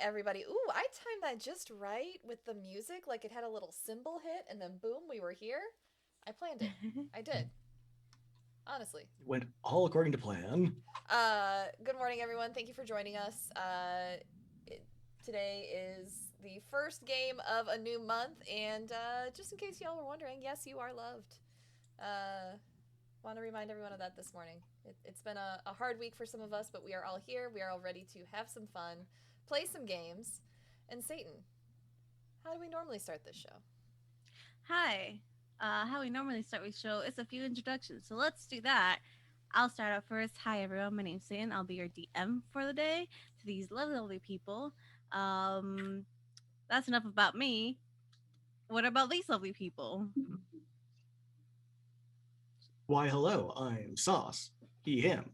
everybody. Ooh, I timed that just right with the music. Like it had a little cymbal hit, and then boom, we were here. I planned it. I did. Honestly. Went all according to plan. Good morning, everyone. Thank you for joining us. It, Today is the first game of a new month, and just in case y'all were wondering, yes, you are loved. Uh, Want to remind everyone of that this morning. It's been a hard week for some of us, but we are all here. We are all ready to have some fun, play some games. And Satan, how do we normally start this show? Hi. How we normally start with show is a few introductions. So let's do that. I'll start out first. Hi everyone, my name's Sam. I'll be your DM for the day to these lovely people. Um, that's enough about me. What about these lovely people? Why, hello, I'm Sauce, he, him.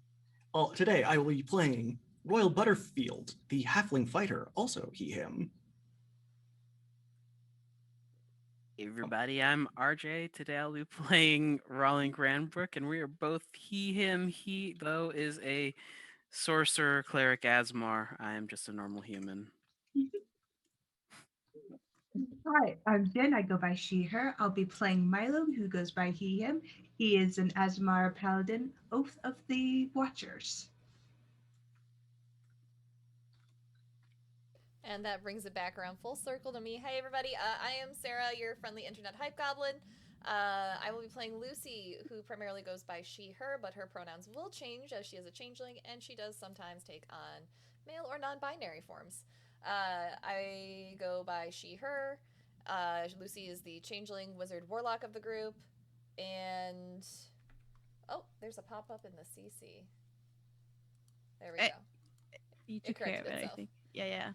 Today I will be playing Royal Butterfield, the halfling fighter, also he, him. Hey everybody, I'm RJ. Today I'll be playing Rawling Granbrook, and we are both he, him. He, though, is a sorcerer cleric Asmar. I am just a normal human. Hi, I'm Jen. I go by she, her. I'll be playing Milo, who goes by he, him. He is an Asmar Paladin, Oath of the Watchers. And that brings it back around full circle to me. Hey, everybody. I am Sarah, your friendly internet hype goblin. I will be playing Lucy, who primarily goes by she, her, but her pronouns will change as she is a changeling, and she does sometimes take on male or non binary forms. I go by she, her. Lucy is the changeling wizard warlock of the group. And. Oh, there's a pop up in the CC. There we Eh, go. you It took care corrected of it, I itself. think. Yeah.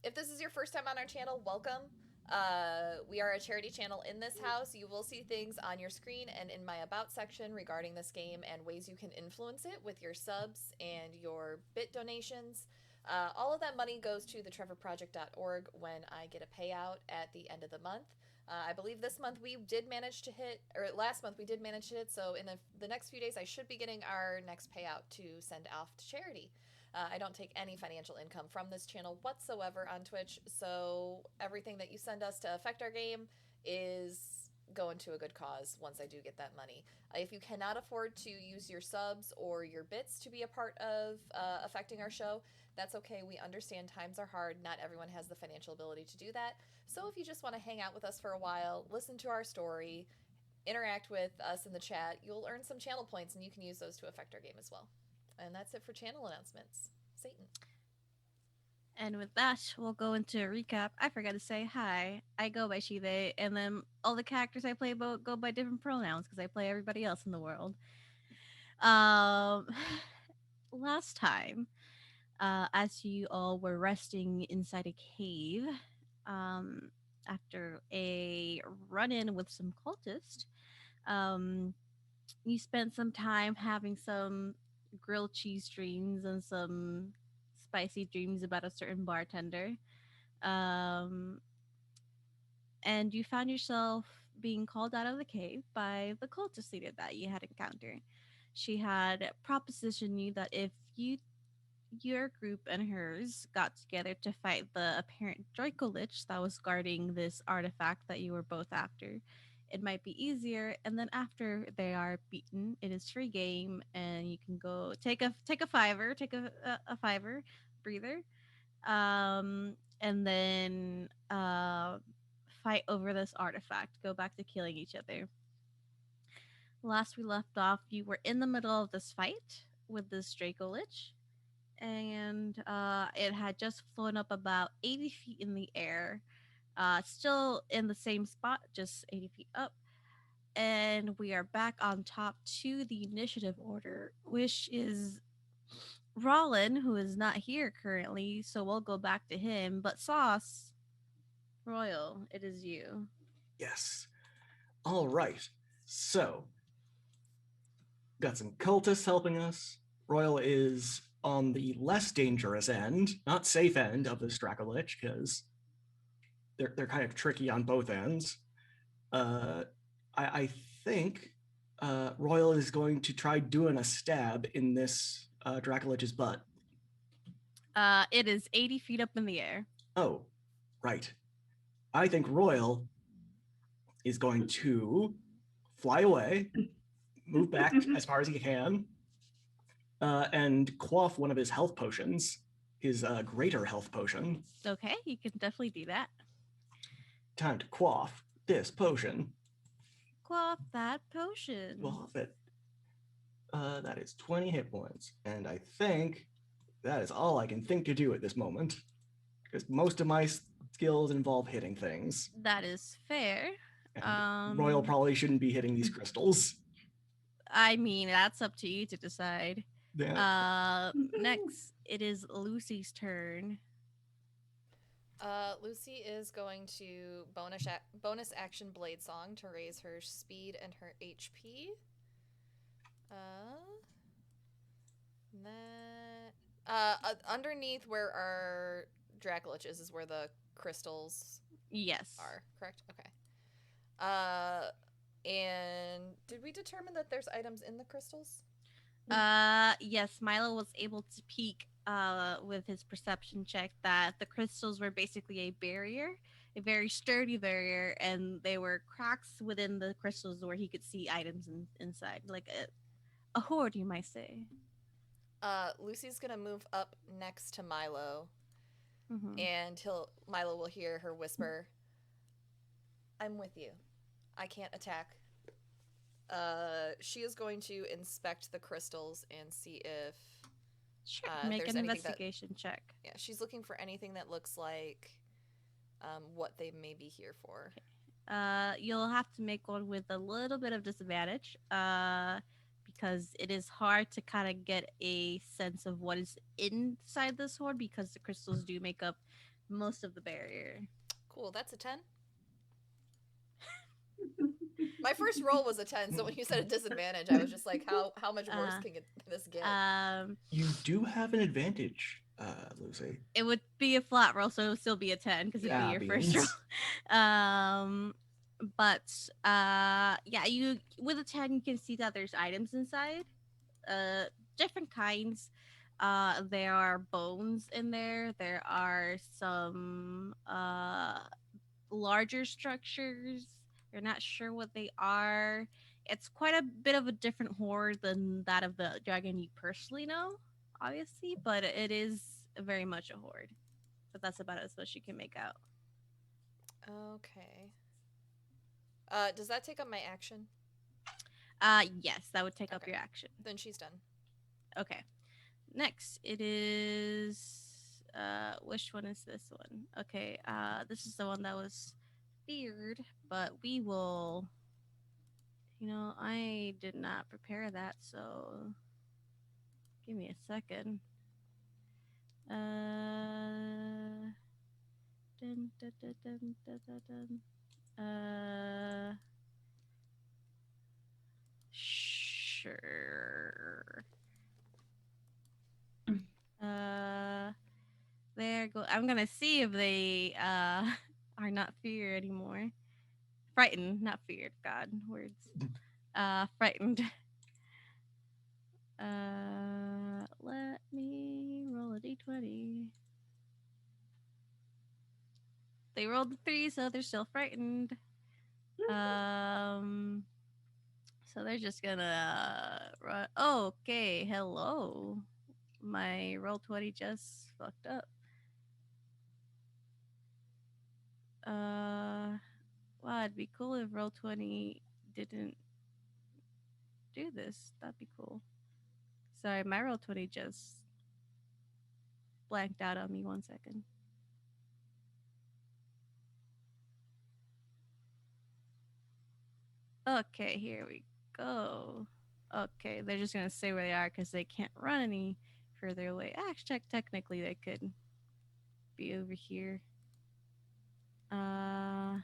If this is your first time on our channel, welcome. We are a charity channel in this house. You will see things on your screen and in my about section regarding this game and ways you can influence it with your subs and your bit donations. All of that money goes to the trevorproject.org when I get a payout at the end of the month. I believe this month we did manage to hit, or last month we did manage to hit, so in the next few days I should be getting our next payout to send off to charity. I don't take any financial income from this channel whatsoever on Twitch, so everything that you send us to affect our game is going to a good cause once I do get that money. If you cannot afford to use your subs or your bits to be a part of affecting our show, that's okay. We understand times are hard. Not everyone has the financial ability to do that. So if you just want to hang out with us for a while, listen to our story, interact with us in the chat, you'll earn some channel points and you can use those to affect our game as well. And that's it for channel announcements. Satan. And with that, we'll go into a recap. I forgot to say hi. I go by she, they, and then all the characters I play go by different pronouns because I play everybody else in the world. Um, last time, as you all were resting inside a cave, um, after a run-in with some cultists, um, you spent some time having some grilled cheese dreams and some spicy dreams about a certain bartender. Um, and you found yourself being called out of the cave by the cultist leader that you had encountered. She had propositioned you that if your group and hers got together to fight the apparent Draco Lich that was guarding this artifact that you were both after, it might be easier. And then after they are beaten, it is free game, and you can go take a fiver, take a fiver breather, and then fight over this artifact. Go back to killing each other. Last we left off, you were in the middle of this fight with this Draco Lich, and it had just flown up about 80 feet in the air, still in the same spot, just 80 feet up. And we are back on top to the initiative order, which is Rollin, who is not here currently, so we'll go back to him. But Sauce, Royal, it is you. Yes. All right. So, got some cultists helping us. Royal is on the less dangerous end, not safe end of this Dracolich, because they're kind of tricky on both ends. I think Royal is going to try doing a stab in this Dracolich's butt. It is 80 feet up in the air. Oh, right. I think Royal is going to fly away, move back as far as he can, and quaff one of his health potions, his greater health potion. Okay, you can definitely do that. Time to quaff this potion. Quaff that potion. Quaff it. That is 20 hit points. And I think that is all I can think to do at this moment. Because most of my skills involve hitting things. That is fair. And Royal probably shouldn't be hitting these crystals. I mean, that's up to you to decide. Yeah. Next, it is Lucy's turn. Lucy is going to bonus action Blade Song to raise her speed and her HP. Underneath where our Dracoliches is where the crystals Yes. are, correct? Okay. And did we determine that there's items in the crystals? Yes, Milo was able to peek with his perception check that the crystals were basically a barrier, a very sturdy barrier, and they were cracks within the crystals where he could see items inside, like a hoard, you might say. Lucy's gonna move up next to Milo, Mm-hmm. and Milo will hear her whisper, "I'm with you. I can't attack." She is going to inspect the crystals and see if Sure. Make there's an anything investigation check. Yeah, she's looking for anything that looks like what they may be here for. You'll have to make one with a little bit of disadvantage, because it is hard to kind of get a sense of what is inside this hoard because the crystals do make up most of the barrier. Cool, that's a 10. My first roll was a 10, so when you said a disadvantage, I was just like, how much worse can this get? You do have an advantage, Lucy. It would be a flat roll, so it would still be a 10 because it'd be your first roll. But yeah, you with a 10 you can see that there's items inside, different kinds. There are bones in there. There are some larger structures. You're not sure what they are. It's quite a bit of a different hoard than that of the dragon you personally know, obviously, but it is very much a hoard. But that's about as much you can make out. Okay. Does that take up my action? Yes, that would take up your action. Then she's done. Okay. Next, it is which one is this one? Okay, this is the one that was feared, but we will, I did not prepare that, so give me a second. Dun, dun, dun, dun, dun, dun, dun. Sure. There go. I'm gonna see if they are not feared anymore. Frightened, not feared. God, words. Frightened. Let me roll a d20. They rolled a 3, so they're still frightened. So they're just gonna run. Oh, okay, hello. My roll 20 just fucked up. Wow, it'd be cool if roll 20 didn't do this. That'd be cool. Sorry, my roll 20 just blanked out on me. 1 second. Okay, here we go. Okay, they're just gonna stay where they are because they can't run any further away. Actually, technically, they could be over here. Can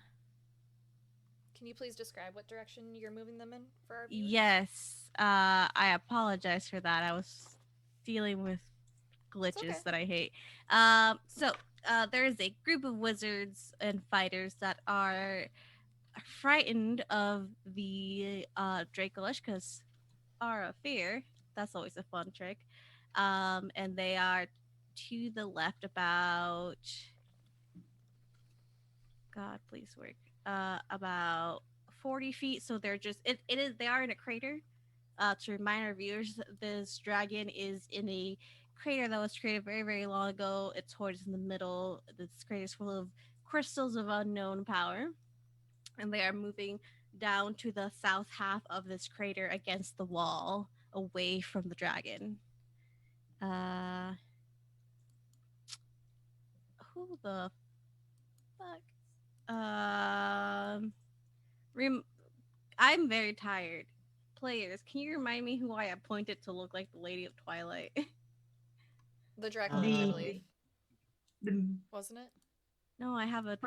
you please describe what direction you're moving them in for our viewers? Yes, I apologize for that. I was dealing with glitches that I hate. So there is a group of wizards and fighters that are frightened of the Dracolishkas are a fear. That's always a fun trick. And they are to the left about. God, please work. About 40 feet. So they're just it is they are in a crater. To remind our viewers, this dragon is in a crater that was created very, very long ago. Its hoard is in the middle. This crater is full of crystals of unknown power, and they are moving down to the south half of this crater against the wall, away from the dragon. Who the fuck? I'm very tired. Players, can you remind me who I appointed to look like the Lady of Twilight? The dragon leech, I believe. The, Wasn't it? No, I have a.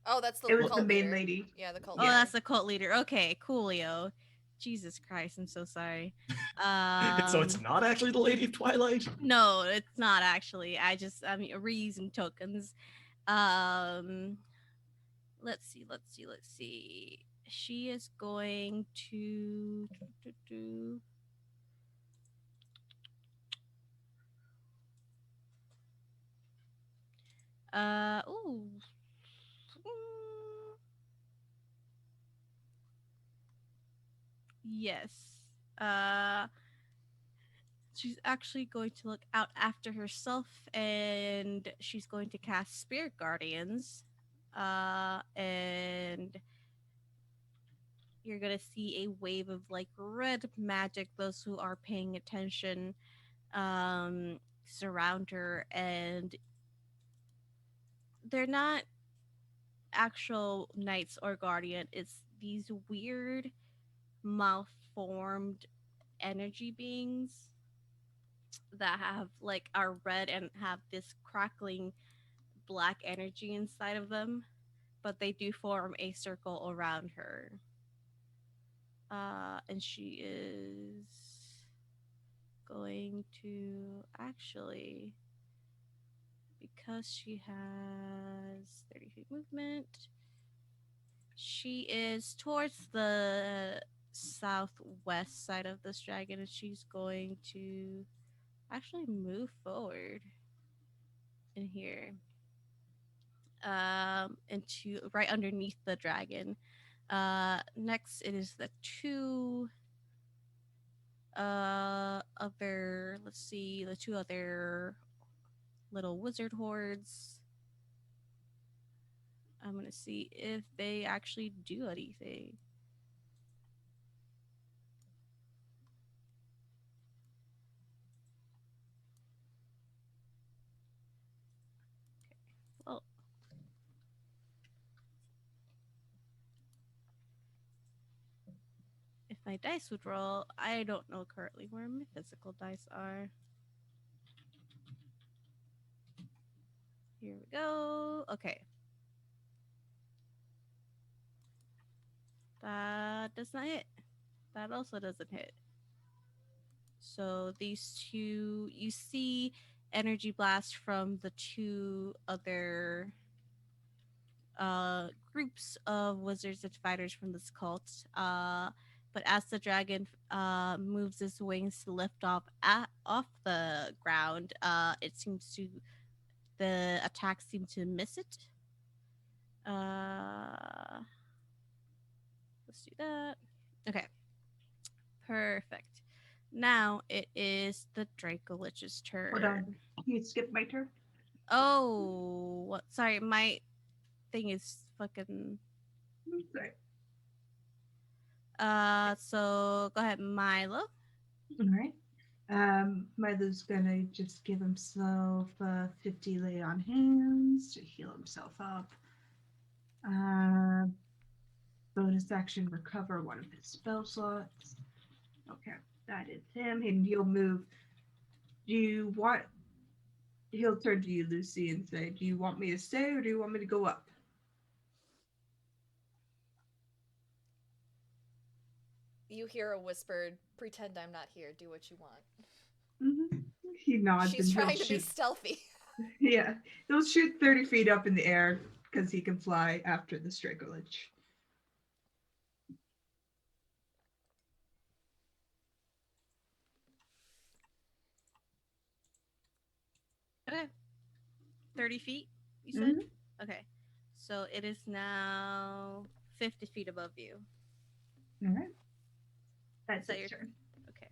Oh, that's the it was cult the main leader. lady. Yeah, the cult Oh, leader. that's the cult leader. Okay, coolio. Jesus Christ, I'm so sorry. So it's not actually the Lady of Twilight? No, it's not actually. I'm reusing tokens. Let's see. She is going to ooh. Yes. She's actually going to look out after herself, and she's going to cast Spirit Guardians. And you're gonna see a wave of like red magic. Those who are paying attention, surround her, and they're not actual knights or guardian. It's these weird, malformed energy beings that have like are red and have this crackling black energy inside of them, but they do form a circle around her. And she is going to actually, because she has 30 feet movement, she is towards the southwest side of this dragon, and she's going to actually move forward in here, into right underneath the dragon. Next, it is the two other, let's see, the two other little wizard hordes. I'm gonna see if they actually do anything. Well, if my dice would roll, I don't know currently where my physical dice are. Here we go. Okay. That does not hit. That also doesn't hit. So these two, you see energy blast from the two other groups of wizards and fighters from this cult. But as the dragon moves its wings to lift off the ground, the attacks seem to miss it. Let's do that. Okay. Perfect. Now it is the Draco Lich's turn. Hold on. You skipped my turn? Oh, what? Sorry, my thing is fucking. Sorry. So go ahead, Milo. All right. Milo's gonna just give himself 50 lay on hands to heal himself up. Bonus action, recover one of his spell slots. Okay, that is him, and he'll move. Do you want? He'll turn to you, Lucy, and say, "Do you want me to stay, or do you want me to go up?" You hear a whispered, "Pretend I'm not here. Do what you want." Mm-hmm. He nods. She's and he'll trying to be shoot. stealthy. Yeah, he'll shoot 30 feet up in the air because he can fly after the Draco Lich. Okay. 30 feet, you said? Mhm. Okay. So it is now 50 feet above you. All right. That's Is that its your turn. okay?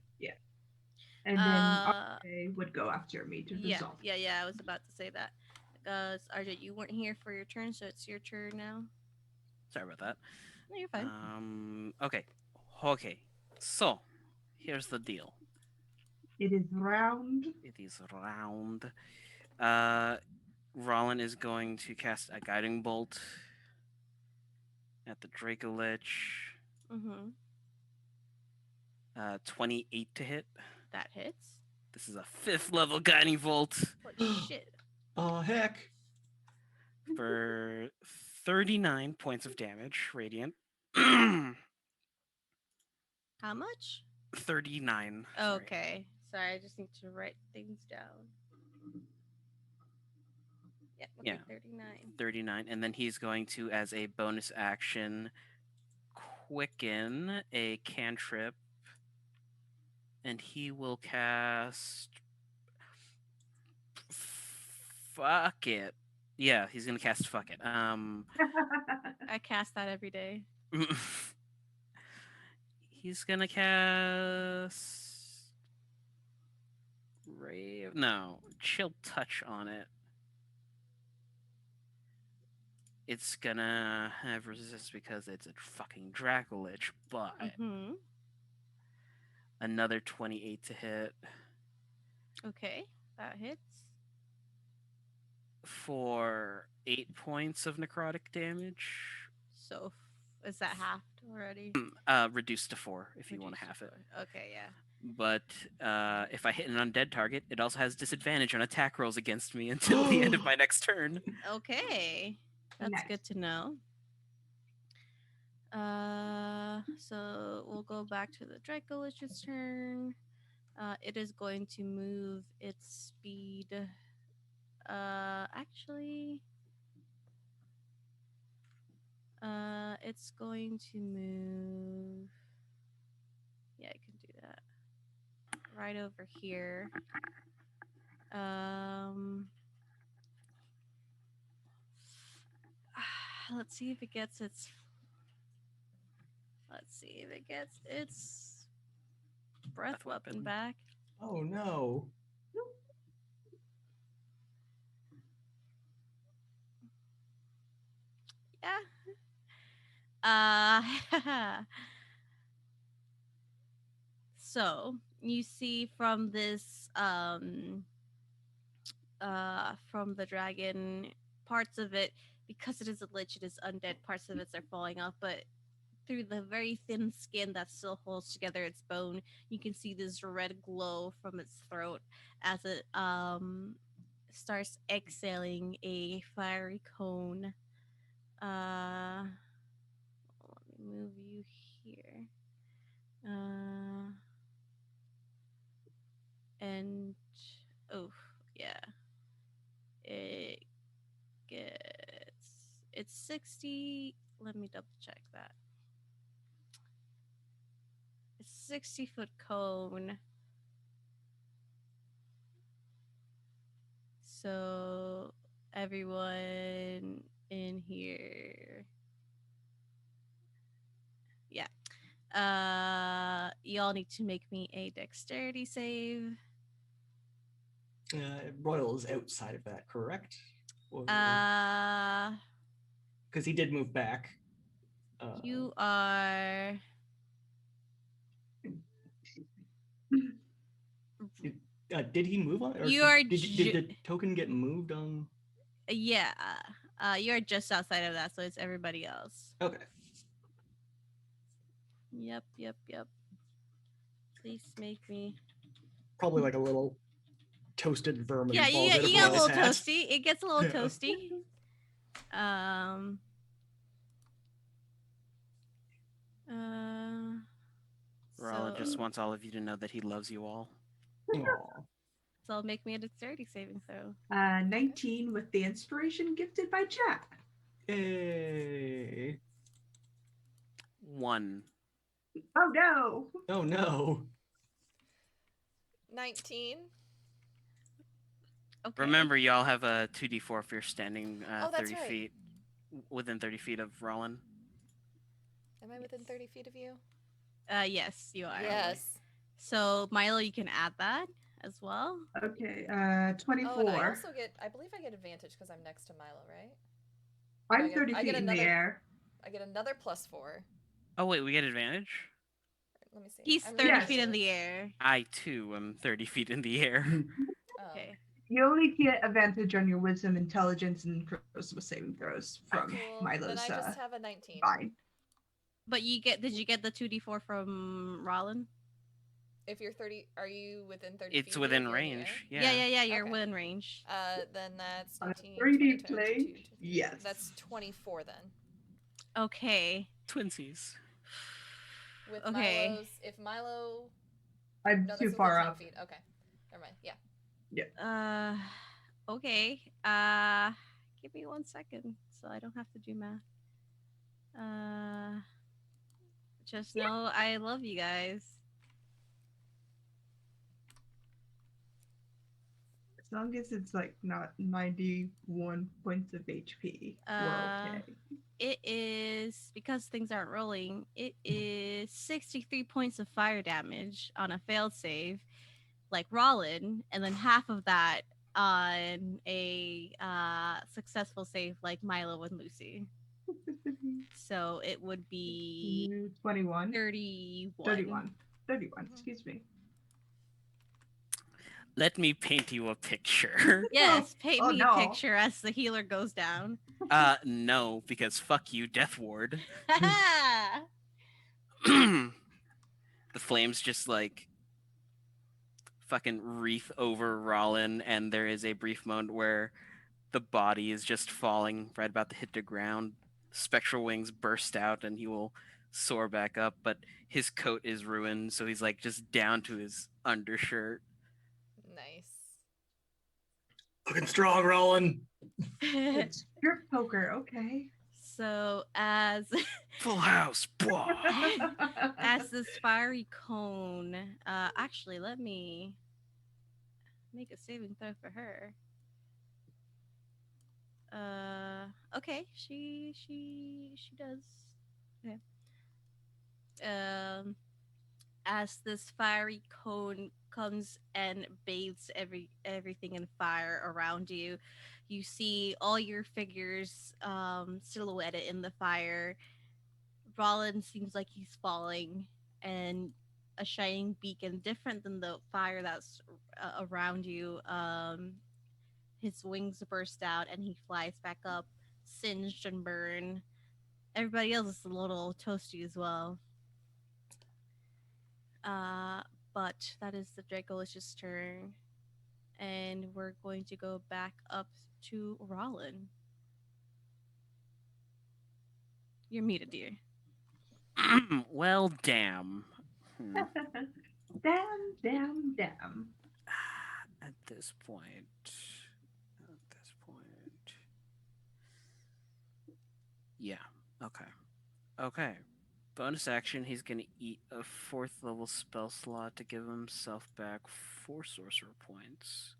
And then Uh, RJ would go after me to yeah, resolve. yeah. I was about to say that. Because RJ, you weren't here for your turn, so it's your turn now. Sorry about that. No, you're fine. Okay. So, here's the deal. It is round. It is round. Rollin is going to cast a guiding bolt at the Dracolich. Mm-hmm. 28 to hit. That hits. This is a 5th level guiding bolt Holy shit. Oh, heck. for 39 points of damage, radiant. How much? 39. Sorry. Okay. Sorry, I just need to write things down. Yeah, okay, Yeah. 39. 39. And then he's going to, as a bonus action, quicken a cantrip. And he will cast. Fuck it. Yeah, he's gonna cast fuck it. I cast that every day. He's gonna cast Rave. No, chill touch on it. It's gonna have resist because it's a fucking Dracolich, but Mm-hmm. another 28 to hit Okay, that hits. for 8 points of necrotic damage. So, is that halved already? Reduced to 4 if you want to Reduced half to it. 4. Okay, yeah. But if I hit an undead target, it also has disadvantage on attack rolls against me until the end of my next turn. Okay, that's Nice. good to know. So we'll go back to the Dracolich's turn. It is going to move its speed. Actually, it's going to move. Yeah, I can do that. Right over here. Let's see if it gets its. Let's see if it gets its breath weapon back. Oh, no. Yeah. So you see from this from the dragon, parts of it, because it is a lich, it is undead, parts of it are falling off, but through the very thin skin that still holds together its bone, you can see this red glow from its throat as it starts exhaling a fiery cone. Let me move you here. And oh yeah, it gets it's 60. Let me double check that. It's 60-foot cone. So everyone in here, yeah. Y'all need to make me a dexterity save. Royal is outside of that, correct? Uh, Because he did move back. you are. Did he move on? Or You are did the token get moved on? Yeah. You're just outside of that, so it's everybody else. Okay. Yep. Please make me. Probably like a little toasted vermin Yeah, falls out of you get a Royal's little hat. toasty. It gets a little Yeah. toasty. Rollin So, just wants all of you to know that he loves you all. Aw. so make me a dexterity saving throw. 19 with the inspiration gifted by Jack. Yay. 1. Oh no. Oh no. 19. Okay. Remember, y'all have a 2d4 if you're standing Oh, that's 30 right. feet within 30 feet of Rollin. Am I within 30 feet of you? Yes, you are. Yes. So Milo, you can add that as well. Okay, Oh, and 24. I believe I get advantage because I'm next to Milo, right? I'm I get- 30 I feet get in the another- air. I get another +4. Oh, wait, we get advantage? Let me see. He's I'm 30 reading Yes. feet in this. the air. I, too, am 30 feet in the air. Oh. Okay. You only get advantage on your wisdom, intelligence, and charisma saving throws from Cool. Milo's Then I just have a 19. vine. But did you get the 2d4 from Rollin? If you're 30, are you within 30 feet? It's of me within if you're in the air? range. Yeah, you're Okay. within range. Then that's On a 19, 3D 20, plane, 22, yes. That's 24 then. Okay. Twinsies. With Okay. Milo's, if Milo, I'm no, too that's far within 10 up. feet. Okay, never mind. Yeah. Okay. Give me 1 second so I don't have to do math. Just know I love you guys. As long as it's like not 91 points of HP, we're okay. It is, because things aren't rolling, it is 63 points of fire damage on a failed save, like Rollin, and then half of that on a successful save like Milo and Lucy. So it would be 21. 31. 31. 31, Mhm. excuse me. Let me paint you a picture. Yes, paint Oh, me no. a picture as the healer goes down. No, because fuck you, Death Ward. Okay. The flames just like fucking wreath over Rollin, and there is a brief moment where the body is just falling right about to hit the ground. Spectral wings burst out, and he will soar back up, but his coat is ruined, so he's like just down to his undershirt. Nice. Looking strong, Roland. It's strip poker, okay. So as Full house, blah. as this fiery cone, actually, let me make a saving throw for her. Okay, she does. Okay. As this fiery cone comes and bathes everything in fire around you, you see all your figures silhouetted in the fire. Rollin seems like he's falling, and a shining beacon, different than the fire that's around you. His wings burst out, and he flies back up, singed and burned. Everybody else is a little toasty as well. But that is the Dracolicious turn, and we're going to go back up to Rollin. You're muted, dear. Well, damn. Damn. At this point. Yeah. Okay. Bonus action, he's gonna eat a 4th level spell slot to give himself back 4 sorcerer points.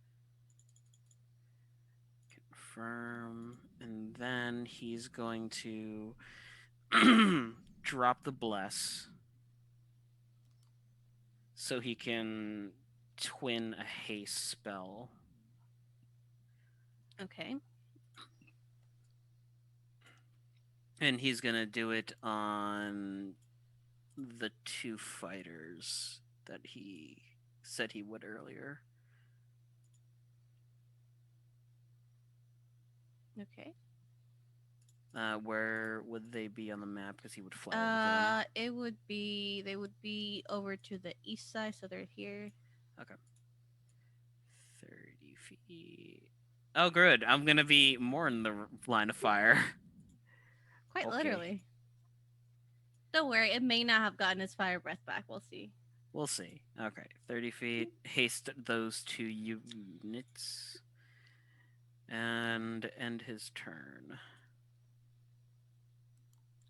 Confirm. And then he's going to drop the bless so he can twin a haste spell. Okay. And he's gonna do it on the 2 fighters that he said he would earlier. Okay. Where would they be on the map? Because he would fly over to They would be over to the east side, so they're here. them. 30 feet. Oh, good. I'm gonna be more in the line of fire. Quite Okay. literally. Don't worry, it may not have gotten its fire breath back. We'll see. We'll see. Okay, 30 feet. Haste those 2 units. And end his turn.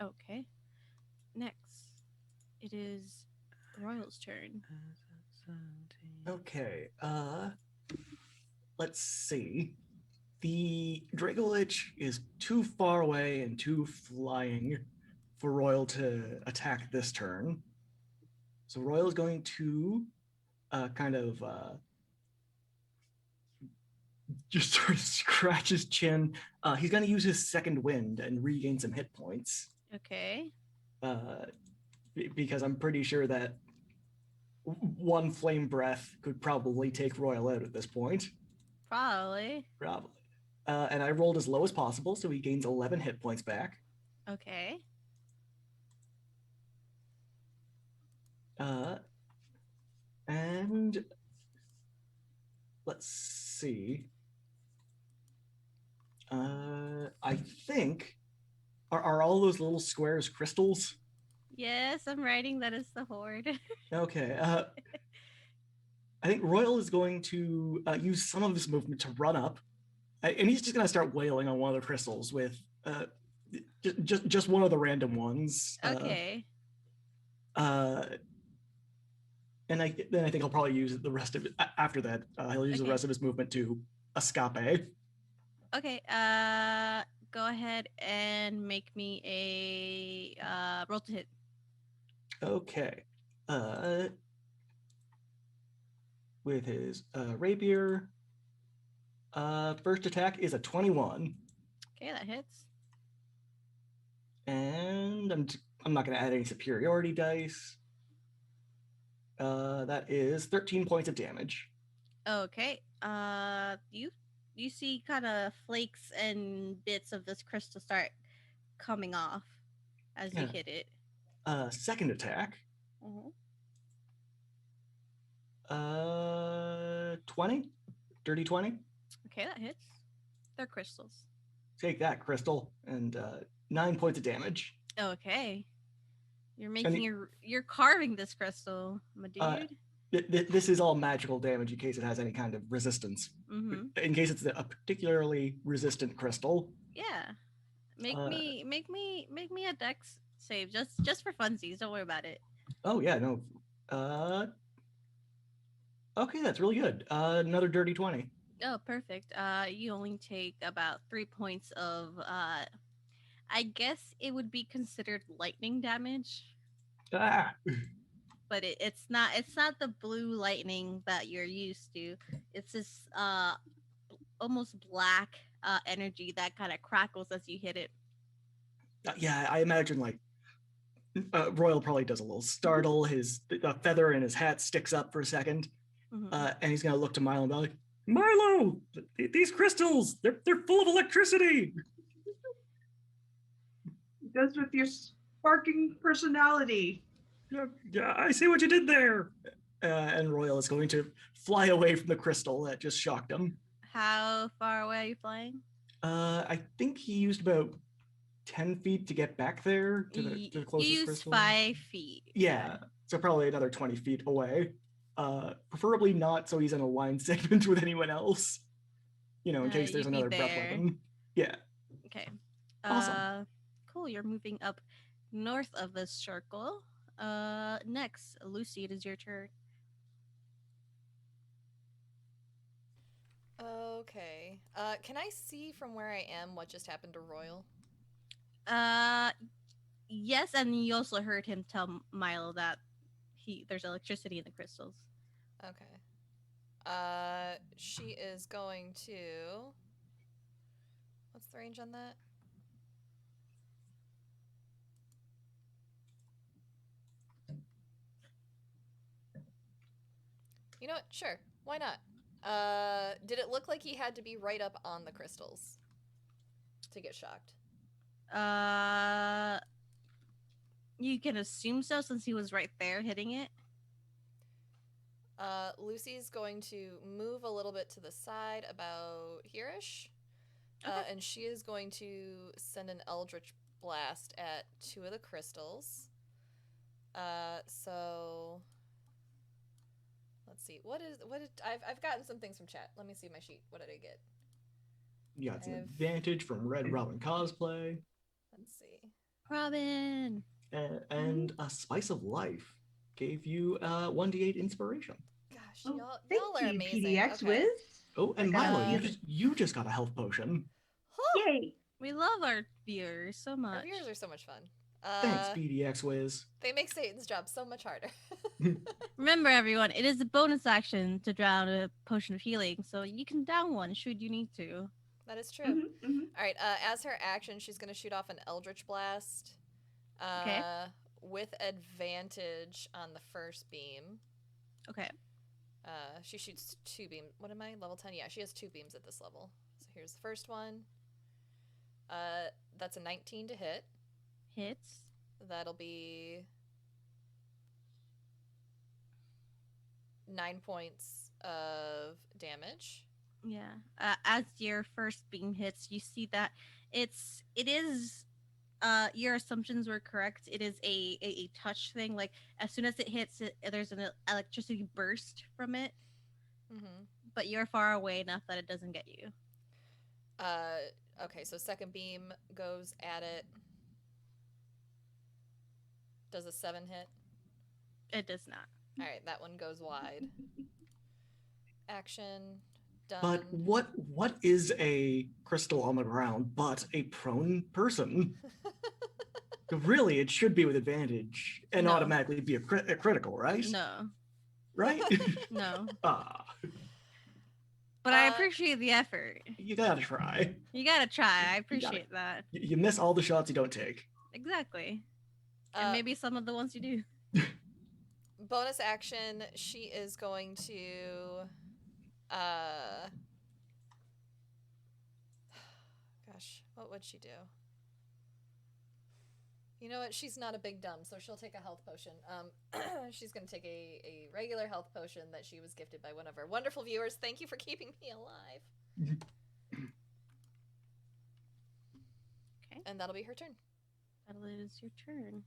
Okay. Next, it is Royal's turn. Okay. let's see. The Dracolich is too far away and too flying for Royal to attack this turn. So Royal is going to kind of just sort of scratch his chin. He's going to use his second wind and regain some hit points. Okay. Because I'm pretty sure that one flame breath could probably take Royal out at this point. Probably. Probably. And I rolled as low as possible, so he gains 11 hit points back. Okay. And let's see. I think are all those little squares crystals? Yes, I'm writing that is the horde. Okay. I think Royal is going to use some of his movement to run up, and he's just going to start wailing on one of the crystals with just one of the random ones. Okay. And then I think he'll probably use the rest of it after that. He'll use the rest of his movement to escape. Okay. Go ahead and make me a roll to hit. Okay. With his rapier, first attack is a 21. Okay, that hits. And I'm not going to add any superiority dice. That is 13 points of damage. Okay. You see kind of flakes and bits of this crystal start coming off as you hit it. Second attack. Mm-hmm. 20? Dirty 20? Okay, that hits. They're crystals. Take that, crystal. And 9 points of damage. Okay. You're making you're carving this crystal, my dude. This is all magical damage in case it has any kind of resistance. Mm-hmm. In case it's a particularly resistant crystal. Yeah. Make me a dex save just for funsies. Don't worry about it. Oh yeah, no. Okay, that's really good. Another dirty 20. Oh, perfect. You only take about 3 points of I guess it would be considered lightning damage. Ah. But it's not the blue lightning that you're used to. It's this almost black energy that kind of crackles as you hit it. Yeah, I imagine like Royal probably does a little startle. His feather in his hat sticks up for a second, and he's gonna look to Milo and be like, "Milo, these crystals, they're full of electricity." It goes with your sparking personality. Yeah, I see what you did there. And Royal is going to fly away from the crystal that just shocked him. How far away are you flying? I think he used about 10 feet to get back there to the closest you crystal. 5 feet. Yeah, so probably another 20 feet away. Preferably not so he's in a line segment with anyone else. You know, in case there's another breath weapon. Yeah. Okay. Awesome. Cool, you're moving up north of this circle. Next, Lucy, it is your turn. Okay. Can I see from where I am what just happened to Royal? Yes, and you also heard him tell Milo that there's electricity in the crystals. Okay. She is going to... What's the range on that? You know what? Sure. Why not? Did it look like he had to be right up on the crystals to get shocked? You can assume so since he was right there hitting it. Lucy's going to move a little bit to the side, about here-ish. Okay. And she is going to send an Eldritch Blast at 2 of the crystals. So... Let's see. I've gotten some things from chat. Let me see my sheet. What did I get? You got some advantage from Red Robin cosplay. Let's see. Robin. And a Spice of Life gave you 1d8 inspiration. Gosh, Oh, y'all thank are you, amazing. PDX Okay. Wiz. Oh, and I gotta Milo, use it. you just got a health potion. Huh. Yay! We love our viewers so Our much. viewers are so much fun. Thanks, BDX Wiz. They make Satan's job so much harder. Remember, everyone, it is a bonus action to drown a potion of healing, so you can down one should you need to. That is true. Mm-hmm. All right. As her action, she's going to shoot off an Eldritch Blast. Okay. With advantage on the first beam. Okay. She shoots 2 beams. What am I? Level 10? Yeah, she has 2 beams at this level. So here's the first one. That's a 19 to hit. Hits. That'll be 9 points of damage. Yeah. As your first beam hits, you see that it is your assumptions were correct. It is a touch thing. Like as soon as it hits, there's an electricity burst from it. Mm-hmm. But you're far away enough that it doesn't get you. Okay, so second beam goes at it. Does a 7 hit? It does not. All right, that one goes wide. Action. Done. But what is a crystal on the ground but a prone person? Really, it should be with advantage and No. automatically be a critical, right? No. Right? No. Ah, But I appreciate the effort. you gotta try. You gotta try. I gotta- appreciate that. You miss all the shots you don't take. Exactly. And Uh, maybe some of the ones you do. bonus action, she is going to gosh, what would she do? You know what? She's not a big dumb, so she'll take a health potion. She's going to take a regular health potion that she was gifted by one of our wonderful viewers. Thank you for keeping me alive. Okay. And that'll be her turn. That is your turn.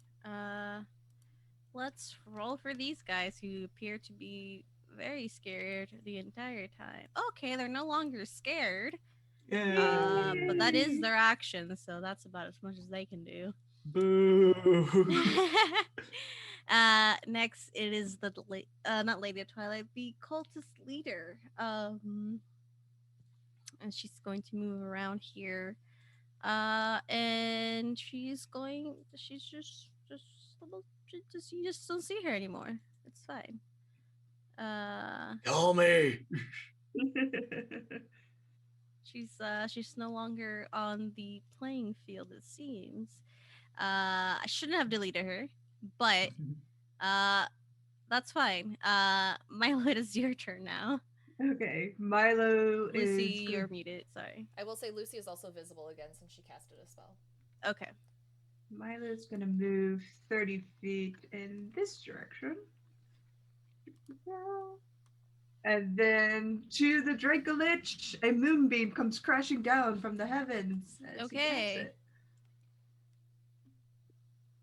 Let's roll for these guys who appear to be very scared the entire time. Okay, they're no longer scared. Yeah. But that is their action, so that's about as much as they can do. Boo. Next, it is the not Lady of Twilight, the cultist leader. And she's going to move around here. And she's just you just don't see her anymore. It's fine. Kill me. She's no longer on the playing field, it seems. I shouldn't have deleted her, but that's fine. Milo, it is your turn now. Okay, Milo Lucy, is. you're muted. Sorry. I will say Lucy is also visible again since she casted a spell. Okay. Milo's gonna move 30 feet in this direction. And then to the Dracolich, a moonbeam comes crashing down from the heavens. As he casts Okay. it.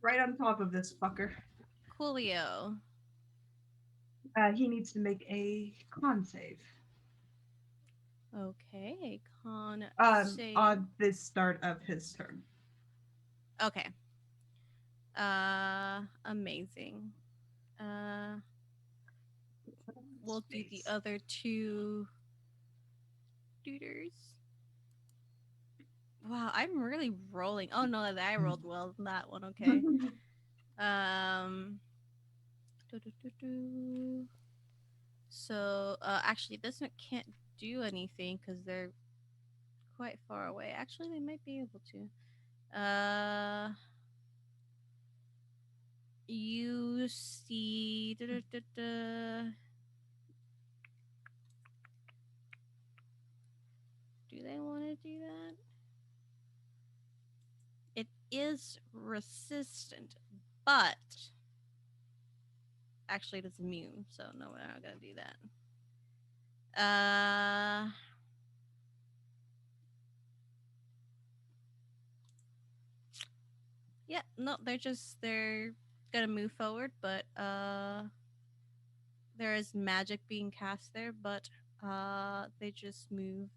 Right on top of this fucker. Coolio. He needs to make a con save. Okay. Con save. On the start of his turn. Okay. Amazing. We'll do the Space. other two tutors. Wow, I'm really rolling. Oh no, I rolled well on that one. Okay. Do-do-do-do. So actually, this one can't do anything because they're quite far away. Actually, they might be able to. You see. Da-da-da-da. Do they want to do that? It is resistant, but actually it is immune, so no, we're not gonna do that. Yeah, no, they're gonna move forward, but there is magic being cast there, but they just move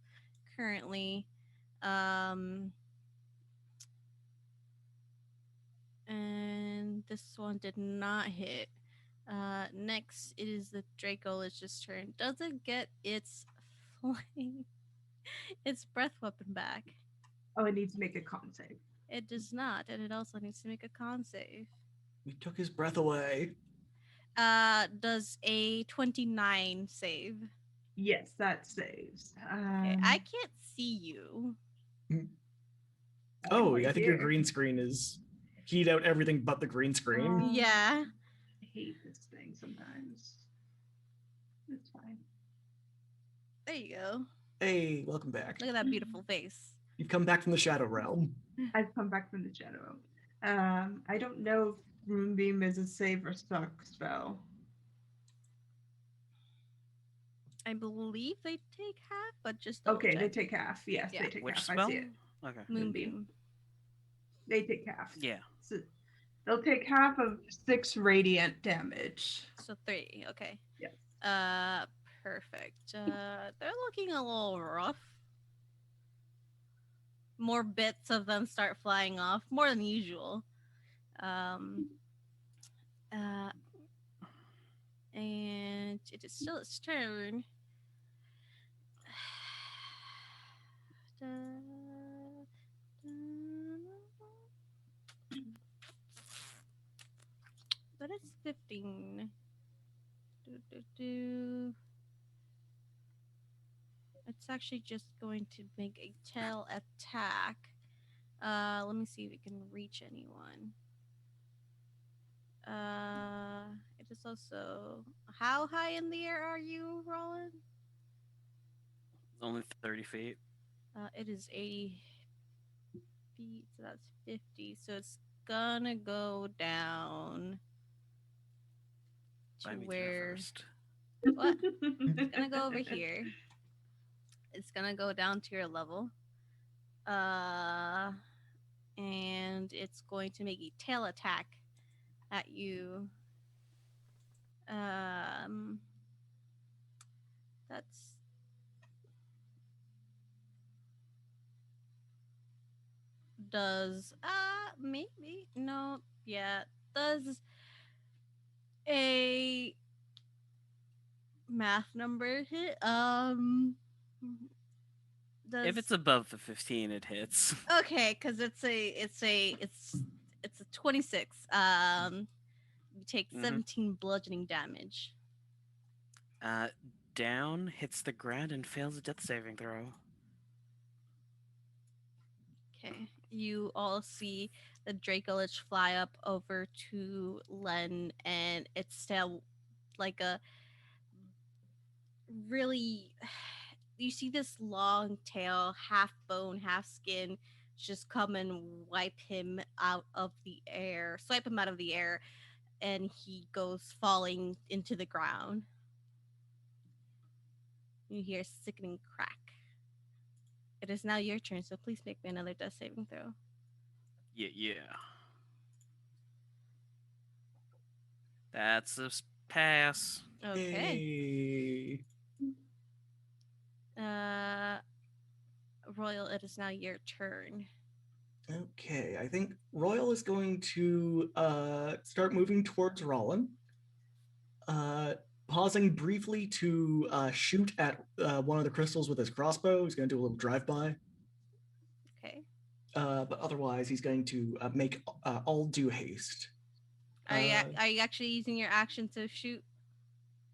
currently. And this one did not hit. Next, it is the Dracolich's turn. Doesn't get its play its breath weapon back. Oh, it needs to make a con save. It does not, and it also needs to make a con save. We took his breath away. Does a 29 save? Yes, that saves. Okay, I can't see you. Oh, right I think your here. green screen is keyed out everything but the green screen. Oh. Yeah. I hate this thing sometimes. It's fine. There you go. Hey, welcome back. Look at that beautiful face. You've come back from the Shadow Realm. I've come back from the shadow. I don't know if Moonbeam is a save or suck spell. I believe they take half, but just Okay, they double-check. take half. Yes, Yeah. they take Which half. spell? I see it. Okay. Moonbeam. They take half. Yeah. So they'll take half of 6 radiant damage. So 3. Okay. Yes. Perfect. They're looking a little rough. More bits of them start flying off, more than usual. And it is still its turn. That is 15. It's actually just going to make a tail attack. Let me see if it can reach anyone. It is also. How high in the air are you, Roland? Only 30 feet. It is 80 feet, so that's 50. So it's gonna go down to Buy me dinner where. first. What? It's gonna go over here. It's gonna go down to your level. And it's going to make a tail attack at you. That's does maybe no yeah does a math number hit does If it's above the 15, it hits. okay because it's a 26 you take Mhm. 17 bludgeoning damage. Down, hits the ground, and fails a death saving throw. Okay, you all see the Dracolich fly up over to Len, and it's still like a really. You see this long tail, half bone, half skin, just come and wipe him out of the air, swipe him out of the air, and he goes falling into the ground. You hear a sickening crack. It is now your turn, so please make me another death saving throw. Yeah. That's a pass. Okay. Hey. Royal, it is now your turn. Okay, I think Royal is going to start moving towards Rollin. Pausing briefly to shoot at one of the crystals with his crossbow. He's going to do a little drive-by. Okay. But otherwise, he's going to make all due haste. Are you actually using your action to shoot?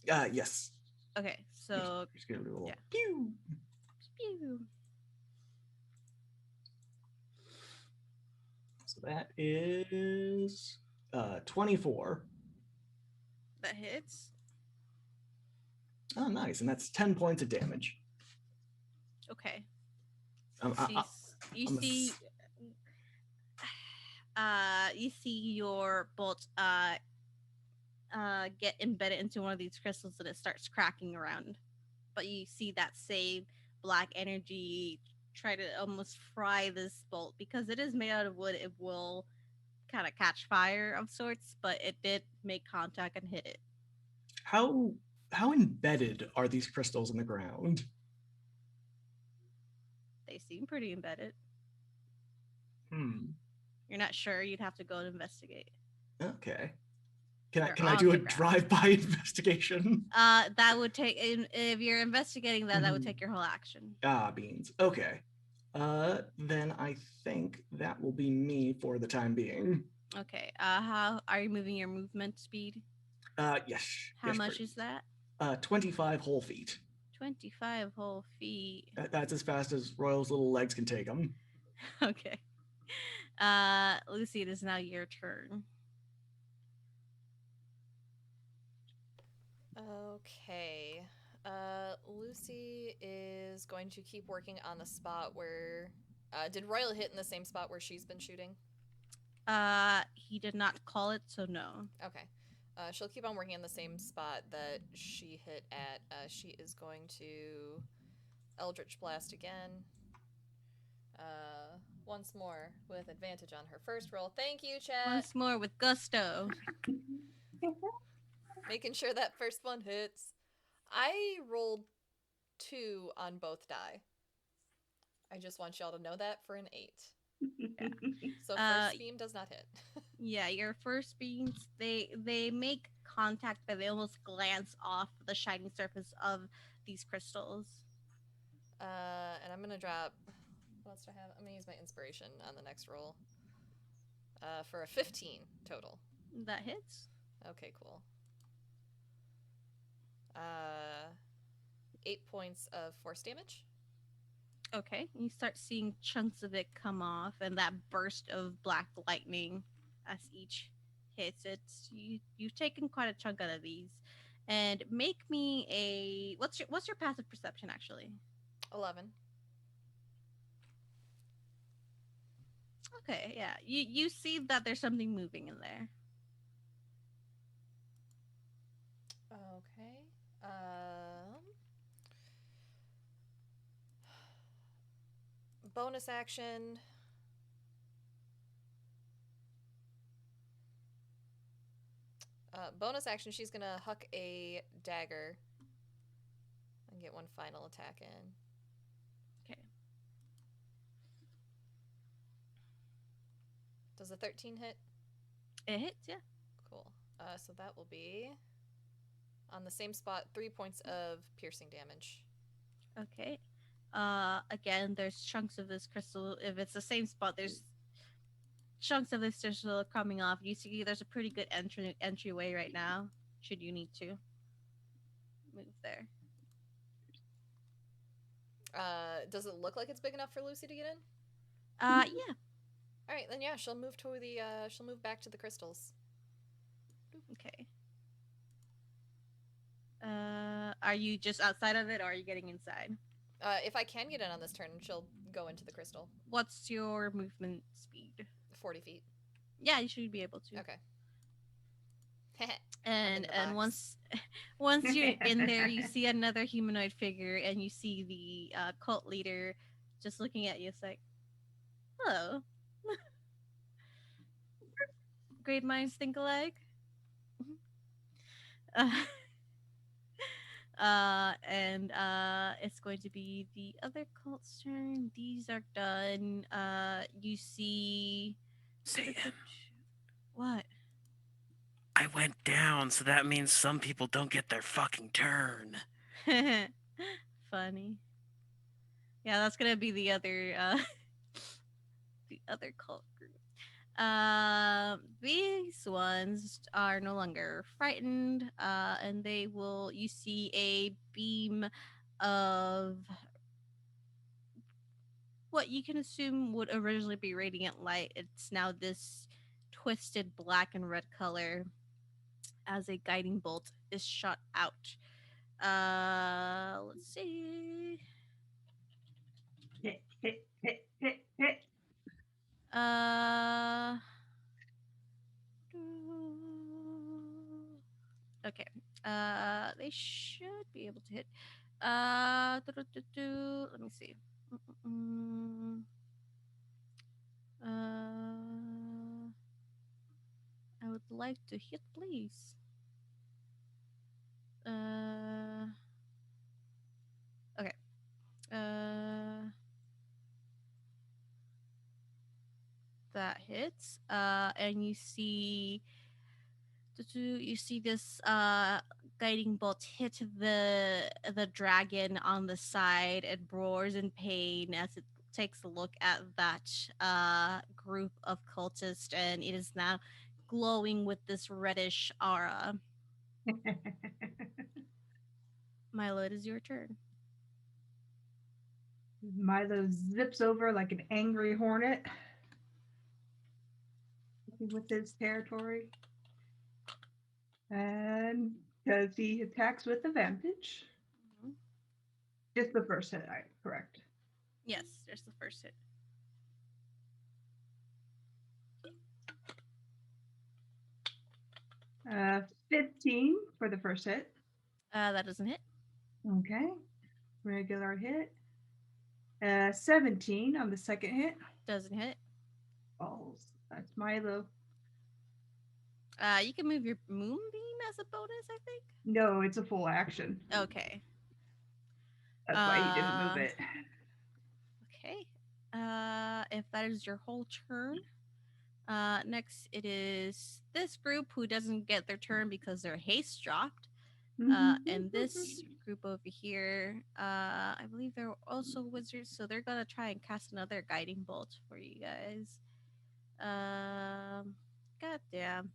Yes. Okay, so Just gonna do a little yeah. pew. Pew. So that is 24. That hits. Oh, nice. And that's 10 points of damage. Okay. You You see your bolt get embedded into one of these crystals and it starts cracking around. But you see that same black energy try to almost fry this bolt because it is made out of wood. It will kind of catch fire of sorts, but it did make contact and hit it. How embedded are these crystals in the ground? They seem pretty embedded. You're not sure, you'd have to go and investigate. Okay. Can They're I on do the a ground. drive-by investigation? That would take if you're investigating that would Mhm. take your whole action. Ah, beans. Okay. Then I think that will be me for the time being. Okay. How are you moving your movement speed? Yes. How yes, much please. is that? 25 whole feet. 25 whole feet. That's as fast as Royal's little legs can take him. Okay. Lucy, it is now your turn. Okay. Lucy is going to keep working on the spot where. Did Royal hit in the same spot where she's been shooting? He did not call it, so no. Okay. She'll keep on working in the same spot that she hit at. She is going to Eldritch Blast again. Once more with advantage on her first roll. Thank you, chat. Once more with gusto. Making sure that first one hits. I rolled 2 on both die. I just want y'all to know that for an 8. So first beam does not hit. Yeah, your first beams they make contact, but they almost glance off the shining surface of these crystals. And I'm gonna drop. What else do I have? I'm gonna use my inspiration on the next roll. For a 15 total. That hits. Okay, cool. 8 points of force damage. Okay, you start seeing chunks of it come off, and that burst of black lightning as each hits. You've taken quite a chunk out of these, and make me a what's your passive perception actually? 11. Okay, yeah, you see that there's something moving in there. Okay. Bonus action. Bonus action, she's gonna huck a dagger and get one final attack in. Okay. Does a 13 hit? It hits, yeah. Cool. So that will be on the same spot, 3 points of piercing damage. Okay. Again, there's chunks of this crystal. If it's the same spot, there's chunks of this crystal coming off. You see, there's a pretty good entryway right now. Should you need to move there? Does it look like it's big enough for Lucy to get in? Yeah. All right, then yeah, she'll move to the. She'll move back to the crystals. Okay. Are you just outside of it, or are you getting inside? If I can get in on this turn, she'll go into the crystal. What's your movement speed? 40 feet. Yeah, you should be able to. Okay. And box. once you're in there, you see another humanoid figure, and you see the cult leader just looking at you. It's like, hello. Great minds think alike. And it's going to be the other cult's turn. These are done. You see. Say it. What? I went down, so that means some people don't get their fucking turn. Funny. Yeah, that's gonna be the other the other cult group. These ones are no longer frightened, and they will. You see a beam of what you can assume would originally be radiant light. It's now this twisted black and red color as a guiding bolt is shot out. Let's see. Hit, hit, hit, hit, hit. Okay. They should be able to hit. Let me see. I would like to hit, please. Okay. That hits. And you see You see this guiding bolt hit the dragon on the side. It roars in pain as it takes a look at that group of cultists, and it is now glowing with this reddish aura. Milo, it is your turn. Milo zips over like an angry hornet with his territory. And does he attacks with advantage? Mhm. Just the first hit, correct. Yes, there's the first hit. 15 for the first hit. That doesn't hit. Okay. Regular hit. 17 on the second hit. Doesn't hit. Balls. That's Milo. You can move your moonbeam as a bonus, I think. No, it's a full action. Okay. That's why he didn't move it. Okay. If that is your whole turn, next it is this group who doesn't get their turn because their haste dropped. And this group over here, I believe they're also wizards, so they're gonna try and cast another guiding bolt for you guys. God damn.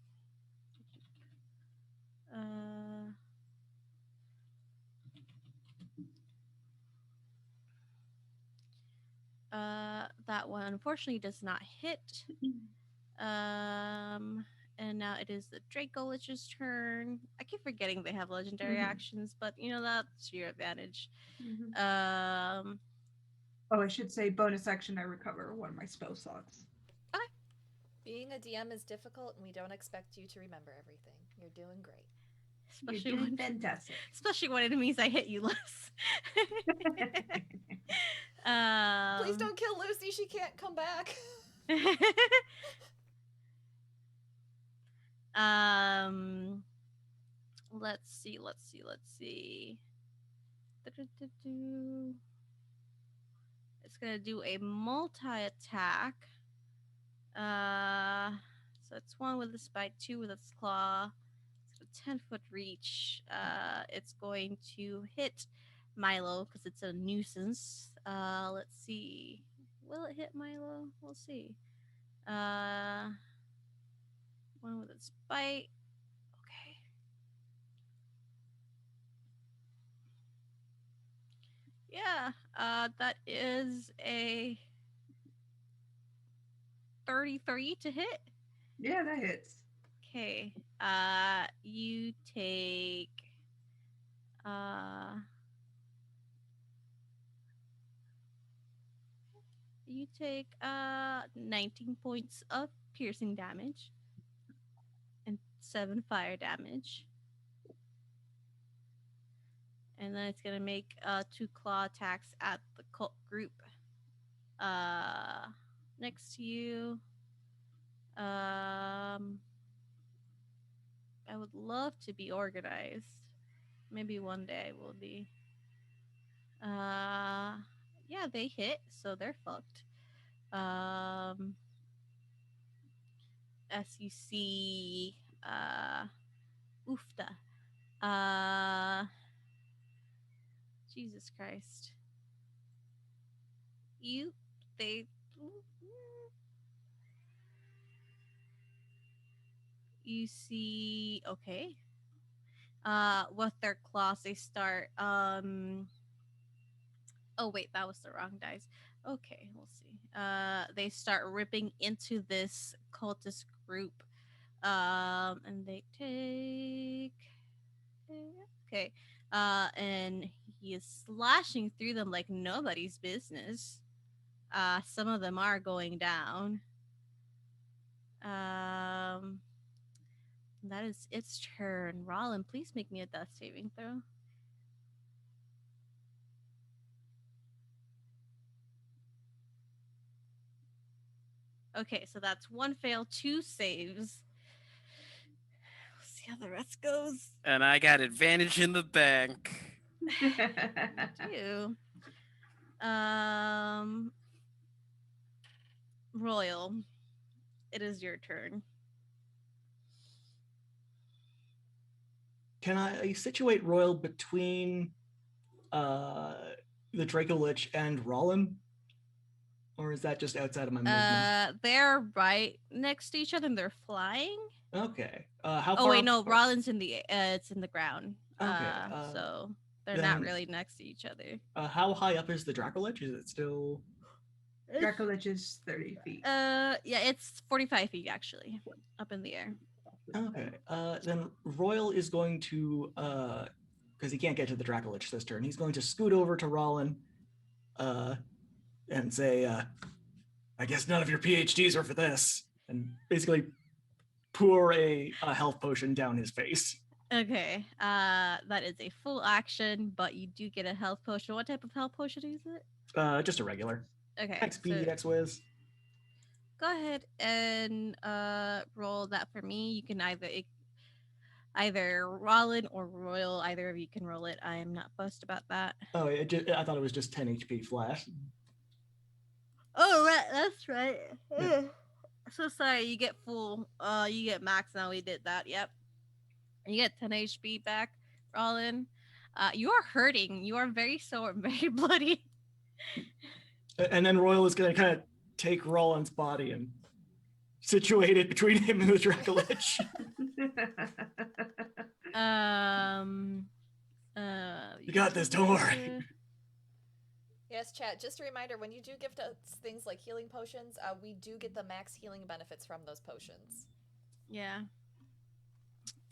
That one unfortunately does not hit. And now it is the Draco Lich's turn. I keep forgetting they have legendary actions, but you know that's your advantage. Oh, I should say bonus action. I recover one of my spell slots. Being a DM is difficult, and we don't expect you to remember everything. You're doing great. Especially You're doing when, fantastic. especially when it means I hit you less. Please don't kill Lucy. She can't come back. Let's see. It's gonna do a multi-attack. So it's one with its bite, two with its claw. It's a 10-foot reach. It's going to hit Milo because it's a nuisance. Let's see. Will it hit Milo? We'll see. One with its bite. Okay. Yeah, that is a 33 to hit. Yeah, that hits. Okay. You take you take 19 points of piercing damage and 7 fire damage. And then it's gonna make 2 claw attacks at the cult group next to you. I would love to be organized. Maybe one day we'll be. Yeah, they hit, so they're fucked. As you see, oofta. Jesus Christ. They, you see, okay. With their claws, they start, oh wait, that was the wrong dice. Okay, we'll see. They start ripping into this cultist group. And they take, okay. And he is slashing through them like nobody's business. Some of them are going down. That is its turn. Rollin, please make me a death saving throw. Okay, so that's 1 fail, 2 saves. We'll see how the rest goes. And I got advantage in the bank. You. Royal, it is your turn. can I situate Royal between the Draco Lich and Rollin? Or is that just outside of my movement? They're right next to each other and they're flying. Okay. How Oh far? wait, no, Rollin's in the it's in the ground. Okay. So they're then- not really next to each other. How high up is the Draco Lich? Is it still? Dracolich is 30 feet. Yeah, it's 45 feet actually, up in the air. Okay. Then Royal is going to, because he can't get to the Draco Lich this turn, he's going to scoot over to Rollin, and say, "I guess none of your PhDs are for this," and basically pour a health potion down his face. Okay, that is a full action, but you do get a health potion. What type of health potion is it? Just a regular. Okay, XP, so X-Wiz. go ahead and roll that for me. You can either Rollin or Royal. Either of you can roll it. I am not fussed about that. Oh, I thought it was just 10 HP flat. Oh right, that's right. Yeah. So sorry, you get full. You get max now. We did that. Yep. You get 10 HP back, Rollin. You are hurting. You are very sore, very bloody. And then Royal is going to kind of take Rollin's body and situate it between him and the Draco Lich. You got this, don't worry. Yes, chat. Just a reminder: when you do gift us things like healing potions, we do get the max healing benefits from those potions. Yeah.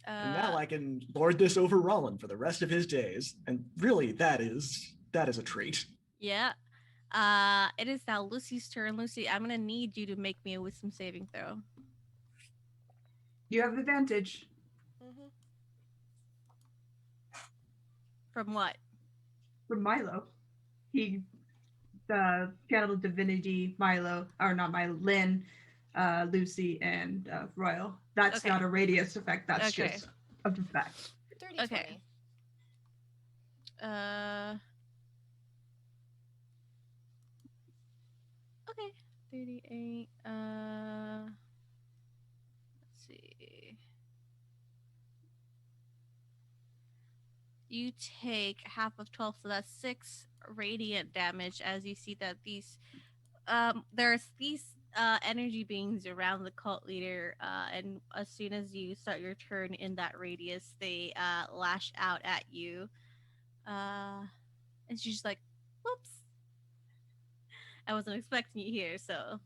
And now I can lord this over Rollin for the rest of his days. And really, that is a treat. Yeah. It is now Lucy's turn. Lucy, I'm gonna need you to make me a wisdom saving throw. You have advantage. Mm-hmm. From what? From Milo. The Cannibal Divinity, Milo, or not Milo, Lynn, Lucy, and Royal. That's Okay. not a radius effect, that's Okay. just a effect. Dirty Okay. 20. Okay. 38. Let's see. You take half of 12, so that's 6 radiant damage as you see that there's these energy beings around the cult leader, and as soon as you start your turn in that radius, they lash out at you. And she's like, whoops. I wasn't expecting you here, so.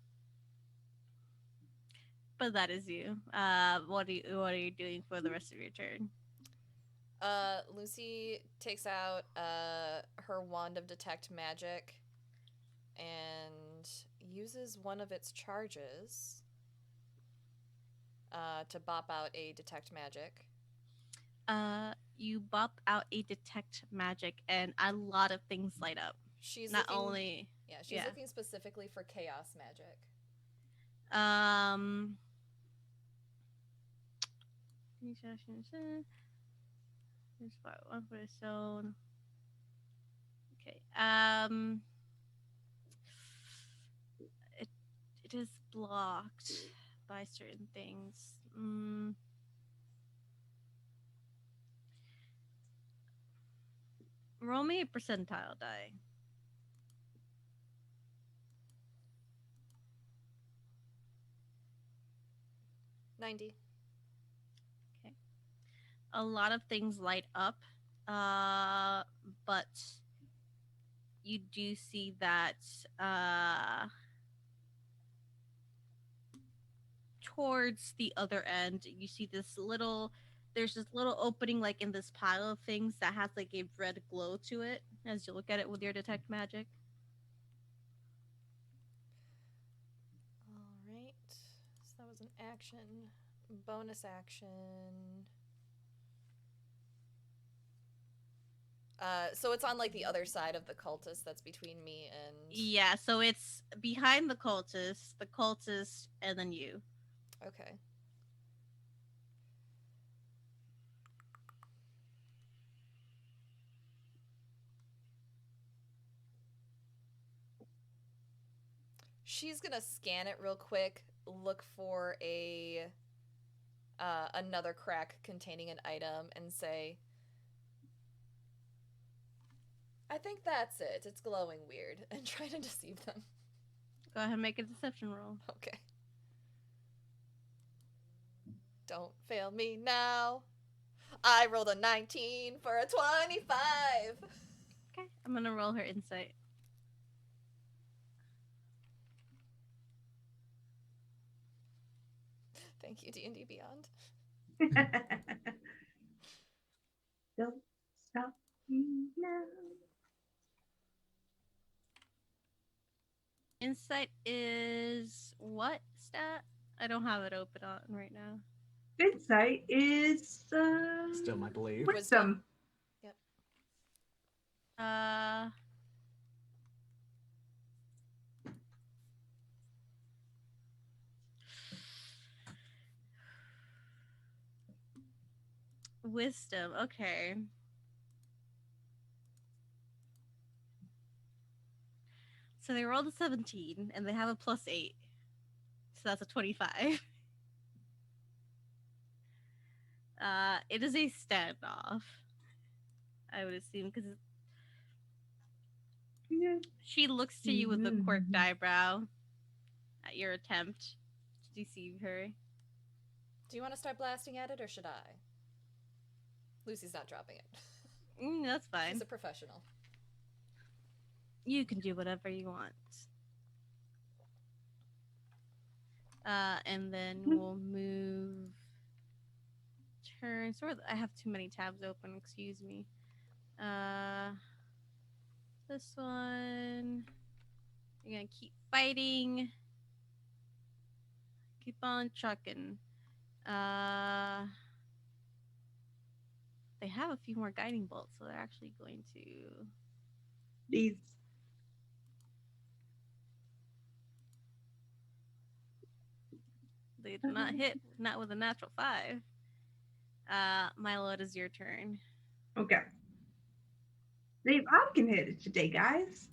But that is you. What are you doing for the rest of your turn? Lucy takes out her wand of detect magic and uses one of its charges to bop out a detect magic. You bop out a detect magic, and a lot of things light up. She's Not looking, only she's looking specifically for chaos magic. There's one for the stone. Okay. It is blocked by certain things. Roll me a percentile die. $90. Okay. A lot of things light up, but you do see that towards the other end, you see there's this little opening like in this pile of things that has like a red glow to it as you look at it with your detect magic. All right. So that was an action. Bonus action. So it's on like the other side of the cultist that's between me and... Yeah, so it's behind the cultist, and then you. Okay. She's gonna scan it real quick, look for a another crack containing an item and say, I think that's it. It's glowing weird, and try to deceive them. Go ahead and make a deception roll. Okay. Don't fail me now. I rolled a 19 for a 25. Okay, I'm gonna roll her insight. Thank you, D&D Beyond. Don't stop me now. Insight is what stat? I don't have it open on right now. Insight is Still, I believe. wisdom. Yep. Wisdom. Okay. So they rolled a 17 and they have a +8. So that's a 25. It is a standoff. I would assume because Yeah. she looks to you with a quirked eyebrow at your attempt to deceive her. Do you want to start blasting at it, or should I? Lucy's not dropping it. That's fine. She's a professional. You can do whatever you want. And then we'll move turns. I have too many tabs open, excuse me. This one. You're gonna keep fighting. Keep on trucking. They have a few more guiding bolts, so they're actually going to. These. They do not hit, not with a natural 5. Milo, it is your turn. Okay. Dave, I can hit it today, guys.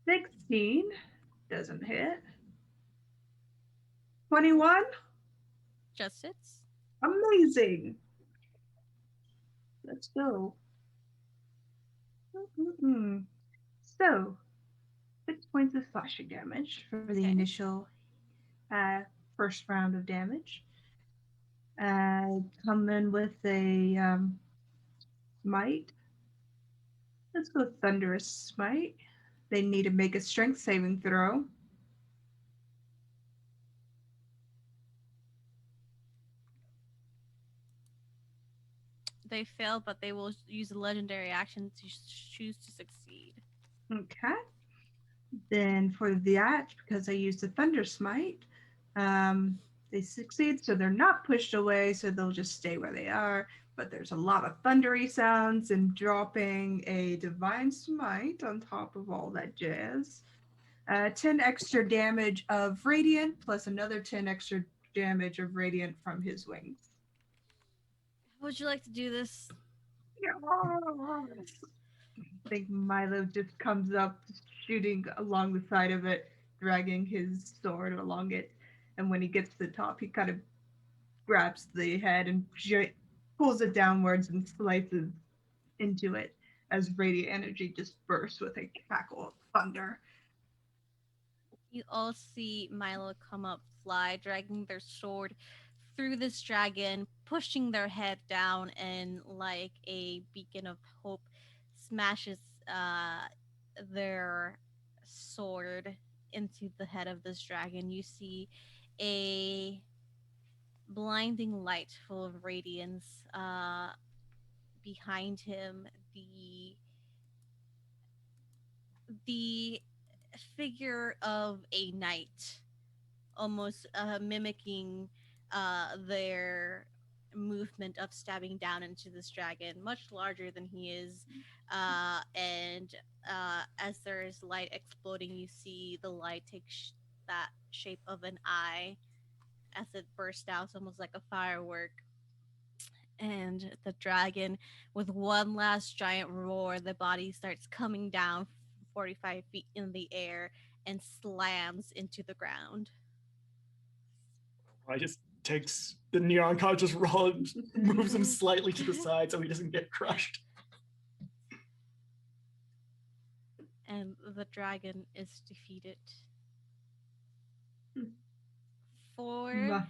16 doesn't hit. 21. Just hits. Amazing. Let's go. So, 6 points of slashing damage for the Okay. initial first round of damage. Come in with a smite. Let's go Thunderous Smite. They need to make a strength saving throw. They fail, but they will use a legendary action to choose to succeed. Okay. Then for that, because I used the Thunder Smite, they succeed, so they're not pushed away, so they'll just stay where they are. But there's a lot of thundery sounds and dropping a Divine Smite on top of all that jazz. 10 extra damage of Radiant, plus another 10 extra damage of Radiant from his wings. How would you like to do this? I think Milo just comes up, shooting along the side of it, dragging his sword along it. And when he gets to the top, he kind of grabs the head and pulls it downwards and slices into it as radiant energy just bursts with a cackle of thunder. You all see Milo come up, fly, dragging their sword through this dragon, pushing their head down, and like a beacon of hope, smashes their sword into the head of this dragon. You see a blinding light full of radiance behind him. The figure of a knight, almost mimicking their movement of stabbing down into this dragon, much larger than he is. And as there is light exploding, you see the light take that shape of an eye as it bursts out, almost like a firework. And the dragon, with one last giant roar, the body starts coming down 45 feet in the air and slams into the ground. I just takes the neon card, just moves him slightly to the side so he doesn't get crushed. And the dragon is defeated. Hmm. 4.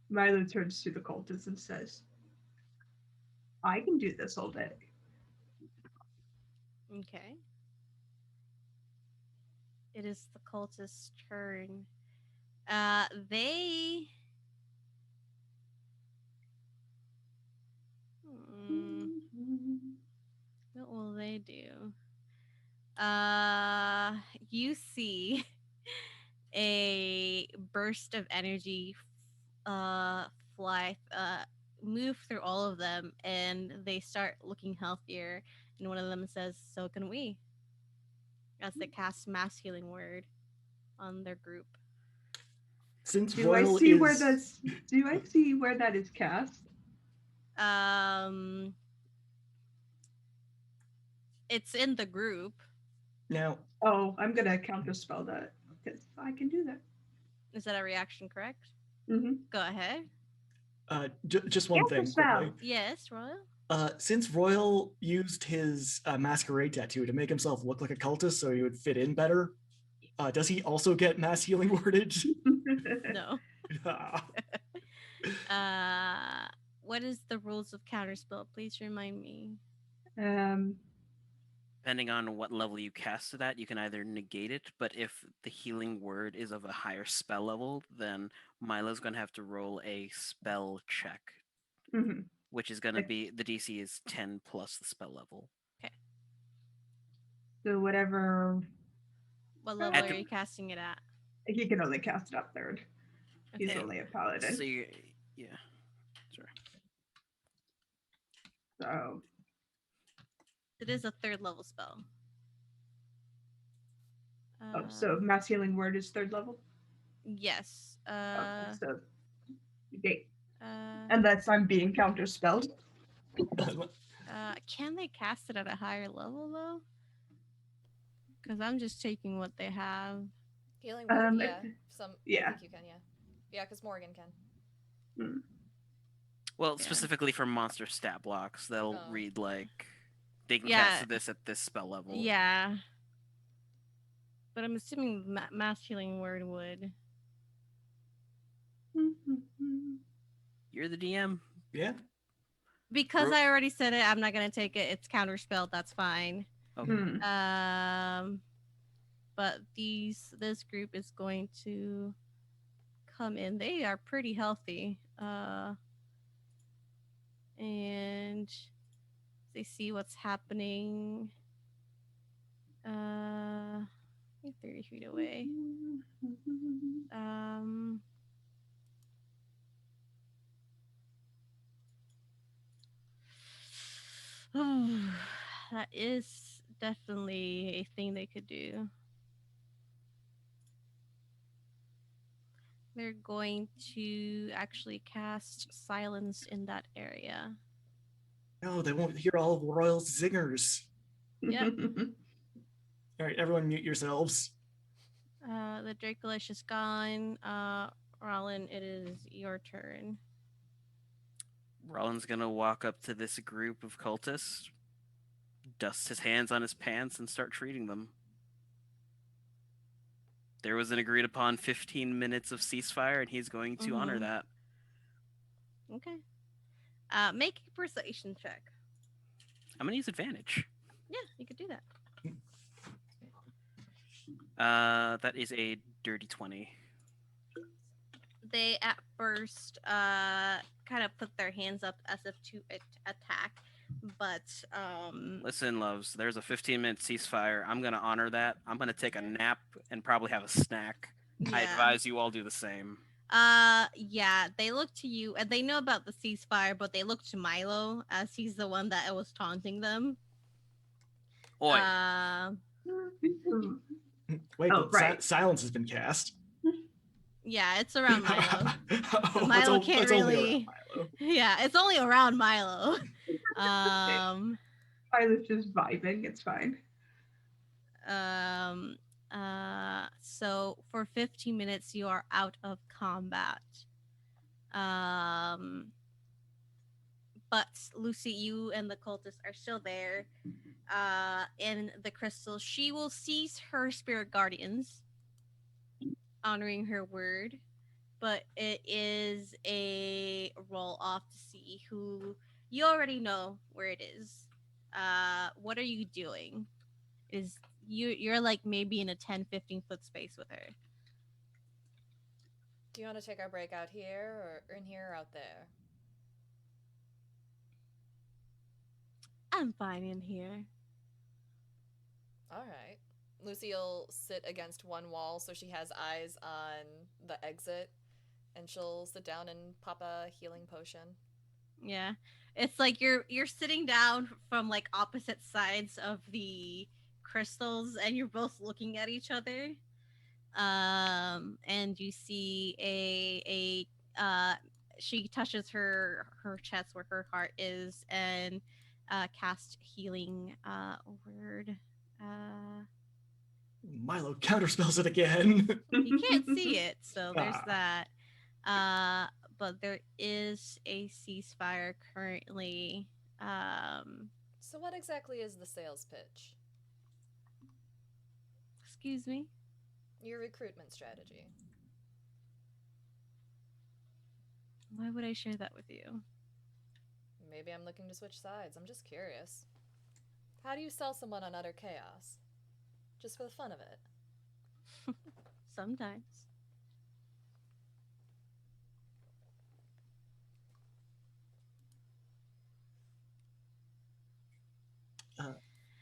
Milo turns to the cultist and says, I can do this all day. Okay. It is the cultist's turn. They. What will they do? You see a burst of energy fly move through all of them, and they start looking healthier, and one of them says, so can we, as they cast mass healing word on their group. Since Do I Royal see is... where that is cast? It's in the group. Now, Oh, I'm gonna counterspell that because I can do that. Is that a reaction, correct? Mm-hmm. Go ahead. just one thing Counterspell. quickly. Yes, Royal. Since Royal used his masquerade tattoo to make himself look like a cultist so he would fit in better, does he also get mass healing worded? No. What is the rules of counterspell? Please remind me. Depending on what level you cast it at, you can either negate it, but if the healing word is of a higher spell level, then Milo's going to have to roll a spell check, Mhm. which is going to be, the DC is 10 plus the spell level. So whatever. What level At are the- you casting it at? He can only cast it up third. He's Okay. only a paladin. So yeah. Sorry. So It is a 3rd level spell. so mass healing word is 3rd level. Yes. Okay, so okay. Uh, Unless I'm being counterspelled. can they cast it at a higher level though? Because I'm just taking what they have. Healing word, yeah. I yeah. think you can, yeah. Yeah, because Morgan can. Well, Yeah. specifically for monster stat blocks, they'll read like they can Yeah. cast this at this spell level. Yeah. But I'm assuming mass healing word would. You're the DM. Yeah. Because I already said it, I'm not gonna take it. It's counterspelled. That's fine. Okay. But this group is going to come in. They are pretty healthy. And they see what's happening. 30 feet away. That is definitely a thing they could do. They're going to actually cast silence in that area. No, they won't hear all of Royal's zingers. Yep. All right, everyone mute yourselves. The Dracolish is gone. Rollin, it is your turn. Rollins gonna walk up to this group of cultists, dust his hands on his pants, and start treating them. There was an agreed upon 15 minutes of ceasefire, and he's going to honor that. Okay. Make a persuasion check. I'm gonna use advantage. Yeah, you could do that. That is a dirty 20. They at first kind of put their hands up as if to attack, but Listen, loves, there's a 15-minute ceasefire. I'm gonna honor that. I'm gonna take a nap and probably have a snack. yeah. I advise you all do the same. Yeah, they look to you and they know about the ceasefire, but they look to Milo as he's the one that was taunting them. Oi. Wait, Oh, right. silence has been cast. Yeah, it's around Milo. Oh, Milo can't it's only really. around Milo. Yeah, it's only around Milo. I was just vibing. It's fine. Um, so for 15 minutes, you are out of combat. Um, but Lucy, you and the cultist are still there. In the crystal, she will cease her spirit guardians, honoring her word. But it is a roll off to see who you already know where it is. What are you doing? Is you're like maybe in a 10-15 foot space with her. Do you want to take our break out here, or in here, or out there? I'm fine in here. All right. Lucy will sit against one wall so she has eyes on the exit, and she'll sit down and pop a healing potion. Yeah. It's like you're sitting down from like opposite sides of the crystals and you're both looking at each other. And you see a she touches her chest where her heart is and cast healing word. Uh Milo counterspells it again. you can't see it, so there's Ah. that. But there is a ceasefire currently. So, what exactly is the sales pitch? Excuse me. Your recruitment strategy. Why would I share that with you? Maybe I'm looking to switch sides. I'm just curious. How do you sell someone on utter chaos? Just for the fun of it. Sometimes.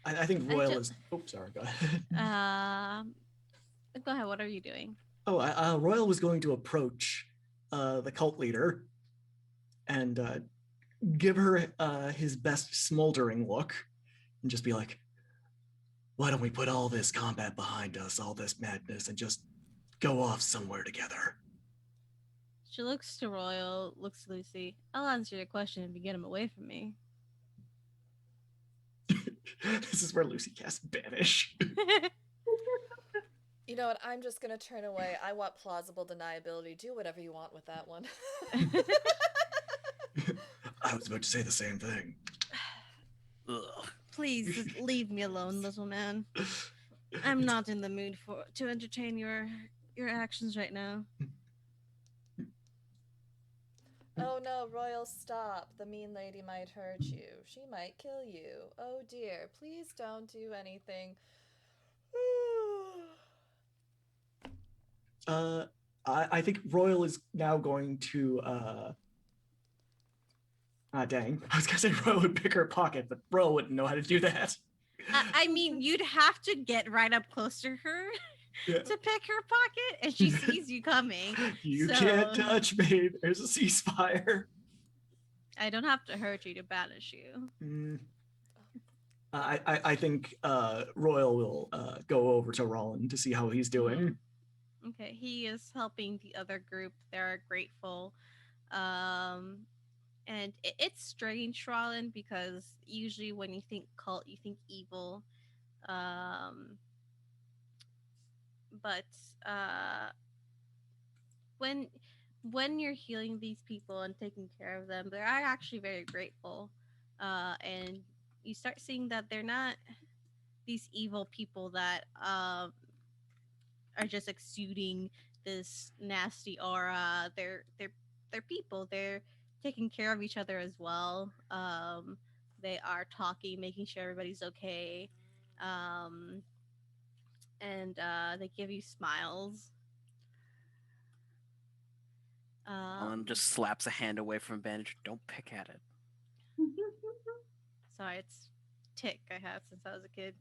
I think I Royal ju- is. Oh, sorry. Go ahead. Go ahead. What are you doing? Royal was going to approach the cult leader and give her his best smoldering look and just be like, why don't we put all this combat behind us, all this madness, and just go off somewhere together? She looks to Royal, looks to Lucy. I'll answer your question if you get him away from me. This is where Lucy casts Banish. You know what? I'm just gonna turn away. I want plausible deniability. Do whatever you want with that one. I was about to say the same thing. Ugh. Please just leave me alone, little man. I'm not in the mood to entertain your actions right now. Oh no, Royal, stop. The mean lady might hurt you. She might kill you. Oh dear, please don't do anything. I think Royal is now going to. Dang. I was gonna say Royal would pick her pocket, but Royal wouldn't know how to do that. I mean, you'd have to get right up close to her Yeah. to pick her pocket, and she sees you coming. You So- can't touch me. There's a ceasefire. I don't have to hurt you to banish you. Mm. I think Royal will go over to Roland to see how he's doing. Okay, he is helping the other group. They're grateful. And it's strange, Roland, because usually when you think cult, you think evil. But when you're healing these people and taking care of them, they're actually very grateful. And you start seeing that they're not these evil people that are just exuding this nasty aura. They're people. They're taking care of each other as well. They are talking, making sure everybody's okay. And they give you smiles. Alan just slaps a hand away from bandage. Don't pick at it. Sorry, it's tick I have since I was a kid.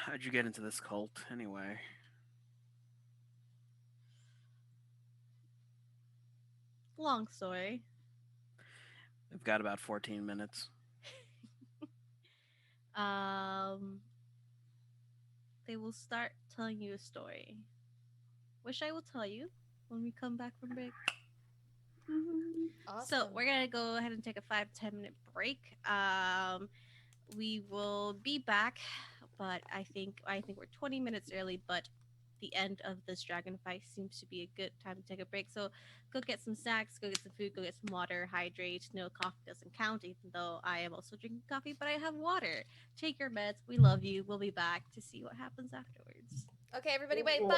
How'd you get into this cult anyway? Long story. We've got about 14 minutes. They will start telling you a story, which I will tell you when we come back from break. Awesome. So we're gonna go ahead and take a 5-10 minute break. we will be back, but I think we're 20 minutes early, but the end of this dragon fight seems to be a good time to take a break. So go get some snacks, go get some food, go get some water, hydrate. No, coffee doesn't count, even though I am also drinking coffee, but I have water. Take your meds. We love you. We'll be back to see what happens afterwards. Okay, everybody, wait. Bye.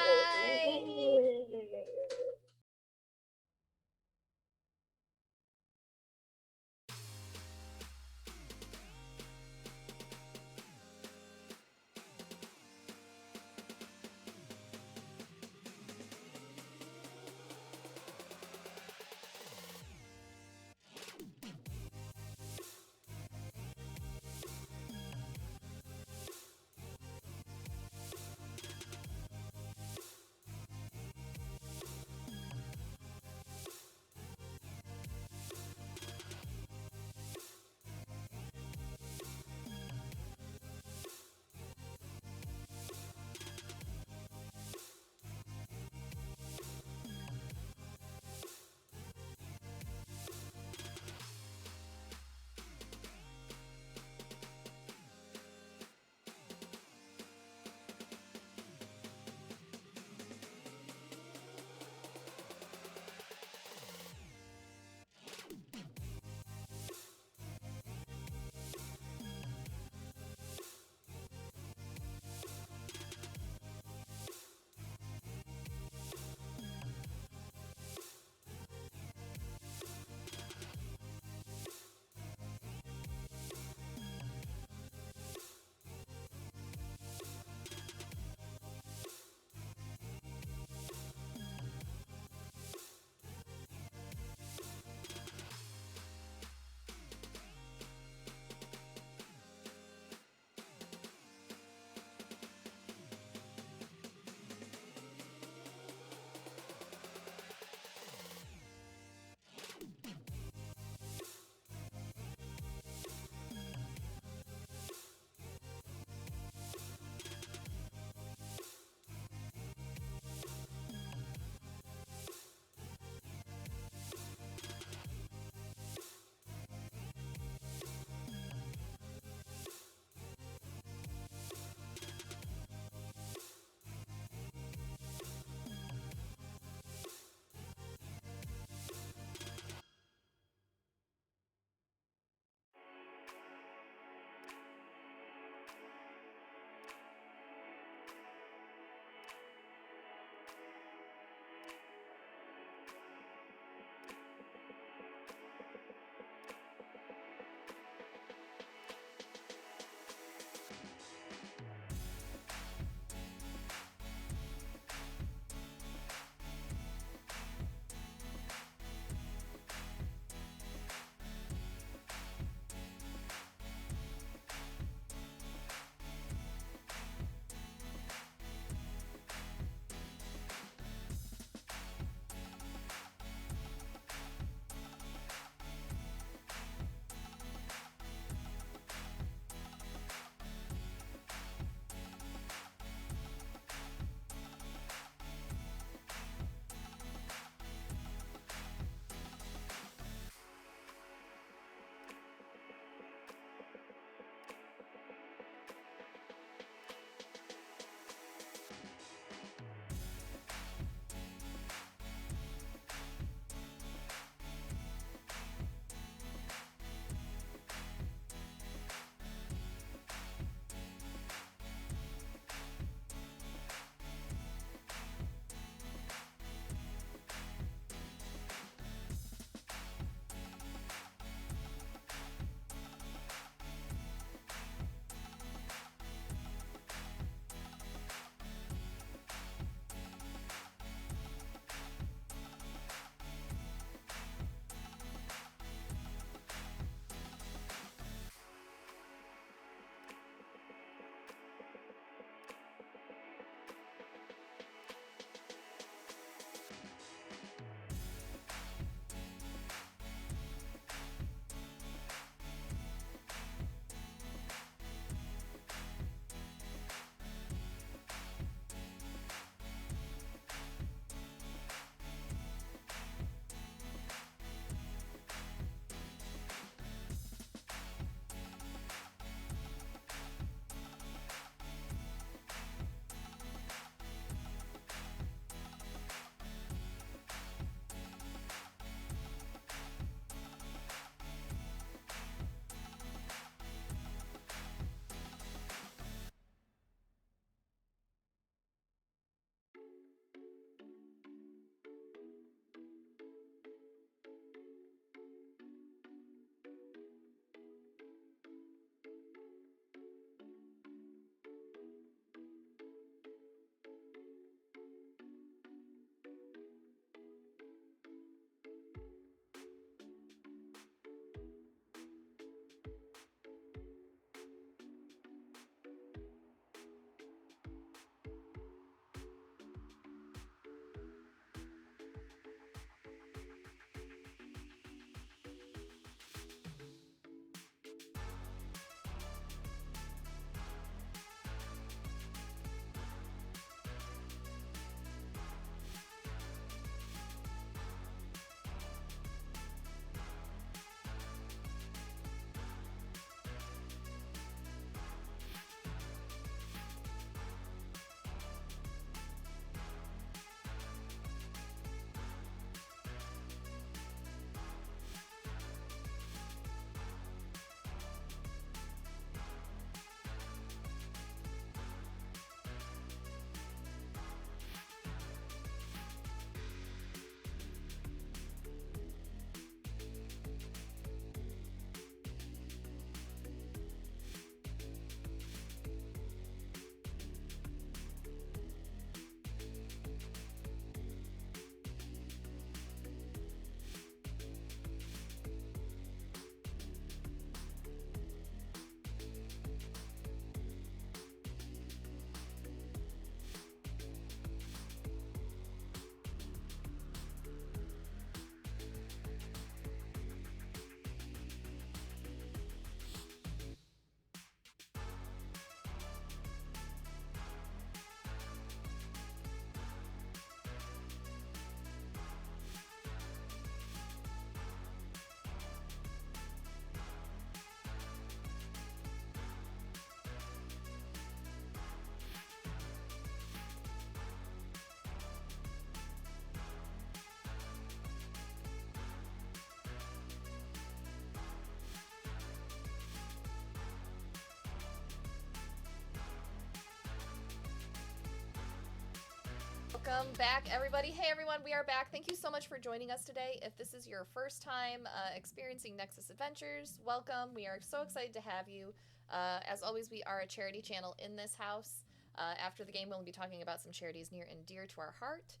Welcome back, everybody. Hey, everyone, we are back. Thank you so much for joining us today. If this is your first time experiencing Nexus Adventures, welcome. We are so excited to have you. As always, we are a charity channel in this house. After the game, we'll be talking about some charities near and dear to our heart.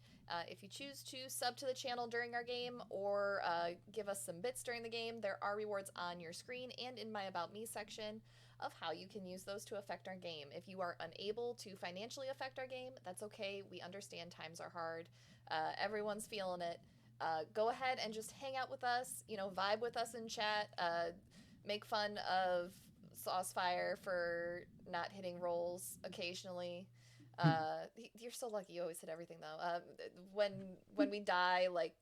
If you choose to sub to the channel during our game or give us some bits during the game, there are rewards on your screen and in my About Me section of how you can use those to affect our game. If you are unable to financially affect our game, that's okay. We understand times are hard. Everyone's feeling it. Go ahead and just hang out with us, vibe with us in chat, make fun of Saucefire for not hitting rolls occasionally. You're so lucky you always hit everything though. When we die, like,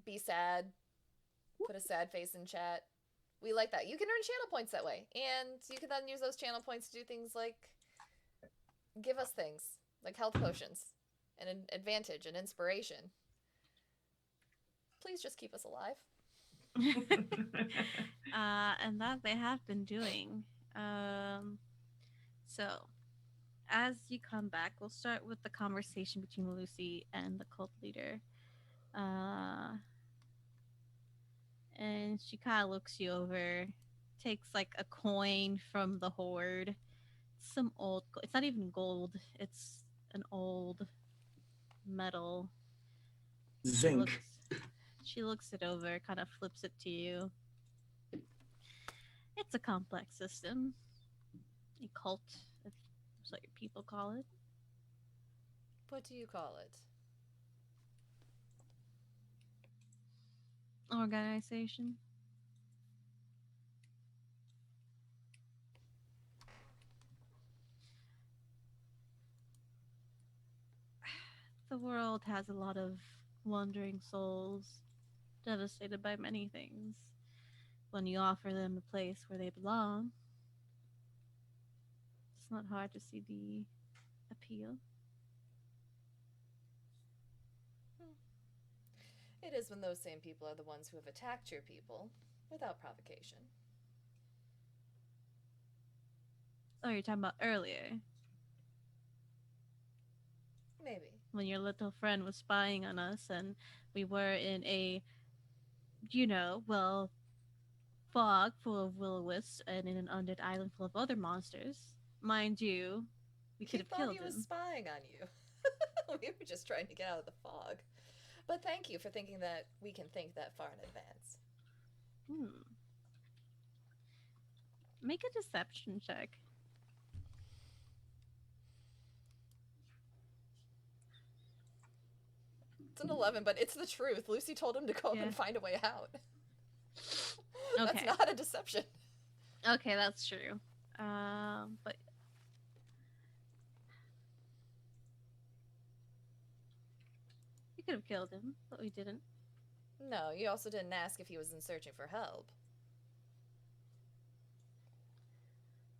be sad, put a sad face in chat. We like that. You can earn channel points that way, and you can then use those channel points to do things like give us things like health potions and an advantage and inspiration. Please just keep us alive. And that they have been doing. So, as you come back, we'll start with the conversation between Lucy and the cult leader. And she kind of looks you over, takes like a coin from the hoard. Some old, it's not even gold, it's an old metal. Zinc. She looks it over, kind of flips it to you. It's a complex system. A cult, if that's what your people call it. What do you call it? Organization. The world has a lot of wandering souls, devastated by many things. When you offer them a place where they belong, it's not hard to see the appeal. It is when those same people are the ones who have attacked your people without provocation. Oh, you're talking about earlier, Maybe. when your little friend was spying on us and we were in a, fog full of will-o-wisps and in an undead island full of other monsters. Mind you, we could have thought killed he was him. spying on you. We were just trying to get out of the fog. But thank you for thinking that we can think that far in advance. Make a deception check. It's an 11, but it's the truth. Lucy told him to go up Yeah. and find a way out. Okay. That's not a deception. Okay, that's true. But we could have killed him, but we didn't. No, you also didn't ask if he was in searching for help.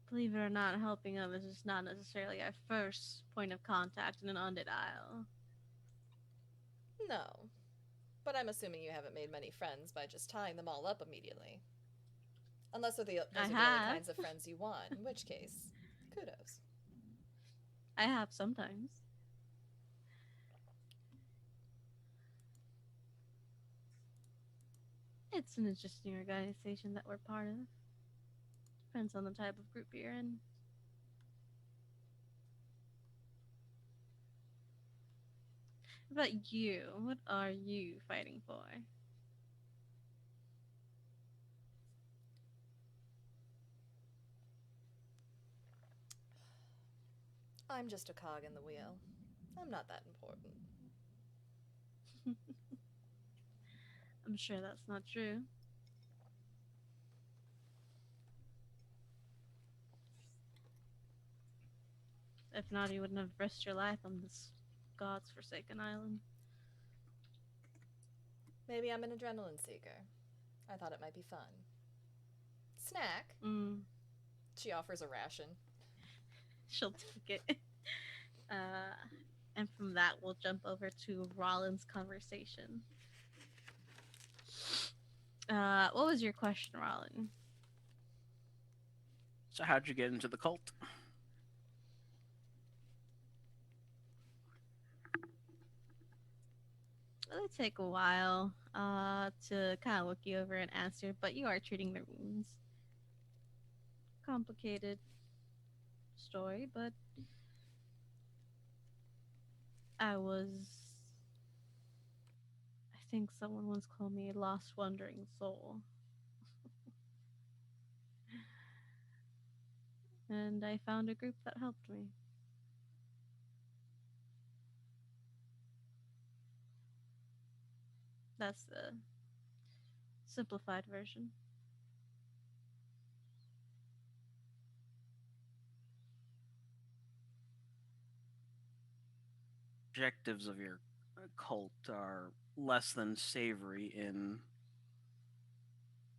Believe it or not, helping others is not necessarily our first point of contact in an undead isle. No. But I'm assuming you haven't made many friends by just tying them all up immediately. Unless those are the only kinds of friends you want, in which case, kudos. I have sometimes. It's an interesting organization that we're part of. Depends on the type of group you're in. What about you? What are you fighting for? I'm just a cog in the wheel. I'm not that important. I'm sure that's not true. If not, you wouldn't have risked your life on this God's forsaken island. Maybe I'm an adrenaline seeker. I thought it might be fun. Snack? She offers a ration. She'll take it. And from that, we'll jump over to Rollin's conversation. What was your question, Rollin? So how'd you get into the cult? It'll take a while to kind of look you over and answer, but you are treating their wounds. Complicated story, but I was. I think someone once called me a lost wandering soul. And I found a group that helped me. That's the simplified version. Objectives of your cult are less than savory in.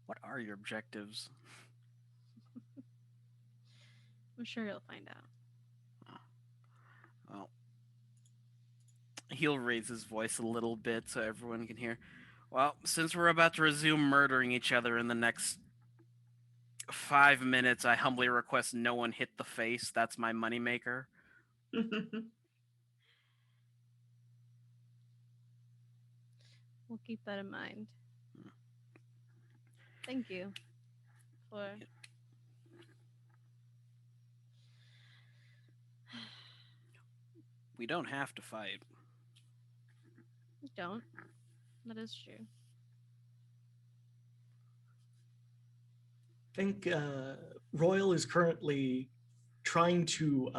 What are your objectives? I'm sure you'll find out. Well, he'll raise his voice a little bit so everyone can hear. Well, since we're about to resume murdering each other in the next 5 minutes, I humbly request no one hit the face. That's my moneymaker. We'll keep that in mind. Thank you for. We don't have to fight. Don't. That is true. I think Royal is currently trying to.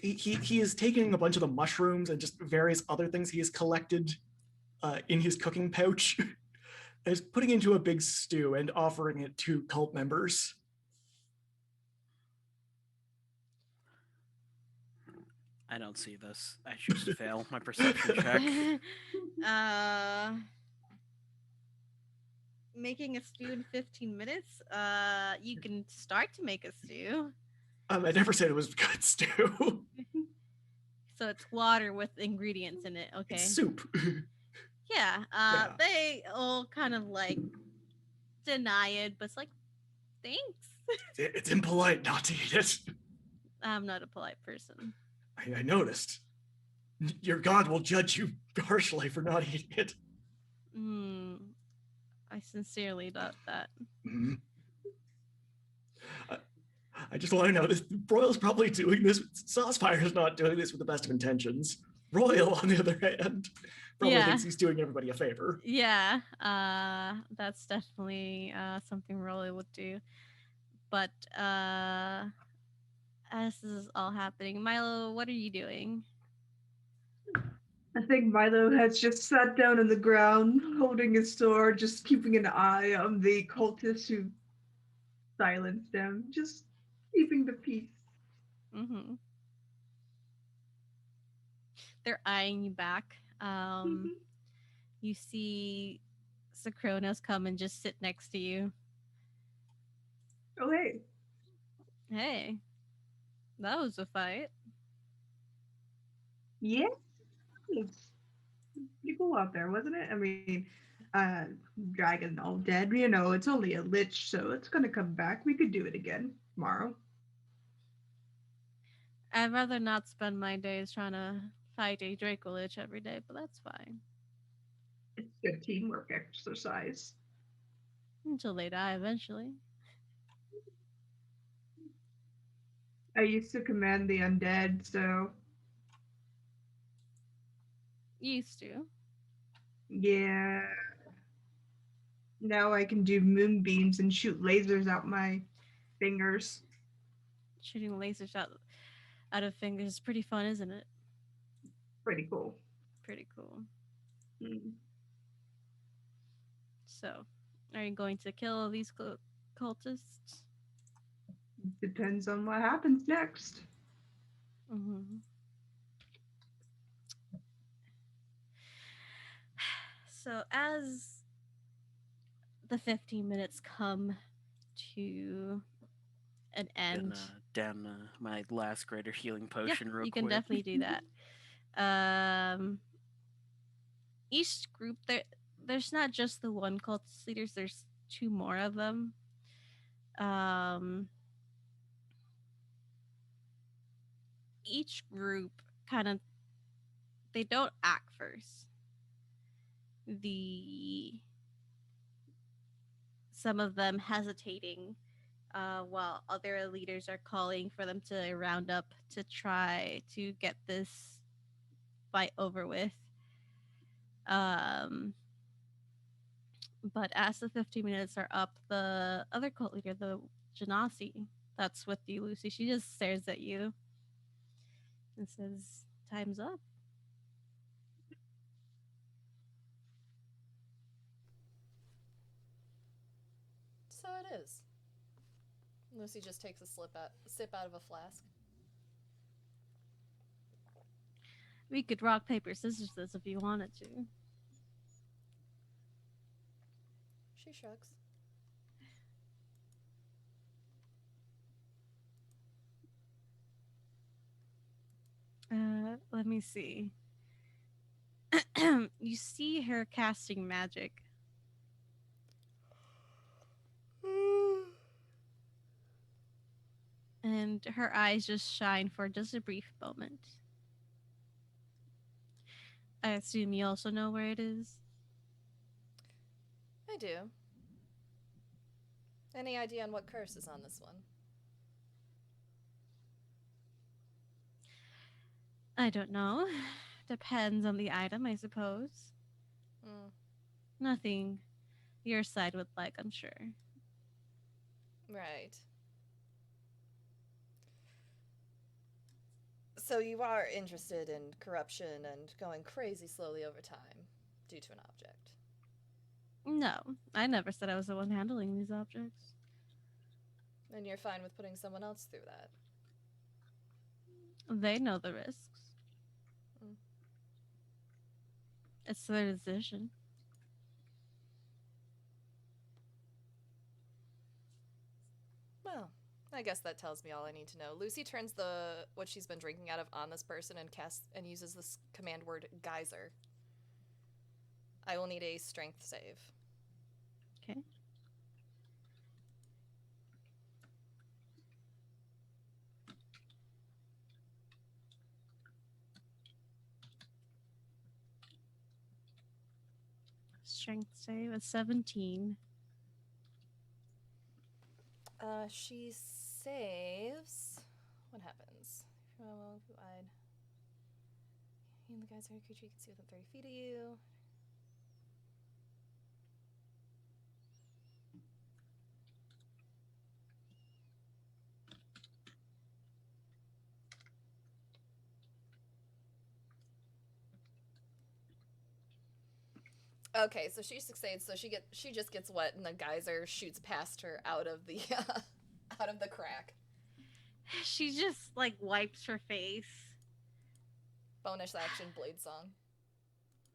He is taking a bunch of the mushrooms and just various other things he has collected in his cooking pouch, and is putting into a big stew and offering it to cult members. I don't see this. I choose to fail my perception check. Making a stew in 15 minutes? You can start to make a stew. I never said it was good stew. So it's water with ingredients in it. Okay. It's soup. Yeah. Yeah. They all kind of like deny it, but it's like, thanks. It's impolite not to eat it. I'm not a polite person. I noticed. Your god will judge you harshly for not eating it. I sincerely doubt that. Mm. I just want to know this. Royal's probably doing this. Saucepire is not doing this with the best of intentions. Royal, on the other hand, probably thinks he's doing everybody a favor. Yeah, that's definitely something Rolly would do. But as this is all happening, Milo, what are you doing? I think Milo has just sat down on the ground, holding his sword, just keeping an eye on the cultists who silenced him, just keeping the peace. Mm-hmm. They're eyeing you back. You see Sacronos come and just sit next to you. Oh, hey. Hey, that was a fight. Yeah. It's pretty cool out there, wasn't it? I mean, dragon all dead. You know, it's only a lich, so it's gonna come back. We could do it again tomorrow. I'd rather not spend my days trying to fight a Draco Lich every day, but that's fine. It's good teamwork exercise. Until they die eventually. I used to command the undead, so Used to. yeah. Now I can do moonbeams and shoot lasers out my fingers. Shooting lasers out of fingers is pretty fun, isn't it? Pretty cool. Pretty cool. Mm. So, are you going to kill all these cultists? Depends on what happens next. Mm-hmm. So, as the 15 minutes come to an end, Down my last greater healing potion real quick. You can definitely do that. Each group there's not just the one cultist leaders, there's two more of them. Each group kind of they don't act first. The some of them hesitating, while other leaders are calling for them to round up to try to get this fight over with. Um, but as the 15 minutes are up, the other cult leader, the Genasi, that's with you, Lucy, she just stares at you and says, "Time's up." So it is. Lucy just takes a sip out of a flask. We could rock, paper, scissors this if you wanted to. She shrugs. Let me see. You see her casting magic. And her eyes just shine for just a brief moment. I assume you also know where it is? I do. Any idea on what curse is on this one? I don't know. Depends on the item, I suppose. Mm, Nothing your side would like, I'm sure. right. So you are interested in corruption and going crazy slowly over time due to an object. No, I never said I was the one handling these objects. And you're fine with putting someone else through that. They know the risks. Mm. It's their decision. Well, I guess that tells me all I need to know. Lucy turns what she's been drinking out of on this person and casts and uses this command word geyser. I will need a strength save. Okay. Strength save at 17. She saves. What happens? Well, I'd. The geyser creature you can see within 30 feet of you. Okay, so she succeeds. So she just gets wet, and the geyser shoots past her out of the out of the crack. She just like wipes her face. Bonus action blade song.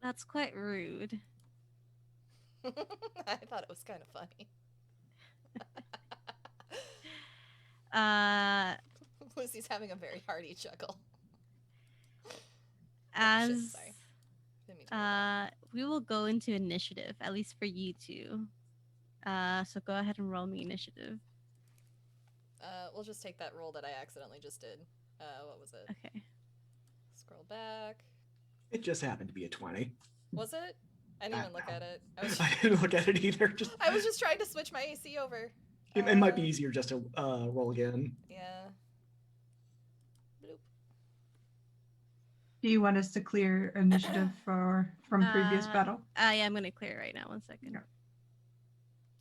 That's quite rude. I thought it was kind of funny. Lucy's having a very hearty chuckle. As Shit, sorry. Didn't mean to do that. we will go into initiative, at least for you two. So go ahead and roll me initiative. We'll just take that roll that I accidentally just did. What was it? Okay. Scroll back. It just happened to be a 20. Was it? I didn't even look at it. I didn't look at it either. I was just trying to switch my AC over. It might be easier just to roll again. Yeah. Bloop. Do you want us to clear initiative from previous battle? Yeah, I'm gonna clear it right now. 1 second. Yeah.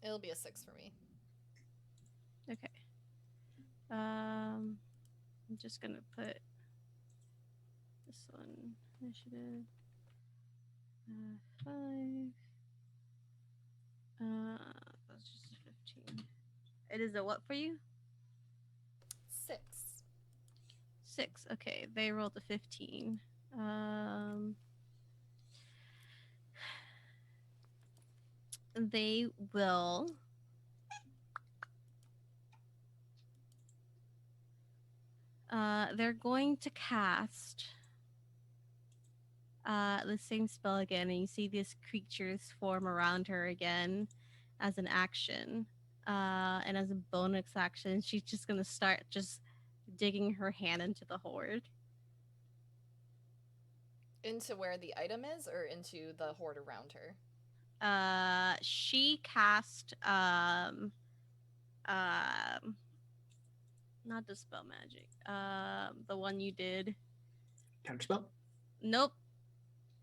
It'll be a 6 for me. Okay. I'm just gonna put this one initiative 5. That's just a 15. It is a what for you? 6. 6. Okay, they rolled a 15. They will they're going to cast the same spell again, and you see these creatures form around her again as an action. And as a bonus action, she's just gonna start just digging her hand into the horde. Into where the item is, or into the horde around her? She cast not dispel magic. The one you did. Counterspell? Nope.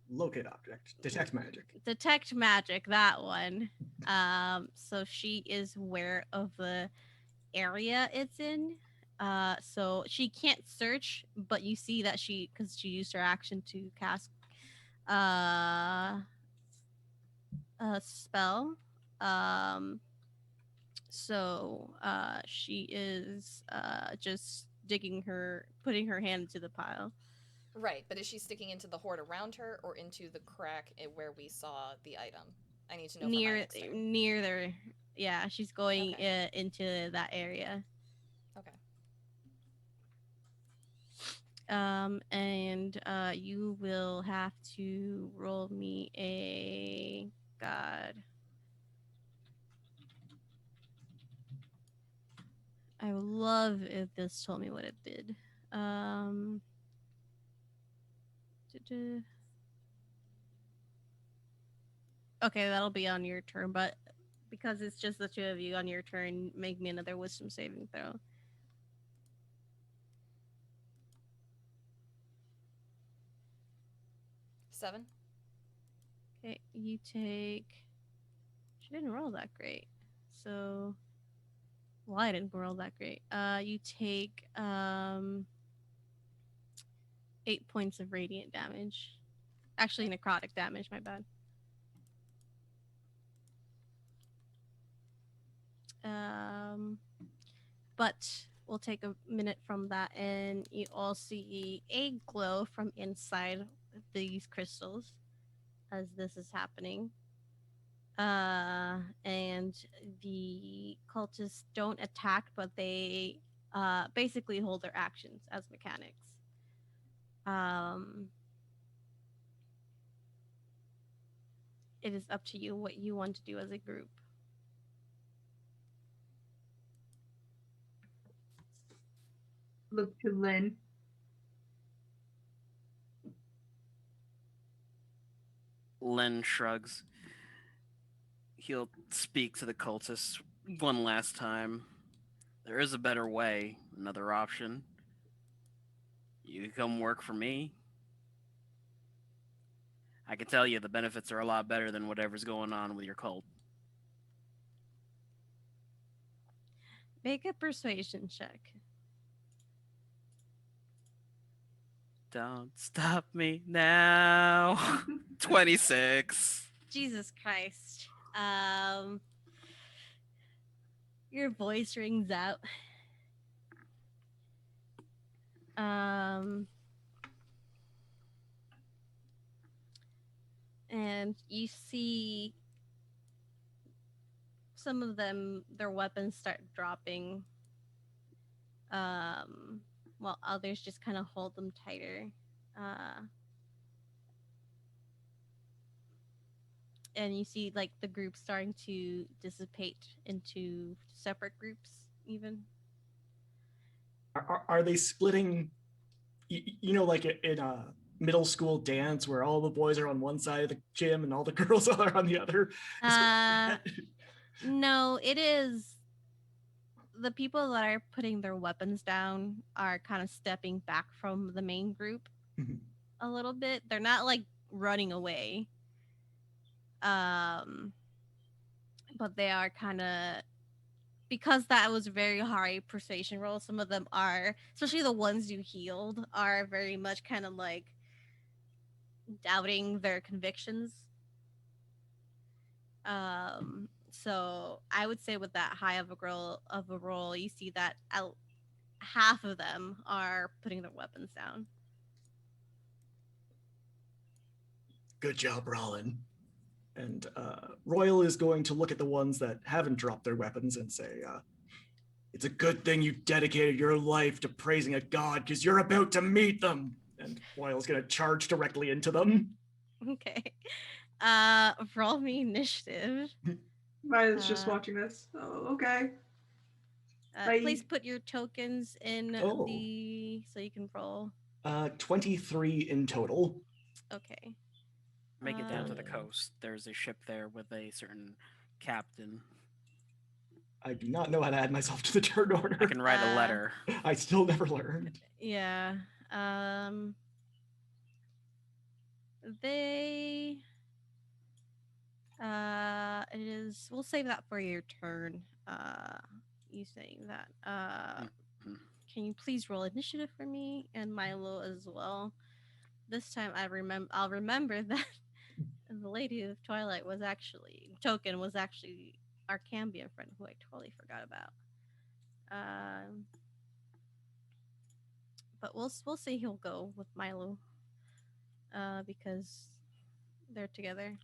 Locate object. Detect magic. Detect magic, that one. So she is aware of the area it's in. So she can't search, but you see that because she used her action to cast a spell. So she is just putting her hand into the pile. Right, but is she sticking into the horde around her or into the crack where we saw the item? I need to know for my next turn. Near there. Yeah, she's going Okay. into that area. Okay. And you will have to roll me a god. I would love if this told me what it did. Okay, that'll be on your turn, but because it's just the two of you on your turn, make me another wisdom saving throw. Seven. Okay, you take. She didn't roll that great, so. Well, I didn't roll that great. You take 8 points of radiant damage. Actually, necrotic damage. My bad. But we'll take a minute from that, and you all see a glow from inside these crystals as this is happening. And the cultists don't attack, but they basically hold their actions as mechanics. It is up to you what you want to do as a group. Look to Lynn. Len shrugs. He'll speak to the cultists one last time. There is a better way, another option. You can come work for me. I can tell you the benefits are a lot better than whatever's going on with your cult. Make a persuasion check. Don't stop me now. 26. Jesus Christ. Your voice rings out. And you see some of them, their weapons start dropping. While others just kind of hold them tighter. And you see like the group starting to dissipate into separate groups even. Are they splitting, like in a middle school dance where all the boys are on one side of the gym and all the girls are on the other? No, it is the people that are putting their weapons down are kind of stepping back from the main group a little bit. They're not like running away. But they are kind of, because that was a very high persuasion roll, some of them are, especially the ones you healed, are very much kind of like doubting their convictions. So I would say with that high of a roll, you see that half of them are putting their weapons down. Good job, Rollin. And Royal is going to look at the ones that haven't dropped their weapons and say, it's a good thing you dedicated your life to praising a god because you're about to meet them. And Royal's going to charge directly into them. Okay. Roll me initiative. Violet's just watching this. Oh, okay. Please put your tokens in so you can roll. 23 in total. Okay. Make it down to the Uh, coast. There's a ship there with a certain captain. I do not know how to add myself to the turn order. I can write a Uh, letter. I still never learned. Yeah. They. It is. We'll save that for your turn. You saying that. Mhm. Can you please roll initiative for me and Milo as well? This time I'll remember that the Lady of Twilight was actually our Cambion friend who I totally forgot about. Um, but we'll see he'll go with Milo. Because they're together.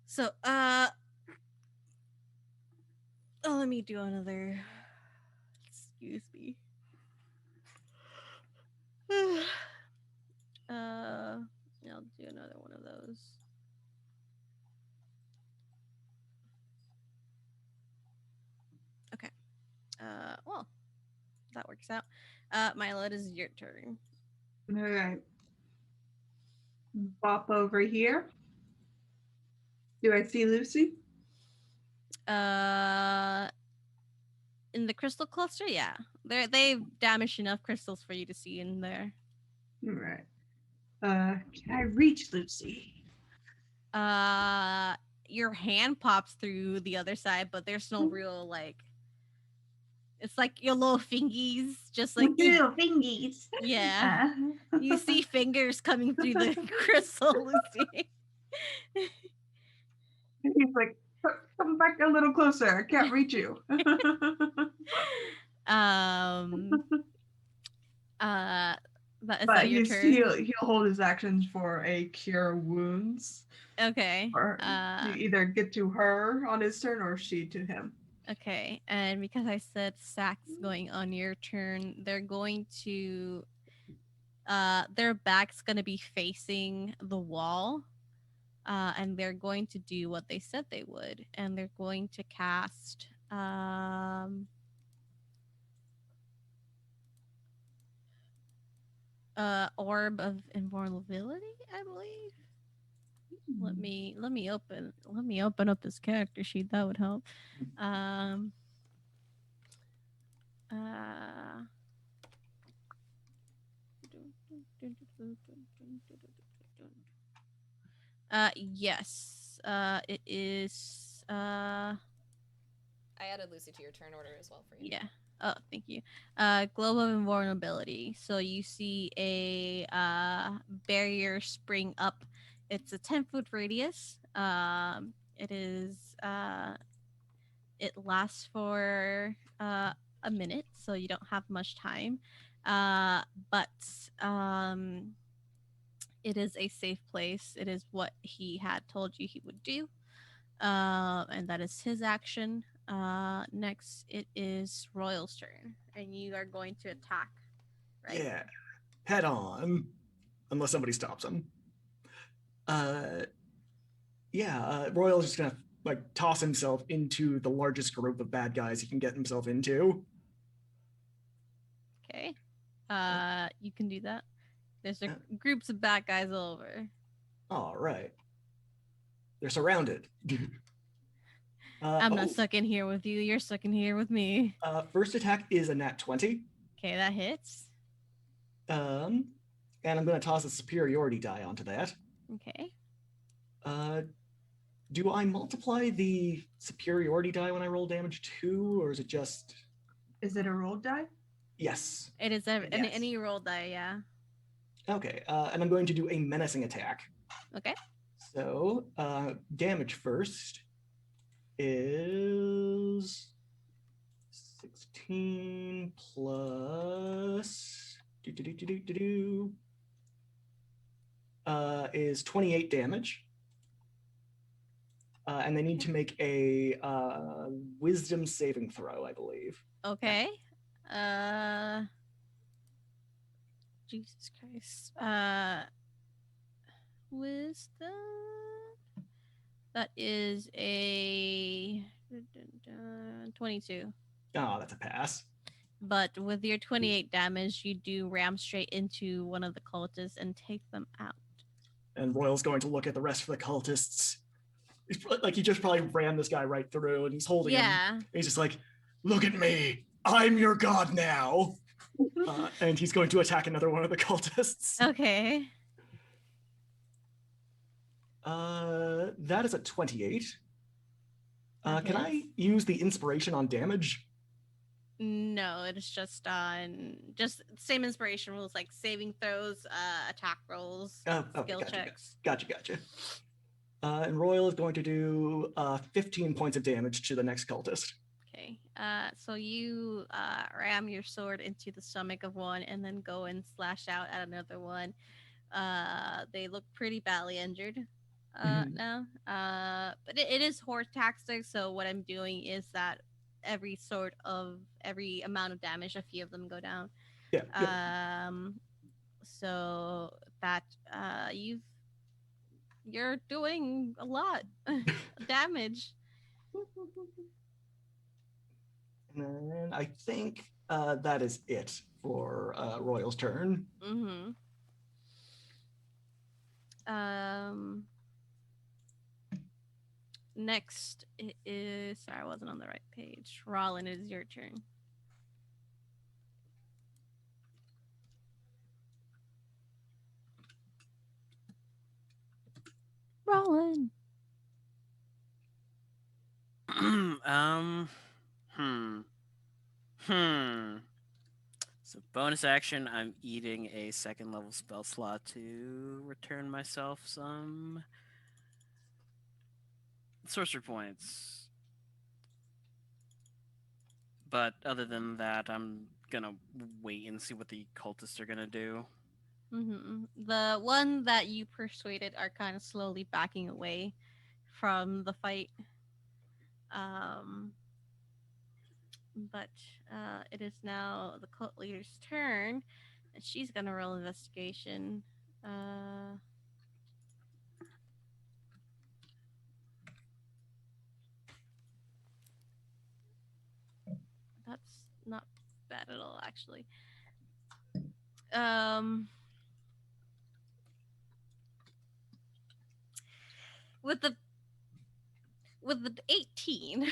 So oh, let me do another. Excuse me. I'll do another one of those. Okay. Well, that works out. Milo, it is your turn. All right. Bop over here. Do I see Lucy? In the crystal cluster, yeah, they've damaged enough crystals for you to see in there. All right. Can I reach Lucy? Your hand pops through the other side, but there's no real like. It's like your little fingies, just like Little fingies. yeah. You see fingers coming through the crystal, Lucy. He's like, come back a little closer. I can't reach you. Is But that your turn? he'll hold his actions for a cure wounds. Okay. Or either get to her on his turn or she to him. Okay, and because I said Sack's going on your turn, they're going to their back's gonna be facing the wall. And they're going to do what they said they would, and they're going to cast orb of invulnerability, I believe. Let me open up this character sheet. That would help. Yes. It is. I added Lucy to your turn order as well for you. Yeah. Oh, thank you. Globe of invulnerability. So you see a barrier spring up. It's a 10-foot radius. It is. It lasts for a minute, so you don't have much time. But it is a safe place. It is what he had told you he would do. And that is his action. Next, it is Royal's turn, and you are going to attack, right? Yeah, head on, unless somebody stops him. Royal's just gonna like toss himself into the largest group of bad guys he can get himself into. Okay. You can do that. There's groups of bad guys all over. All right. They're surrounded. I'm not stuck in here with you. You're stuck in here with me. First attack is a nat 20. Okay, that hits. And I'm going to toss a superiority die onto that. Okay. Do I multiply the superiority die when I roll damage too, or is it just... Is it a roll die? Yes. It is any roll die, yeah. Okay, and I'm going to do a menacing attack. Okay. So, damage first is 16 plus is 28 damage. And they need to make a wisdom saving throw, I believe. Okay. Jesus Christ. Wisdom. That is a 22. Oh, that's a pass. But with your 28 damage, you do ram straight into one of the cultists and take them out. And Royal's going to look at the rest of the cultists. Like he just probably ran this guy right through, and he's holding him. Yeah. And he's just like, "Look at me! I'm your god now!" And he's going to attack another one of the cultists. Okay. That is a 28. That Can I hits. use the inspiration on damage? No, it's just on same inspiration rules like saving throws, attack rolls, Oh, okay, skill gotcha, checks. Gotcha. And Royal is going to do 15 points of damage to the next cultist. Okay. So you ram your sword into the stomach of one and then go and slash out at another one. They look pretty badly injured Mhm. now. But it is horde tactics, so what I'm doing is that every amount of damage, a few of them go down. Yeah. So that you're doing a lot of damage. And then I think that is it for Royal's turn. Mm-hmm. Next it is, sorry, I wasn't on the right page. Rollin, it is your turn. Rollin. So bonus action, I'm eating a second level spell slot to return myself some sorcery points. But other than that, I'm gonna wait and see what the cultists are gonna do. Mm-hmm. The one that you persuaded are kind of slowly backing away from the fight. But it is now the cult leader's turn, and she's gonna roll investigation. That's not bad at all, actually. With the 18,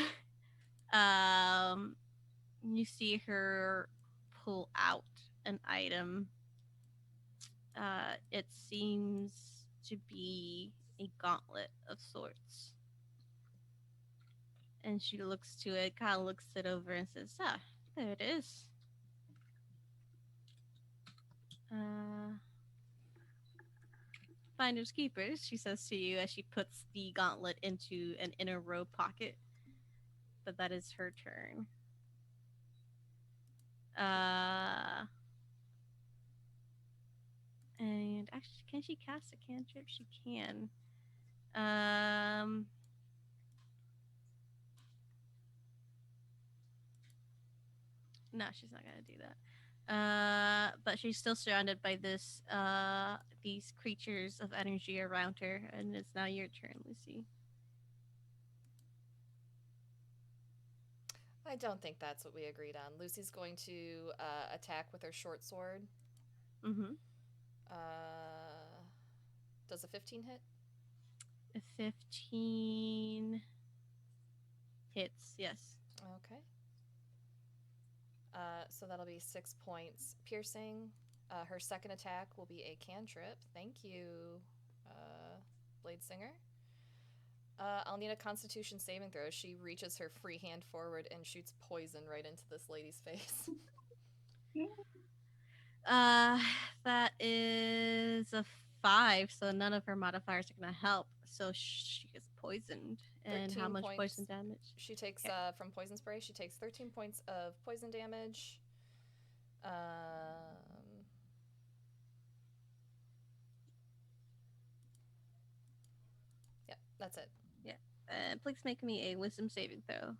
you see her pull out an item. It seems to be a gauntlet of sorts. And she looks to it, kind of looks it over and says, "Ah, there it is." Finders keepers, she says to you as she puts the gauntlet into an inner robe pocket. But that is her turn. And actually, can she cast a cantrip? She can. No, she's not gonna do that. But she's still surrounded by these creatures of energy around her, and it's now your turn, Lucy. I don't think that's what we agreed on. Lucy's going to attack with her short sword. Mm-hmm. Does a 15 hit? A 15 hits, yes. Okay. So that'll be 6 points piercing. Her second attack will be a cantrip. Thank you, Blade Singer. I'll need a Constitution saving throw. She reaches her free hand forward and shoots poison right into this lady's face. That is a 5, so none of her modifiers are gonna help. So she gets poisoned. And how much points. poison damage? She takes from poison spray. She takes 13 points of poison damage. Yeah, that's it. Yeah. Please make me a wisdom saving throw.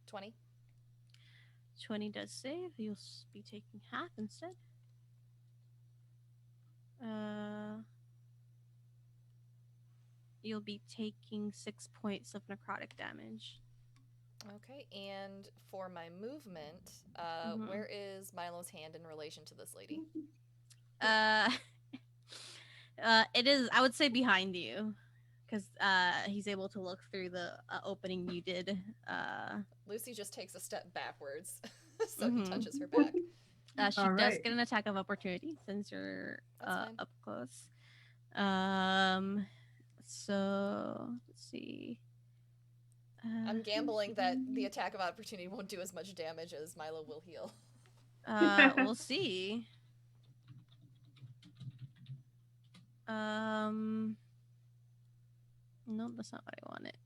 20. 20 does save. You'll be taking half instead. You'll be taking 6 points of necrotic damage. Okay, and for my movement, Mhm. where is Milo's hand in relation to this lady? Uh, it is. I would say behind you, because he's able to look through the opening you did. Lucy just takes a step backwards, so he Mhm. touches her back. She All does right. get an attack of opportunity since you're That's fine. up close. So let's see. I'm gambling that the attack of opportunity won't do as much damage as Milo will heal. We'll see. No, that's not what I wanted.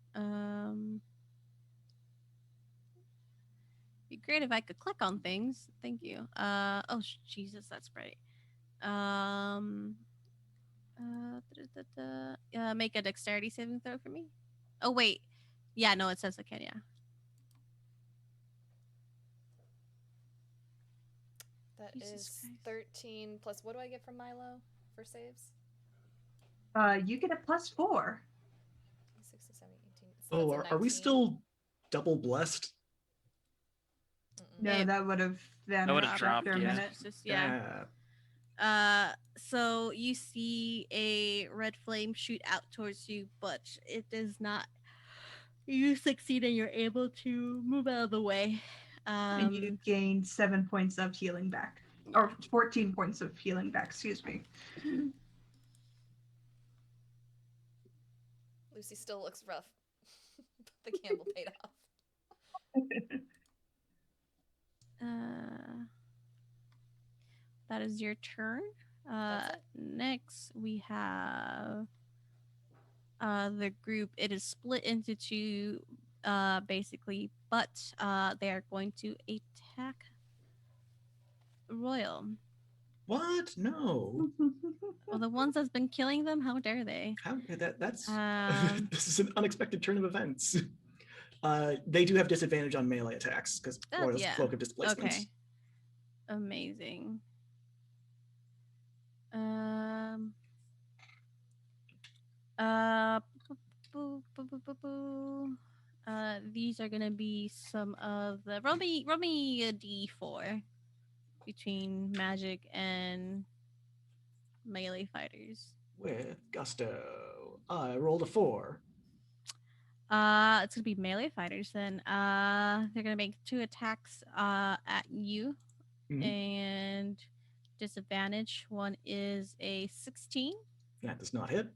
Be great if I could click on things. Thank you. Oh Jesus, that's right. Make a dexterity saving throw for me. Oh wait, yeah, no, it says I can. Yeah. That Jesus is Christ. 13 plus what do I get from Milo for saves? You get a +4. 6, 7, 18. So Oh, that's a are we 19. still double blessed? Mm-mm. No, It that would have That would've vanished dropped, after a yeah. minute. Yeah. So you see a red flame shoot out towards you, but it does not. You succeed and you're able to move out of the way. And you gain 7 points of healing back. Or 14 points of healing back, excuse me. Lucy still looks rough. But the gamble paid off. That is your turn. That's it. Next, we have the group. It is split into two, basically, but they are going to attack Royal. What? No. Well, the ones that's been killing them, how dare they? How that's Um, this is an unexpected turn of events. They do have disadvantage on melee attacks because Royal's yeah. cloak of displacement. Okay. Amazing. Uh, these are gonna be some of the roll me a d4 between magic and melee fighters. With gusto, I rolled a 4. It's gonna be melee fighters then. They're gonna make 2 attacks at you Mhm. and disadvantage. One is a 16. That does not hit.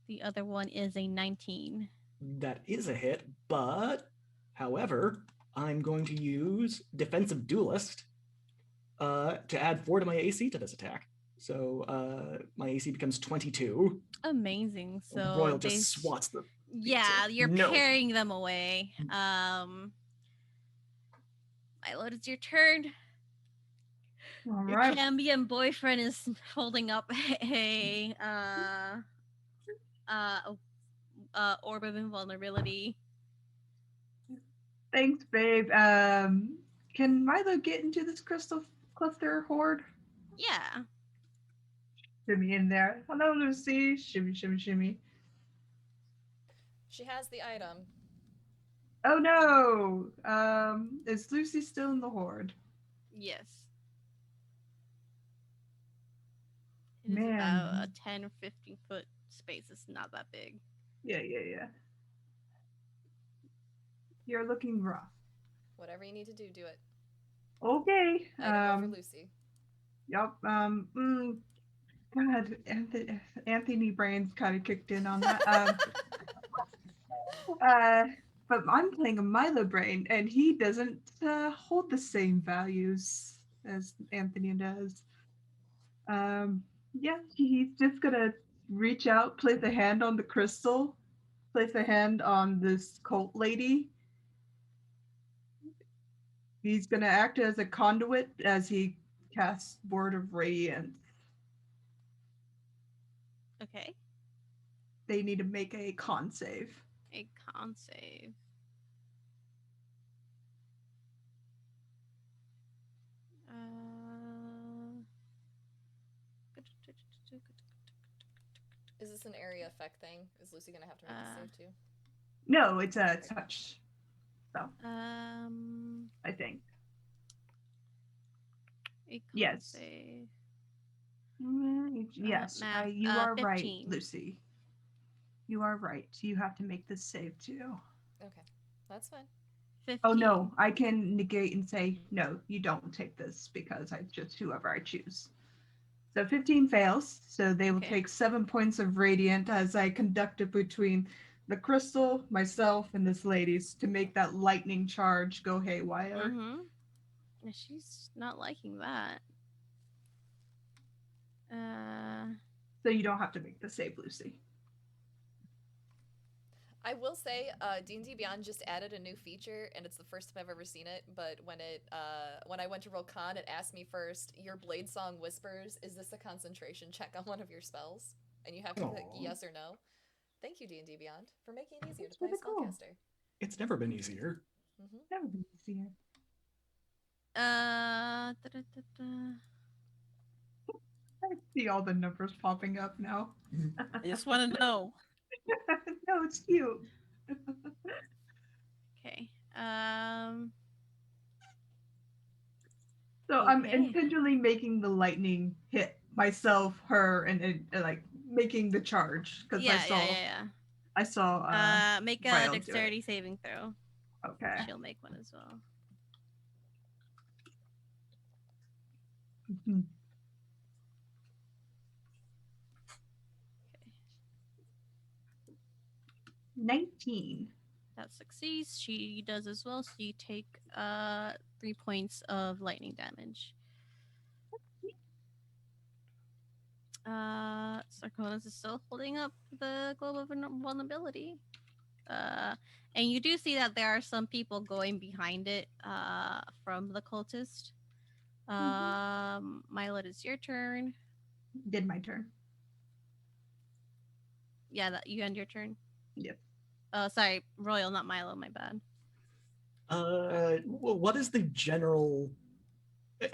The other one is a 19. That is a hit, but however, I'm going to use Defensive Duelist to add 4 to my AC to this attack. So my AC becomes 22. Amazing. So Royal just swats the. Yeah, you're No. parrying them away. Milo, it's your turn. All Your right. Cambion boyfriend is holding up a orb of invulnerability. Thanks, babe. Can Milo get into this crystal cluster horde? Yeah. Shimmy in there. Hello, Lucy. Shimmy, shimmy, shimmy. She has the item. Oh no! Is Lucy still in the horde? Yes. It is Man. about a 10 or 15 foot space. It's not that big. Yeah. You're looking rough. Whatever you need to do, do it. Okay. Item over Lucy. Yep. God, Anthony brains kind of kicked in on that. But I'm playing a Milo brain, and he doesn't hold the same values as Anthony does. Yeah, he's just gonna reach out, place a hand on the crystal, place a hand on this cult lady. He's gonna act as a conduit as he casts Word of Radiance. Okay. They need to make a con save. A con save. Is this an area effect thing? Is Lucy gonna have to make a save too? No, it's a touch spell, Um, I think. a con Yes. save. Yes, Math. you are right, 15. Lucy. You are right. You have to make this save too. Okay, that's fine. 15. Oh no, I can negate and say no. You don't take this because I just whoever I choose. So 15 fails. So they will Okay. take 7 points of radiant as I conduct it between the crystal, myself, and this lady's to make that lightning charge go haywire. Mm-hmm. She's not liking that. So you don't have to make the save, Lucy. I will say, D&D Beyond just added a new feature, and it's the first time I've ever seen it. But when I went to roll con, it asked me first, "Your blade song whispers. Is this a concentration check on one of your spells?" And you have to click Aw. yes or no. Thank you, D&D Beyond, for making it easier That's to play a really cool. spellcaster. It's never been easier. Mm-hmm. Never been easier. Da-da-da-da. I see all the numbers popping up now. I just want to know. No, it's cute. Okay. So I'm Okay. intentionally making the lightning hit myself, her, and like making the charge because Yeah, I saw yeah. I saw Make a Ryle do it. dexterity saving throw. Okay. She'll make one as well. Mhm. Okay. 19. That succeeds. She does as well. So you take 3 points of lightning damage. Sarkonis is still holding up the globe of vulnerability. And you do see that there are some people going behind it from the cultist. Milo, it is your turn. Did my turn. Yeah, that you end your turn. Yep. Oh, sorry, Royal, not Milo. My bad. What is the general?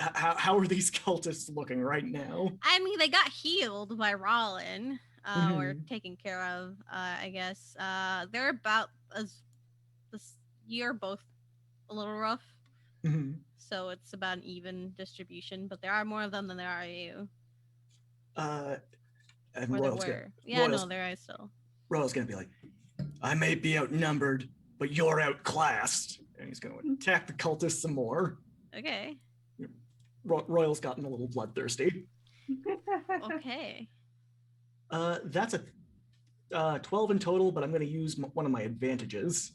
How are these cultists looking right now? I mean, they got healed by Rollin, or Mhm. taken care of. I guess. They're about as you're both a little rough, Mhm. so it's about an even distribution. But there are more of them than there are you. And Or there Royal's were. Yeah, Royal's, no, there are still. Royal's gonna be like, I may be outnumbered, but you're outclassed, and he's gonna attack the cultists some more. Okay. Royal's gotten a little bloodthirsty. Okay. That's a 12 in total, but I'm going to use one of my advantages.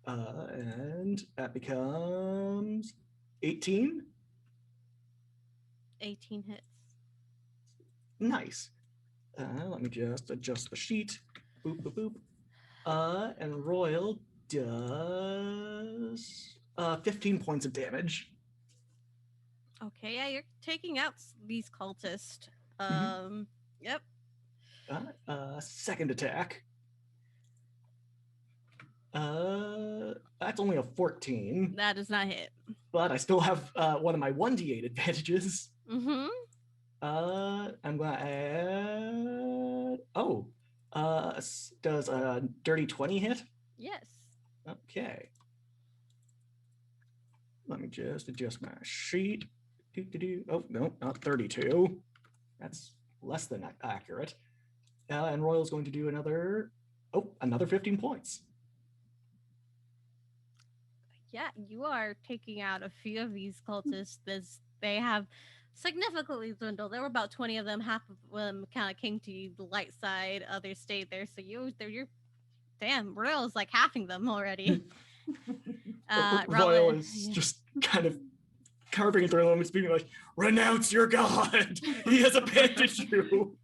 And that becomes 18. 18 hits. Nice. Let me just adjust the sheet. Boop, boop, boop. And Royal does 15 points of damage. Okay, yeah, you're taking out these cultists. Yep. Second attack. That's only a 14. That does not hit. But I still have one of my 1d8 advantages. Mm-hmm. I'm gonna add. Does a dirty 20 hit? Yes. Okay. Let me just adjust my sheet. Oh no, not 32. That's less than accurate. And Royal's going to do another 15 points. Yeah, you are taking out a few of these cultists. They have significantly dwindled. There were about 20 of them. Half of them kind of came to the light side. Others stayed there. So you're damn, Royal's like halving them already. Royal is just kind of carving through them and speaking like, renounce your god. He has abandoned you.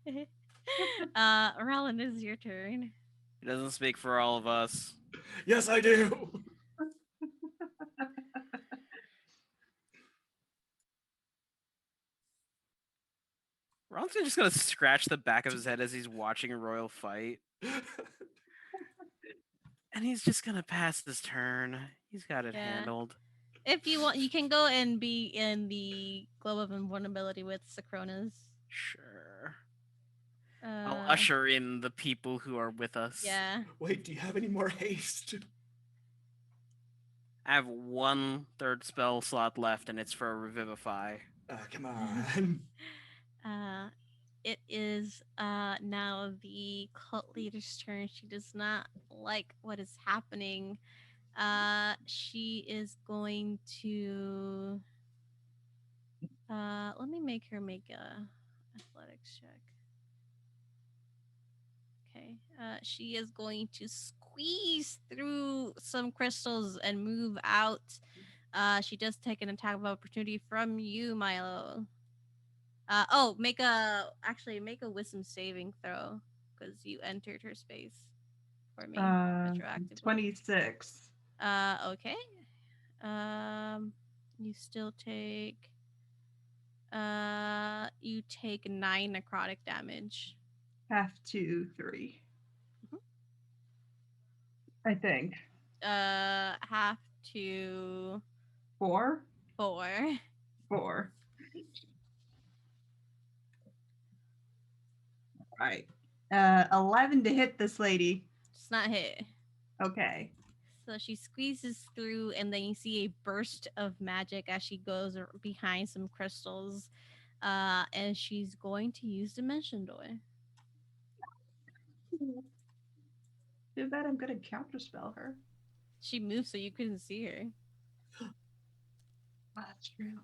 Roland, is your turn. It doesn't speak for all of us. Yes, I do. Ron's just gonna scratch the back of his head as he's watching a royal fight. And he's just gonna pass his turn. He's got it handled. If you want, you can go and be in the globe of invulnerability with Sakronas. Sure. I'll usher in the people who are with us. Yeah. Wait, do you have any more haste? I have 1/3 spell slot left, and it's for Revivify. Come on. It is now the cult leader's turn. She does not like what is happening. She is going to let me make her make a athletics check. Okay. She is going to squeeze through some crystals and move out. She does take an attack of opportunity from you, Milo. Make a wisdom saving throw because you entered her space for me retroactively. 26. Okay. You still take you take 9 necrotic damage. Half to 3. I think. Half to 4? 4. 4. Right. 11 to hit this lady. It's not hit. Okay. So she squeezes through, and then you see a burst of magic as she goes behind some crystals. And she's going to use Dimension Door. Too bad I'm gonna counterspell her. She moved so you couldn't see her. That's true.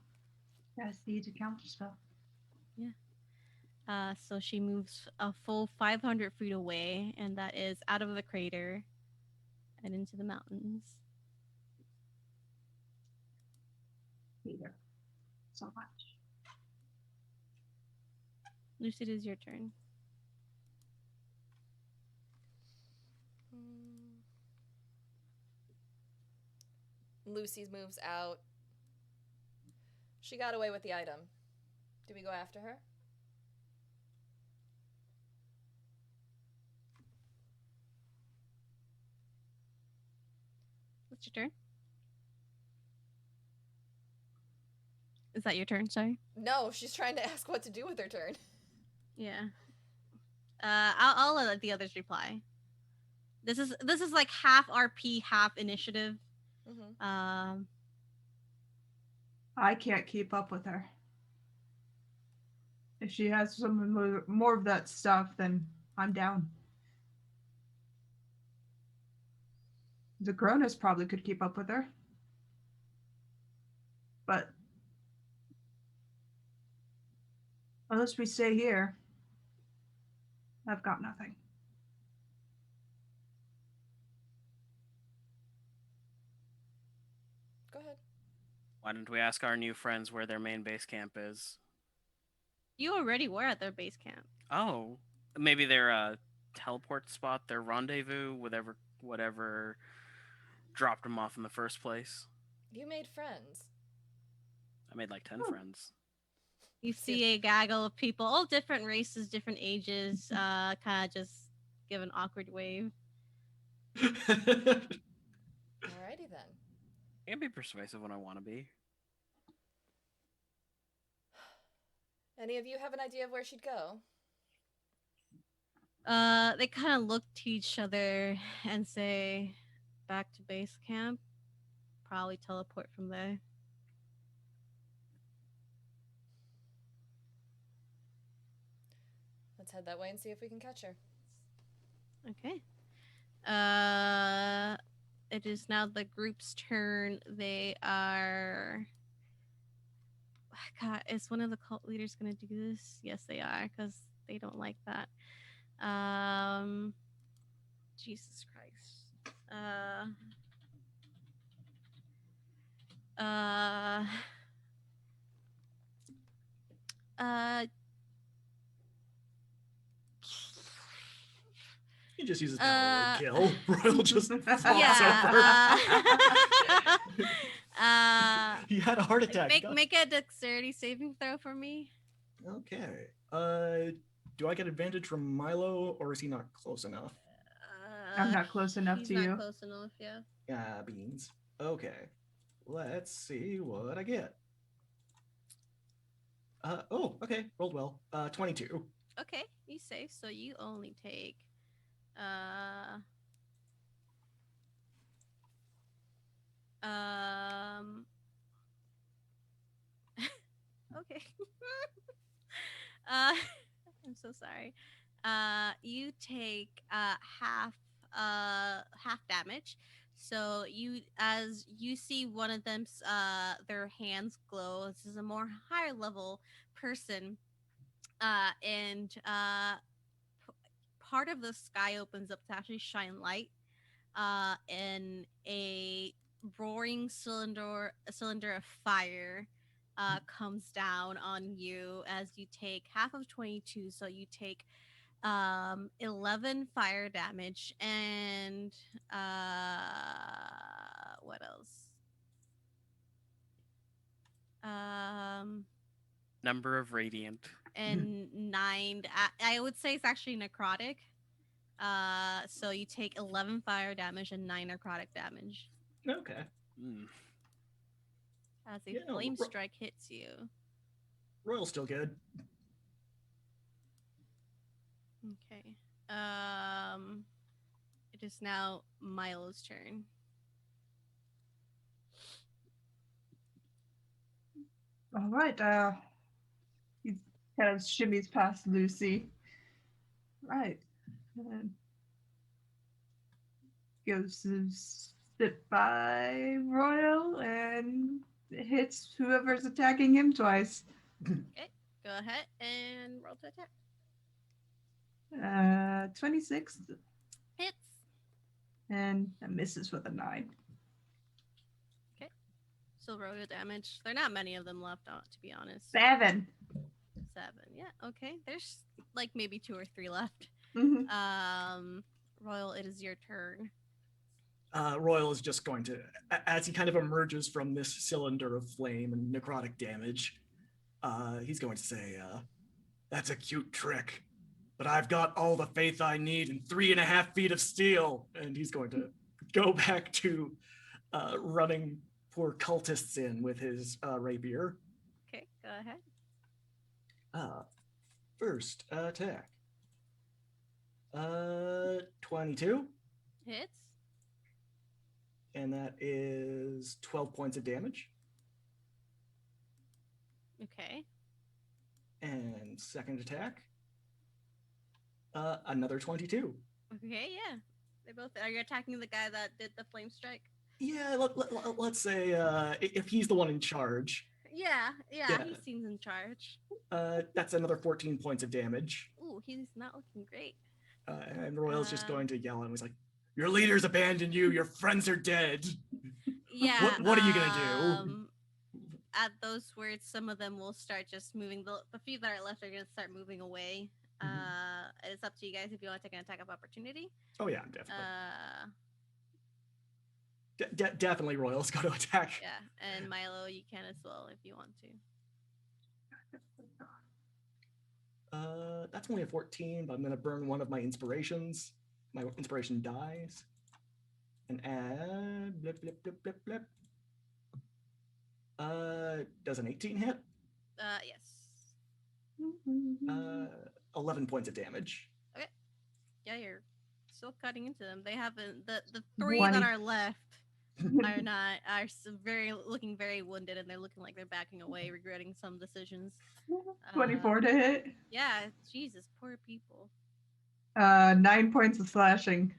Gotta see to counterspell. So she moves a full 500 feet away, and that is out of the crater and into the mountains. Either. So much. Lucy, it is your turn. Lucy's moves out. She got away with the item. Do we go after her? What's your turn? Is that your turn? Sorry. No, she's trying to ask what to do with her turn. Yeah. I'll let the others reply. This is like half RP, half initiative. Mm-hmm. I can't keep up with her. If she has some more of that stuff, then I'm down. The Cronus probably could keep up with her. But unless we stay here, I've got nothing. Go ahead. Why don't we ask our new friends where their main base camp is? You already were at their base camp. Oh, maybe their teleport spot, their rendezvous, whatever dropped them off in the first place. You made friends. I made like 10 friends. You see a gaggle of people, all different races, different ages, kind of just give an awkward wave. Alrighty then. I can be persuasive when I want to be. Any of you have an idea of where she'd go? They kind of look to each other and say, back to base camp. Probably teleport from there. Let's head that way and see if we can catch her. Okay. It is now the group's turn. They are... God, is one of the cult leaders going to do this? Yes, they are, because they don't like that. Jesus Christ. He just uses power word kill. Royal just falls Yeah. over. He had a heart attack. Make a dexterity saving throw for me. Okay. Do I get advantage from Milo, or is he not close enough? I'm not close enough he's to not you. close enough, yeah. Yeah, beans. Okay. Let's see what I get. Okay. Rolled well. 22. Okay, He's safe, so you only take um okay. uh I'm so sorry. You take half damage. So you as you see one of them's their hands glow. This is a more higher level person. And part of the sky opens up to actually shine light and a roaring cylinder of fire comes down on you as you take half of 22, so you take 11 fire damage and what else, um Number of radiant. and 9, I would say it's actually necrotic. So you take 11 fire damage and 9 necrotic damage Okay. Mm. as a Yeah, no, flame strike hits you. Royal's still good. Okay. It is now Milo's turn. All right. He kind of shimmies past Lucy. Right. And goes to sit by Royal and hits whoever's attacking him twice. Okay. Go ahead and roll to attack. 26 Hits. and that misses with a 9. So roll your damage. There are not many of them left, to be honest. 7. 7. Yeah. Okay. There's like maybe 2 or 3 left. Mm-hmm. Royal, it is your turn. Royal is just going to, as he kind of emerges from this cylinder of flame and necrotic damage, he's going to say, that's a cute trick, but I've got all the faith I need in 3.5 feet of steel. And he's going to go back to running poor cultists in with his rapier. Okay. Go ahead. First attack. 22. Hits. And that is 12 points of damage. Okay. And second attack, another 22. Okay. Yeah. They both. Are you attacking the guy that did the flame strike? Yeah, let's say if he's the one in charge. Yeah. Yeah. He seems in charge. That's another 14 points of damage. Ooh, he's not looking great. And Royal's just going to yell and he's like, your leaders abandoned you, your friends are dead. Yeah. What are you gonna do? At those words, some of them will start just moving. The few that are left are going to start moving away. It's up to you guys if you want to take an attack of opportunity. Oh yeah, definitely. Definitely Royal's going to attack. Yeah, and Milo, you can as well if you want to. That's only a 14, but I'm going to burn one of my inspirations. My inspiration dies. And add blip, blip, blip, blip, blip. Does an 18 hit? Yes. 11 points of damage. Okay. Yeah, you're still cutting into them. They haven't. The 3 20. that are left are looking very wounded, and they're looking like they're backing away, regretting some decisions. 24 to hit. Yeah, Jesus, poor people. 9 points of slashing.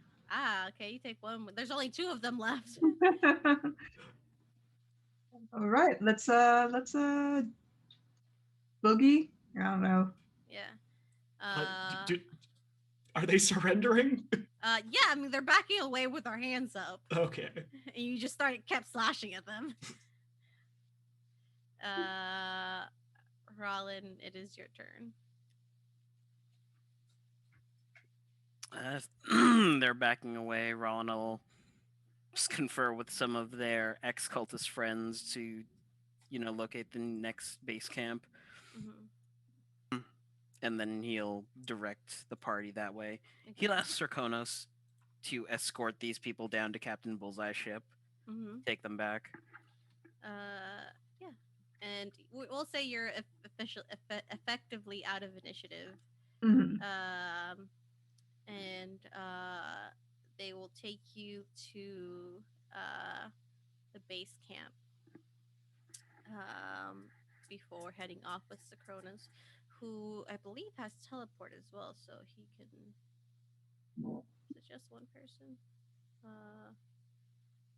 Okay, you take 1. There's only 2 of them left. All right, let's boogie. I don't know. Yeah. Are they surrendering? Yeah, I mean they're backing away with their hands up. Okay. And you just kept slashing at them. Rollin, it is your turn. They're backing away. Rollin will just confer with some of their ex-cultist friends to, locate the next base camp. Mm-hmm. And then he'll direct the party that way. Okay. He'll ask Serkonos to escort these people down to Captain Bullseye's ship, take them back. Yeah. And we'll say you're effectively out of initiative. Mhm. And they will take you to the base camp before heading off with Sakronas, who I believe has teleport as well, so he can. Is it just one person?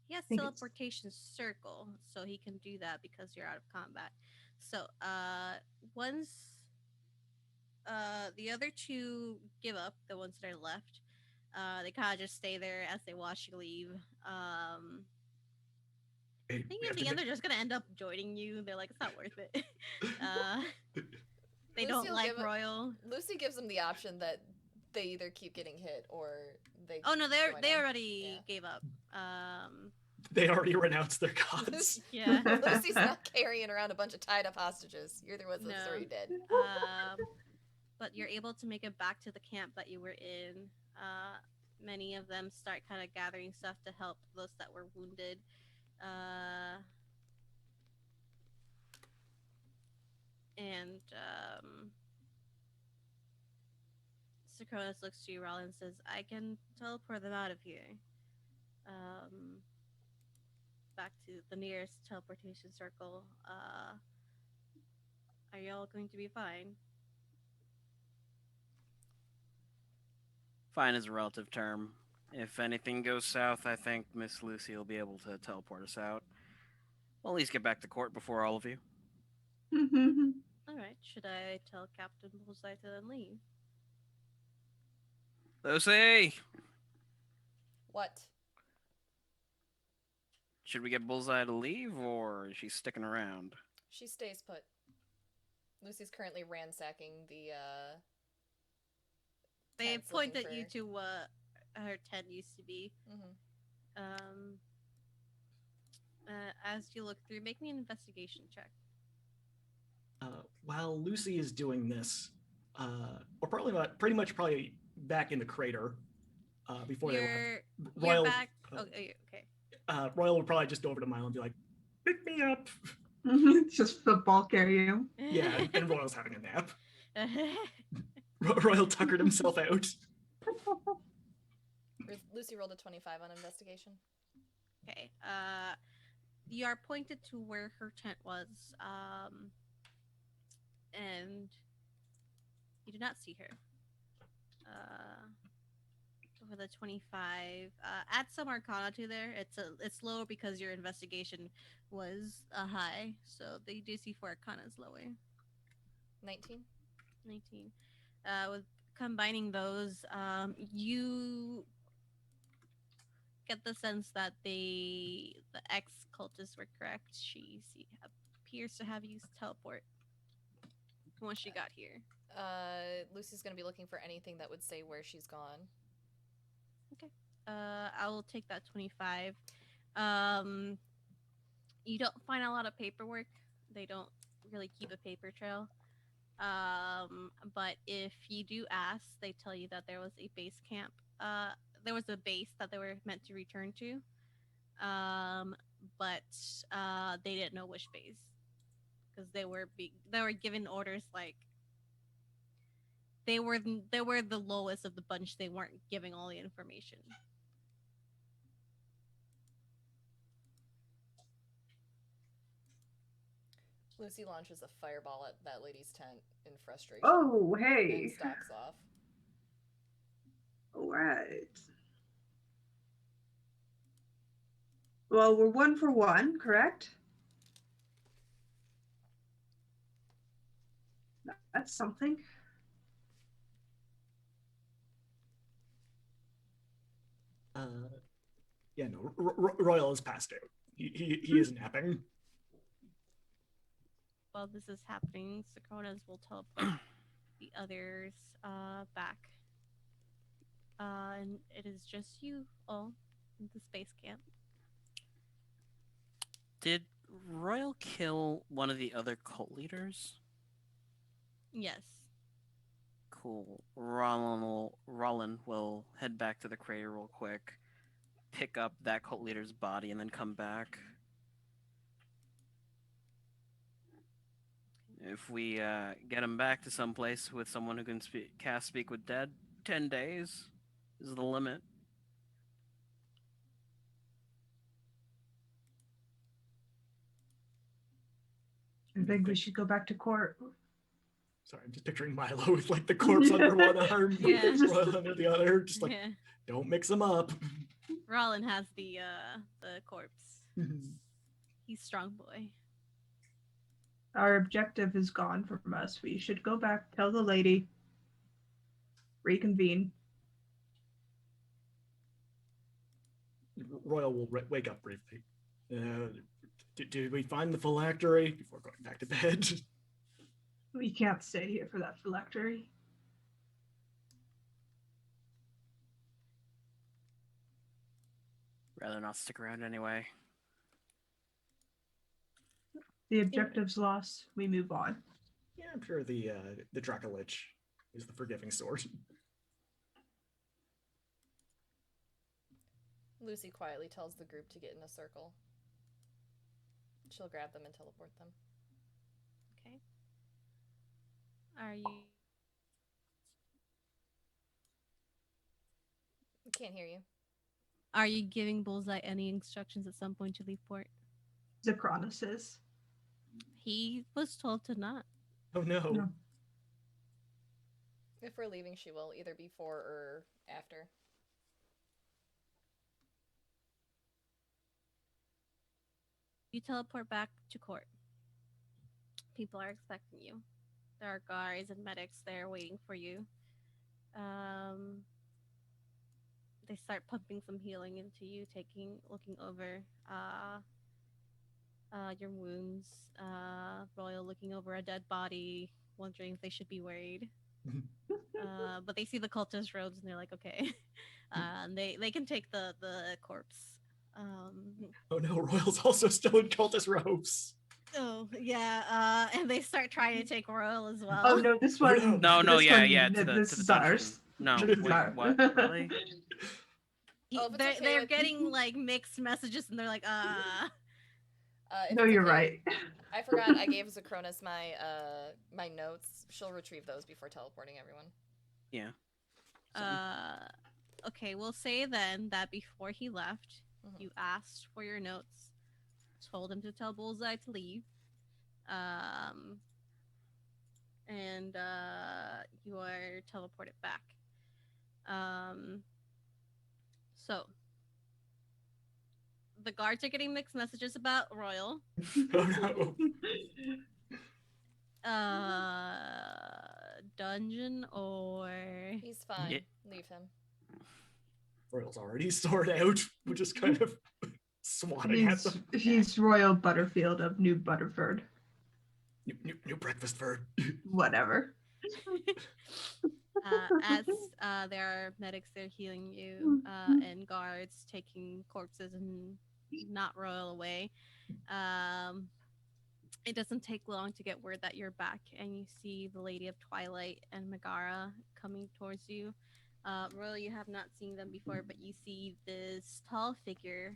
He has think it's- teleportation circle, so he can do that because you're out of combat. So once the other two give up, the ones that are left, they kind of just stay there as they watch you leave. Hey, I think we in have the to end ma- they're just gonna end up joining you. They're like, it's not worth it. They Lucy don't will like give it- Royal. Lucy gives them the option that they either keep getting hit or they. Oh no, join they in. already Yeah. gave up. They already renounced their gods. Yeah. Lucy's not carrying around a bunch of tied up hostages. You're the ones that's No. already dead. But you're able to make it back to the camp that you were in. Many of them start kind of gathering stuff to help those that were wounded. And Sakronis looks to you, Rollin, and says, I can teleport them out of here. Back to the nearest teleportation circle. Are y'all going to be fine? Fine is a relative term. If anything goes south, I think Miss Lucy will be able to teleport us out. We'll at least get back to court before all of you. Alright, should I tell Captain Bullseye to then leave? Lucy! What? Should we get Bullseye to leave, or is she sticking around? She stays put. Lucy's currently ransacking the They tents point looking at you for- to what her tent used to be. Mhm. As you look through, make me an investigation check. While Lucy is doing this, or pretty much back in the crater before they You're left. Royal, back. Okay. Royal would probably just go over to Milo and be like, "Pick me up." Just football carry you. Yeah, and Royal's having a nap. Royal tuckered himself out. Lucy rolled a 25 on investigation. Okay. You are pointed to where her tent was, and you do not see her. Over the 25. Add some Arcana to there. It's low because your investigation was high, so the DC for Arcana is lower. 19. 19. With combining those, you get the sense that the ex-cultists were correct. She appears to have used teleport once she got here. Lucy's gonna be looking for anything that would say where she's gone. I will take that 25. You don't find a lot of paperwork. They don't really keep a paper trail. But if you do ask, they tell you that there was a base camp. There was a base that they were meant to return to. But they didn't know which base because they were given orders like they were the lowest of the bunch. They weren't giving all the information. Lucy launches a fireball at that lady's tent in frustration. Oh, And hey. stalks off. All right. Well, we're 1 for 1, correct? That's something. Yeah, no, Royal is passed out. He is napping. While this is happening, Sakronas will teleport the others back. And it is just you all in the space camp. Did Royal kill one of the other cult leaders? Yes. Cool. Rollin will head back to the crater real quick, pick up that cult leader's body, and then come back. If we get him back to some place with someone who can cast Speak with Dead, 10 days is the limit. I think we should go back to court. Sorry, I'm just picturing Milo with like the corpse under one arm, Yeah. Royal under the other. Just like, Yeah. don't mix them up. Rollin has the corpse. He's strong boy. Our objective is gone from us. We should go back, tell the lady, reconvene. Royal will wake up briefly. Did we find the phylactery before going back to bed? We can't stay here for that phylactery. Rather not stick around anyway. The objective's lost. We move on. Yeah, I'm sure the Dracolich is the forgiving sort. Lucy quietly tells the group to get in a circle. She'll grab them and teleport them. Okay. Are you? We can't hear you. Are you giving Bullseye any instructions at some point to leave port? Zacronis is. He was told to not. Oh no. No. If we're leaving, she will, either before or after. You teleport back to court. People are expecting you. There are guards and medics there waiting for you. They start pumping some healing into you, looking over your wounds. Royal looking over a dead body, wondering if they should be worried. But they see the cultist robes and they're like, okay. They can take the corpse. Oh no, Royal's also still in cultist robes. Oh yeah, and they start trying to take Royal as well. Oh no, this one. No, this yeah, one, yeah. To this the is dungeon. ours. No, This is wait, ours. what? Really? Oh, if it's okay They're with- getting like mixed messages, and they're like, If No, it's you're okay right. with- I forgot I gave Zacronis my my notes. She'll retrieve those before teleporting everyone. Yeah. Okay, we'll say then that before he left, Mhm. you asked for your notes, told him to tell Bullseye to leave, and you are teleported back. So the guards are getting mixed messages about Royal. Oh no. Dungeon or He's fine. Yeah. Leave him. Royal's already sorted out. We're just kind of swatting at them. He's Royal Butterfield of New Butterford. New breakfast bird. Whatever. as there are medics there healing you and guards taking corpses and not Royal away. It doesn't take long to get word that you're back, and you see the Lady of Twilight and Megara coming towards you. Royal, you have not seen them before, but you see this tall figure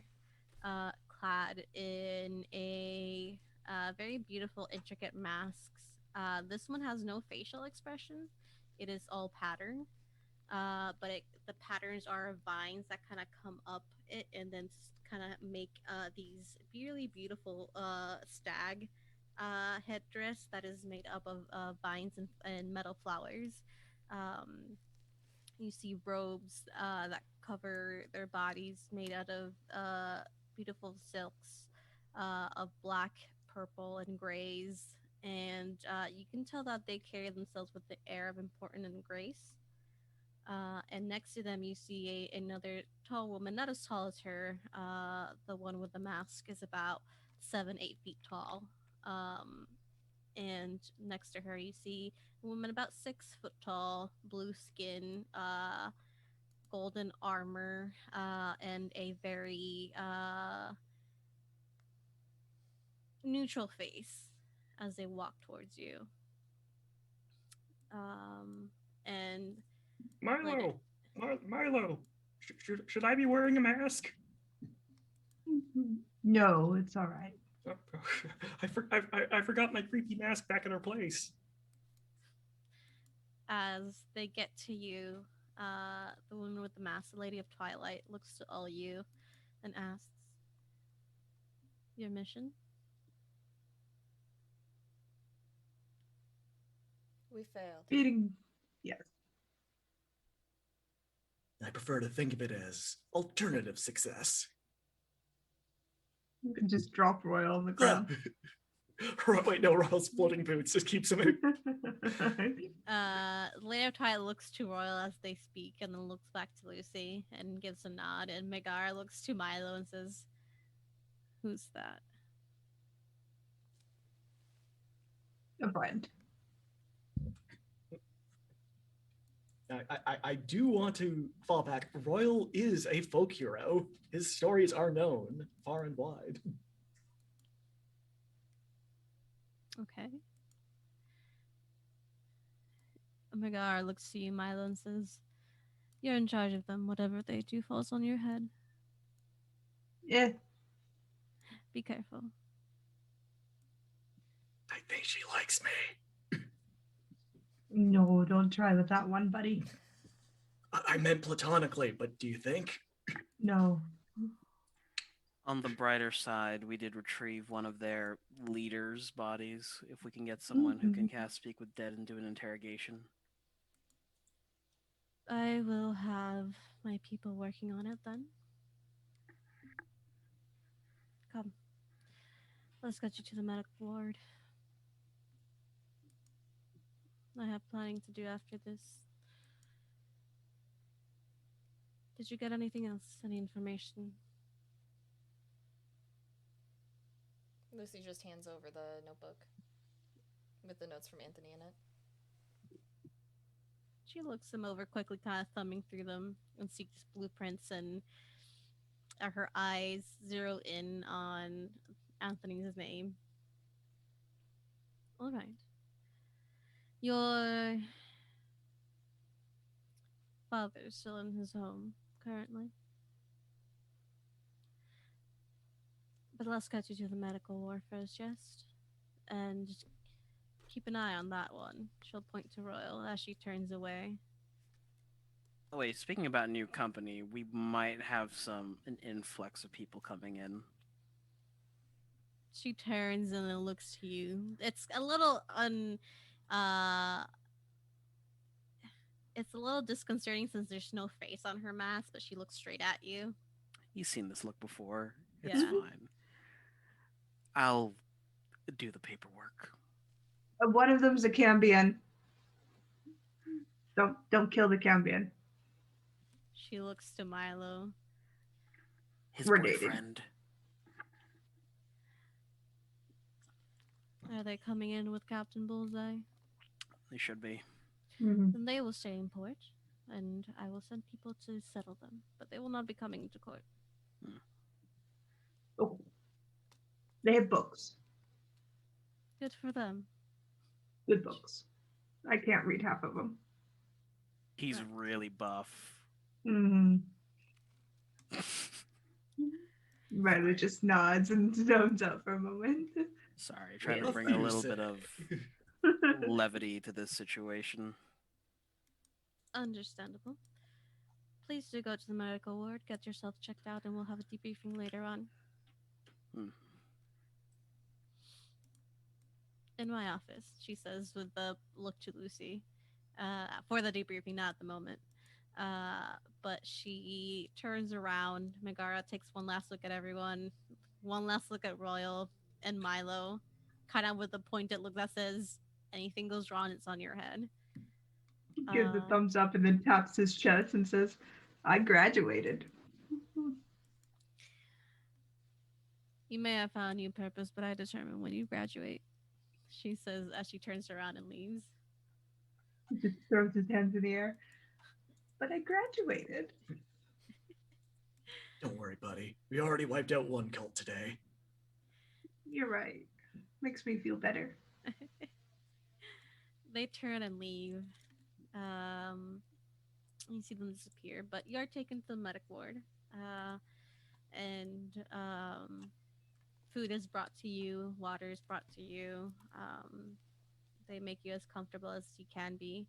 clad in a very beautiful, intricate masks. This one has no facial expression. It is all pattern, but the patterns are vines that kind of come up it and then kind of make these really beautiful stag headdress that is made up of vines and metal flowers. You see robes that cover their bodies made out of beautiful silks of black, purple, and grays. And you can tell that they carry themselves with the air of importance and grace. And next to them, you see another tall woman, not as tall as her. The one with the mask is about 7-8 feet tall. And next to her, you see a woman about 6 foot tall, blue skin, golden armor, and a very neutral face as they walk towards you. And Milo, Milo, should I be wearing a mask? No, it's all right. I forgot my creepy mask back in her place. As they get to you, the woman with the mask, the Lady of Twilight, looks to all you and asks, "Your mission?" We failed. Beating. Yes. I prefer to think of it as alternative success. You can just drop Royal on the Yeah. ground. Wait, no, Royal's floating boots just keeps him. Lady of Twilight looks to Royal as they speak and then looks back to Lucy and gives a nod. And Megara looks to Milo and says, "Who's that?" A friend. I do want to fall back. Royal is a folk hero. His stories are known far and wide. Okay. Megara looks to you, Milo, and says, "You're in charge of them. Whatever they do falls on your head. Yeah. Be careful." I think she likes me. No, don't try with that one, buddy. I meant platonically, but do you think? No. On the brighter side, we did retrieve one of their leaders' bodies. If we can get someone who can cast Speak with Dead and do an interrogation. I will have my people working on it then. Come. Let's get you to the medical ward. I have planning to do after this. Did you get anything else? Any information? Lucy just hands over the notebook with the notes from Anthony in it. She looks them over quickly, kind of thumbing through them and sees blueprints, and her eyes zero in on Anthony's name. All right. Your father's still in his home currently. But let's get you to the medical ward first, yes? And just keep an eye on that one. She'll point to Royal as she turns away. Oh wait, speaking about new company, we might have an influx of people coming in. She turns and then looks to you. It's a little it's a little disconcerting since there's no face on her mask, but she looks straight at you. You've seen this look before. It's Yeah. fine. I'll do the paperwork. One of them's a Cambion. Don't kill the Cambion. She looks to Milo. His We're dating. boyfriend. Are they coming in with Captain Bullseye? They should be. Mm-hmm. Then they will stay in port, and I will send people to settle them. But they will not be coming to court. Oh. They have books. Good for them. Good books. I can't read half of them. He's Right. really buff. Mm-hmm. Riley just nods and zones out for a moment. Sorry, trying to Well, bring a you little say. bit of levity to this situation. Understandable. Please do go to the medical ward, get yourself checked out, and we'll have a debriefing later on. In my office, she says with a look to Lucy. For the debriefing, not at the moment. But she turns around. Megara takes one last look at everyone, one last look at Royal and Milo, kind of with a pointed look that says, "Anything goes wrong, it's on your head." Gives a thumbs up and then taps his chest and says, "I graduated." You may have found a new purpose, but I determine when you graduate, she says as she turns around and leaves. He just throws his hands in the air. But I graduated. Don't worry, buddy. We already wiped out one cult today. You're right. Makes me feel better. They turn and leave. You see them disappear, but you are taken to the medic ward. And Food is brought to you, water is brought to you. They make you as comfortable as you can be.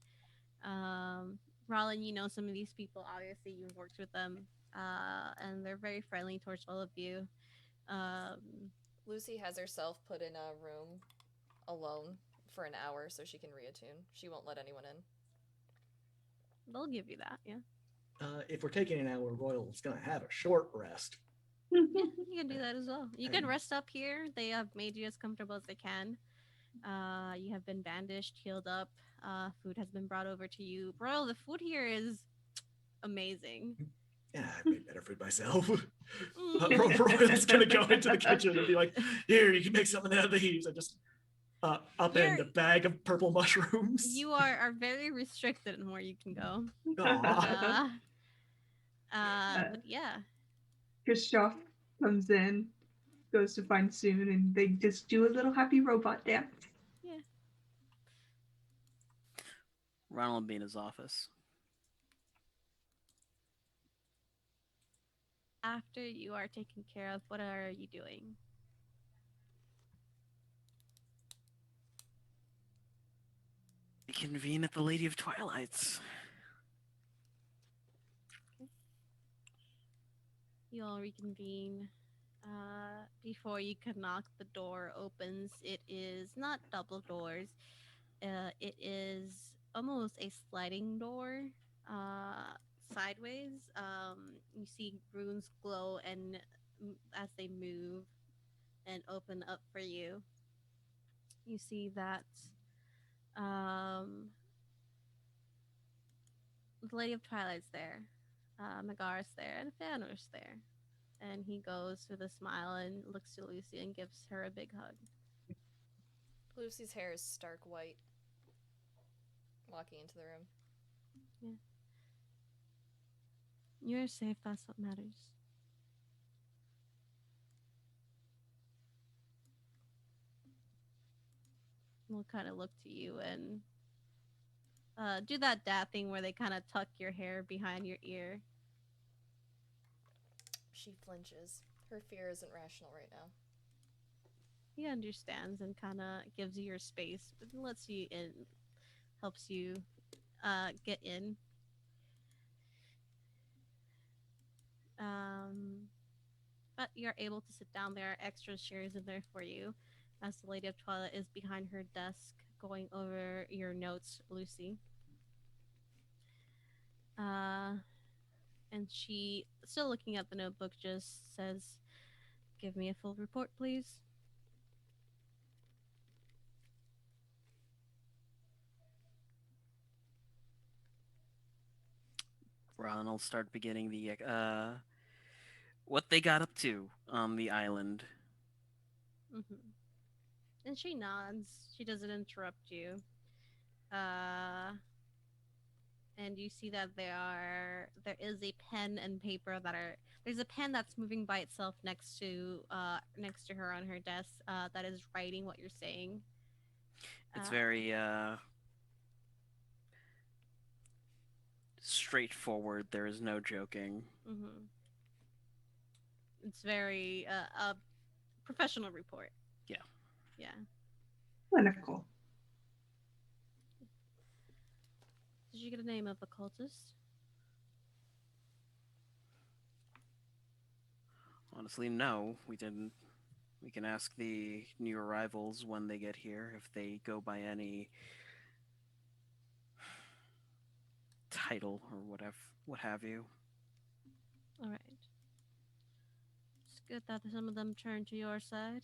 Um, Rollin, you know some of these people. Obviously, you've worked with them, and they're very friendly towards all of you. Um, Lucy has herself put in a room alone for an hour so she can reattune. She won't let anyone in. they'll give you that, yeah. If we're taking an hour, Royal's gonna have a short rest. Yeah, you can do that as well. You can And- rest up here. They have made you as comfortable as they can. You have been bandaged, healed up. Food has been brought over to you. Royal, the food here is amazing. Yeah, I've made better food myself. Mm. Royal's gonna go into the kitchen and be like, "Here, you can make something out of these." I just upend a bag of purple mushrooms. You are very restricted in where you can go. Aw. But yeah, Kristoff comes in, goes to find Soon, and they just do a little happy robot dance. Ronald will be in his office. after you are taken care of, what are you doing? We convene at the Lady of Twilights. You all reconvene. Before you can knock, the door opens. It is not double doors. It is almost a sliding door. Sideways. You see runes glow and as they move and open up for you. You see that the Lady of Twilight's there, Megar's there, and Fanor's there. And he goes with a smile and looks to Lucy and gives her a big hug. Lucy's hair is stark white. Walking into the room. You're safe, that's what matters. We'll kind of look to you and do that dad thing where they kind of tuck your hair behind your ear. She flinches. Her fear isn't rational right now. He understands and kind of gives you your space, but lets you in, helps you get in. But you're able to sit down. There are extra chairs in there for you, as the Lady of Twilight is behind her desk going over your notes, Lucy. And she, still looking at the notebook, just says, "Give me a full report, please." Ronald will start beginning the what they got up to on the island. Mm-hmm. And she nods. She doesn't interrupt you. And you see that there is a pen and paper that are there's a pen that's moving by itself next to her on her desk that is writing what you're saying. It's very straightforward. There is no joking. Mm-hmm. It's very a professional report. Yeah. Clinical. Did you get a name of a cultist? Honestly, no, we didn't. We can ask the new arrivals when they get here if they go by any title or what have you. All right. It's good that some of them turn to your side.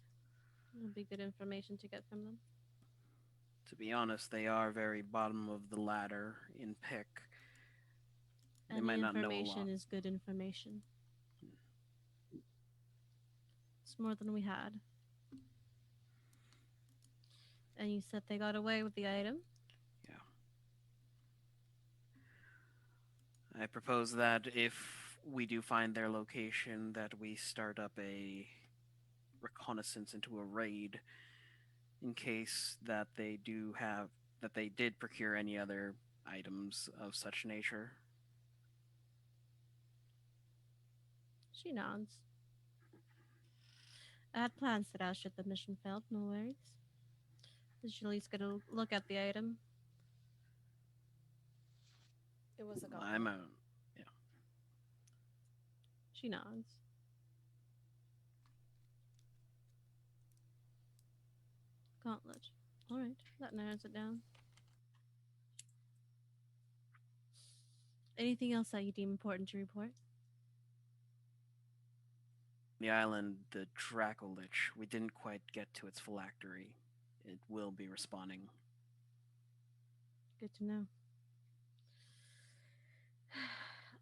It'll be good information to get from them. To be honest, they are very bottom of the ladder in pick. They might not know a lot. Information is good information. It's more than we had. And you said they got away with the item? Yeah. I propose that if we do find their location, that we start up a reconnaissance into a raid in case that they did procure any other items of such nature. She nods. I had plans set out should the mission fail. No worries. Is at least gonna look at the item. It was a I'm gauntlet. a She nods. Gauntlet. All right, that narrows it down. Anything else that you deem important to report? the island, the Dracolich. We didn't quite get to its phylactery. It will be responding. Good to know.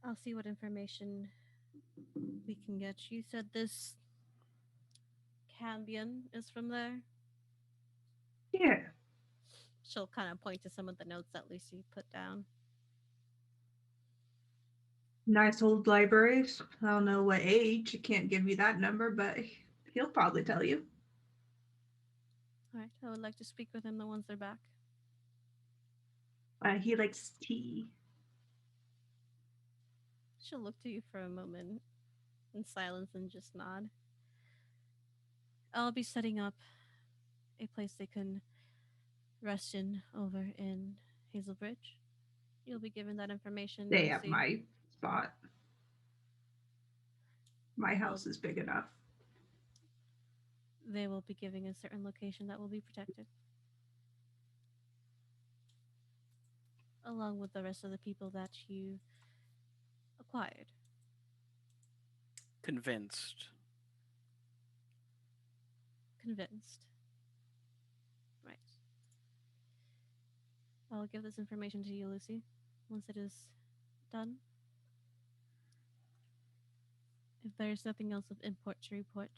I'll see what information we can get. You said this Cambion is from there. Yeah. She'll kind of point to some of the notes that Lucy put down. Nice old libraries. I don't know what age. I can't give you that number, but he'll probably tell you. All right, I would like to speak with him the once they're back. He likes tea. She'll look to you for a moment in silence and just nod. I'll be setting up a place they can rest in over in Hazelbridge. You'll be given that information. Stay at Lucy. my spot. My Well- house is big enough. They will be giving a certain location that will be protected. Along with the rest of the people that you acquired. Convinced. Convinced. Right. I'll give this information to you, Lucy, once it is done. If there's nothing else of import to report,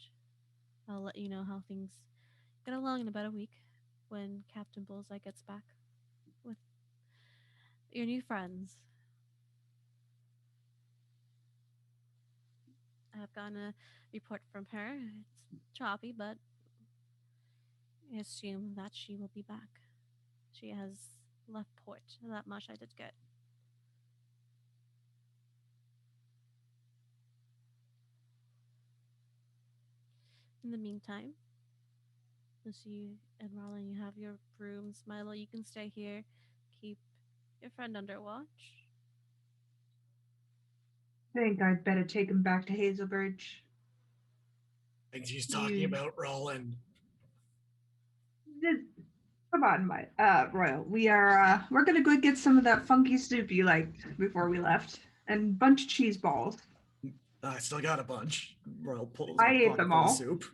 I'll let you know how things get along in about a week when Captain Bullseye gets back with your new friends. I've gotten a report from her. It's choppy, but I assume that she will be back. She has left port. That much I did get. In the meantime, Lucy and Rollin, you have your rooms. Milo, you can stay here. Keep your friend under watch. I think I'd better take him back to Hazelbridge. Things he's talking You- about, Roland. Come on, my Royal. We're gonna go get some of that funky soup you liked before we left, and a bunch of cheese balls. I still got a bunch. Royal pulls I a ate pocket them full of all. soup.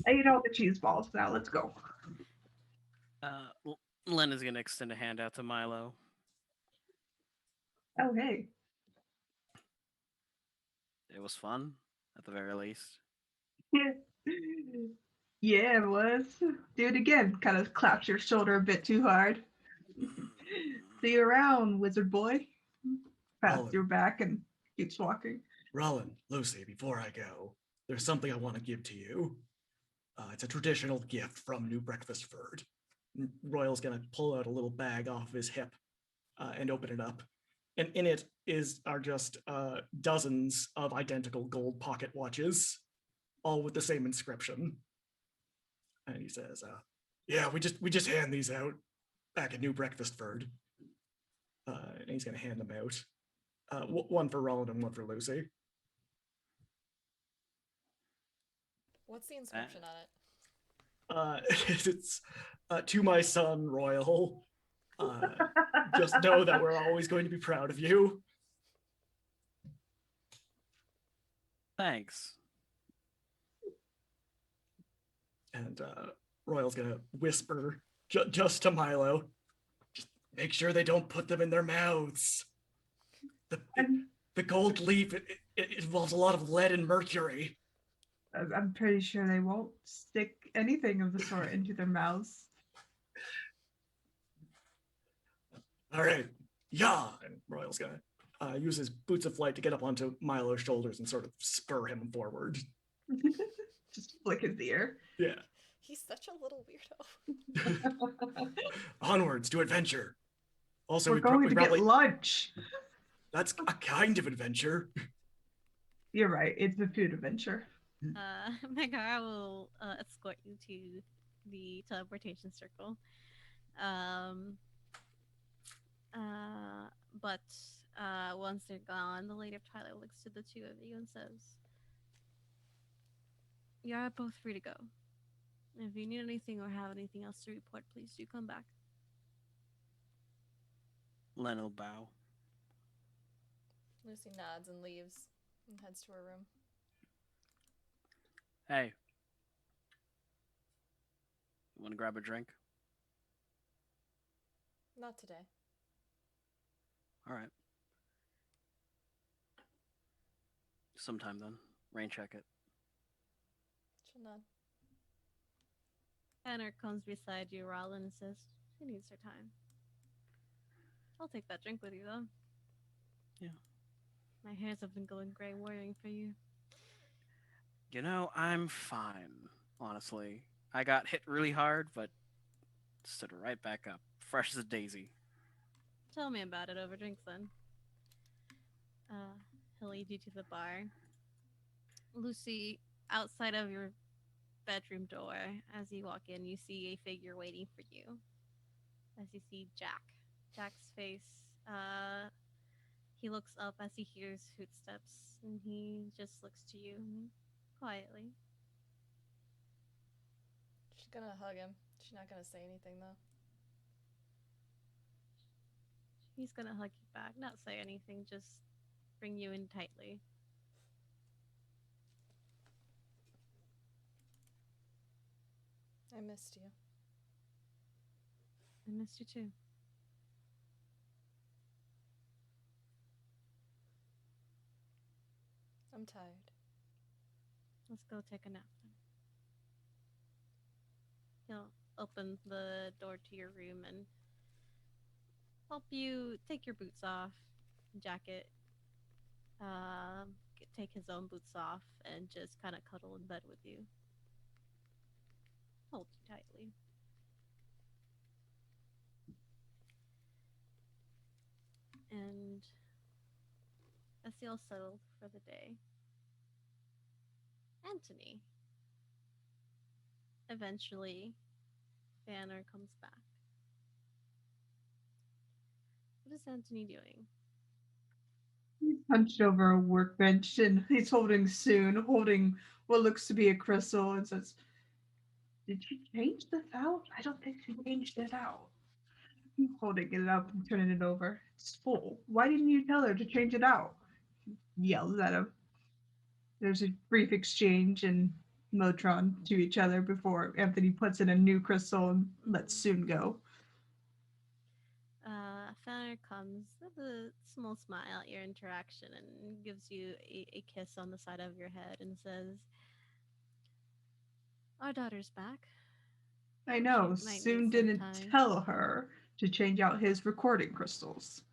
I ate all the cheese balls. Now let's go. Len is going to extend a hand out to Milo. Oh hey. It was fun, at the very least. Yeah, it was. Do it again. Kind of claps your shoulder a bit too hard. See you around, wizard boy. Pats Roland. your back and keeps walking. Roland, Lucy, before I go, there's something I want to give to you. It's a traditional gift from New Breakfastford. Royal's gonna pull out a little bag off of his hip and open it up. And in it are just dozens of identical gold pocket watches, all with the same inscription. And he says, yeah, we just hand these out back at New Breakfastford. And he's gonna hand them out. One for Roland and one for Lucy. What's the inscription on it? It's to my son, Royal. Just know that we're always going to be proud of you. Thanks. And Royal's gonna whisper just to Milo, just make sure they don't put them in their mouths. The gold leaf, it involves a lot of lead and mercury. I'm pretty sure they won't stick anything of the sort into their mouths. All right, yeah. And Royal's gonna use his boots of flight to get up onto Milo's shoulders and sort of spur him forward. Just flick his ear. Yeah. He's such a little weirdo. Onwards to adventure. Also, We're going to probably get lunch. that's a kind of adventure. You're right. It's a food adventure. Megara will escort you to the teleportation circle. Um, but once they're gone, the Lady of Twilight looks to the two of you and says, "You are both free to go. If you need anything or have anything else to report, please do come back." Len will bow. Lucy nods and leaves and heads to her room. Hey. You want to grab a drink? Not today. All right. Sometime then. Rain check it. She'll nod. Tanner comes beside you, Rollin, and says, "She needs her time." I'll take that drink with you, though. Yeah. My hairs have been going gray worrying for you. You know, I'm fine, honestly. I got hit really hard, but stood right back up. Fresh as a daisy. Tell me about it over drinks, then. He'll lead you to the bar. Lucy, outside of your bedroom door, as you walk in, you see a figure waiting for you. As you see Jack. Jack's face, he looks up as he hears footsteps, and he just looks to you quietly. She's gonna hug him. She's not gonna say anything, though. He's gonna hug you back, not say anything, just bring you in tightly. I missed you. I missed you too. I'm tired. Let's go take a nap then. He'll open the door to your room and help you take your boots off, jacket, take his own boots off, and just kind of cuddle in bed with you. Hold you tightly. And as you all settled for the day, Anthony. Eventually, Banner comes back. What is Anthony doing? He's hunched over a workbench and he's holding what looks to be a crystal and says, "Did she change this out? I don't think she changed it out." I'm holding it up and turning it over. It's full. Why didn't you tell her to change it out? Yells at him. There's a brief exchange and Motron to each other before Anthony puts in a new crystal and lets Soon go. Fanner comes with a small smile at your interaction and gives you a kiss on the side of your head and says, "Our daughter's back." I know, She might need Soon some didn't time. tell her to change out his recording crystals.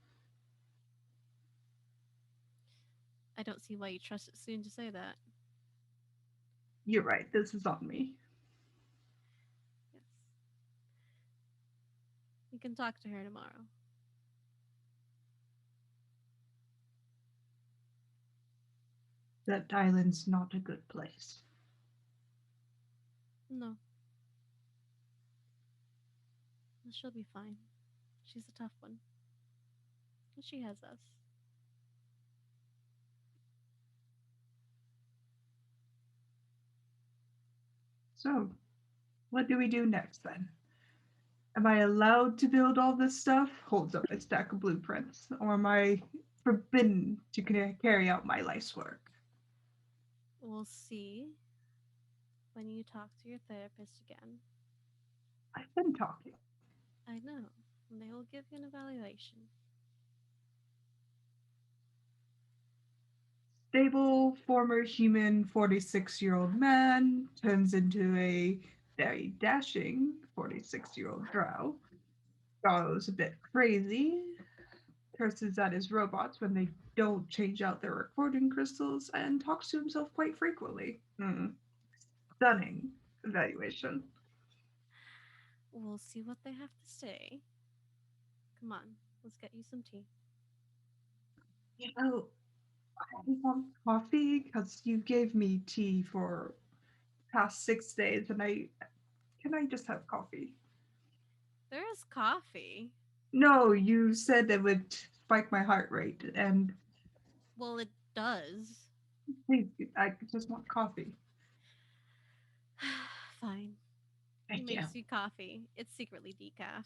I don't see why you trust it soon to say that. You're right, this is on me. Yes. You can talk to her tomorrow. That island's not a good place. No. She'll be fine. She's a tough one. And she has us. So, what do we do next then? Am I allowed to build all this stuff? Holds up a stack of blueprints. Or am I forbidden to carry out my life's work? We'll see when you talk to your therapist again. I've been talking. I know. And they will give you an evaluation. Stable, former human, 46-year-old man turns into a very dashing 46-year-old drow. Goes a bit crazy, curses at his robots when they don't change out their recording crystals, and talks to himself quite frequently. Stunning evaluation. We'll see what they have to say. Come on, let's get you some tea. You know, I want coffee because you gave me tea for past 6 days, and I just have coffee? There is coffee. No, you said it would spike my heart rate, and Well, it does. please, I just want coffee. Fine. He Thank you. makes you coffee. It's secretly decaf.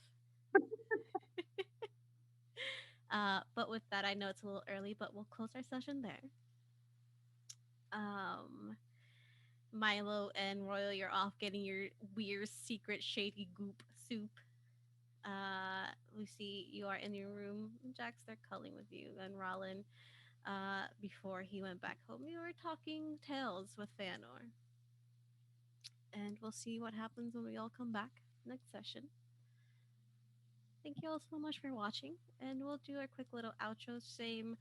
But with that, I know it's a little early, but we'll close our session there. Um, Milo and Royal, you're off getting your weird, secret, shady goop soup. Lucy, you are in your room. Jax, they're culling with you. And Rollin, before he went back home, you were talking tales with Fanor. And we'll see what happens when we all come back next session. Thank you all so much for watching, and we'll do a quick little outro, same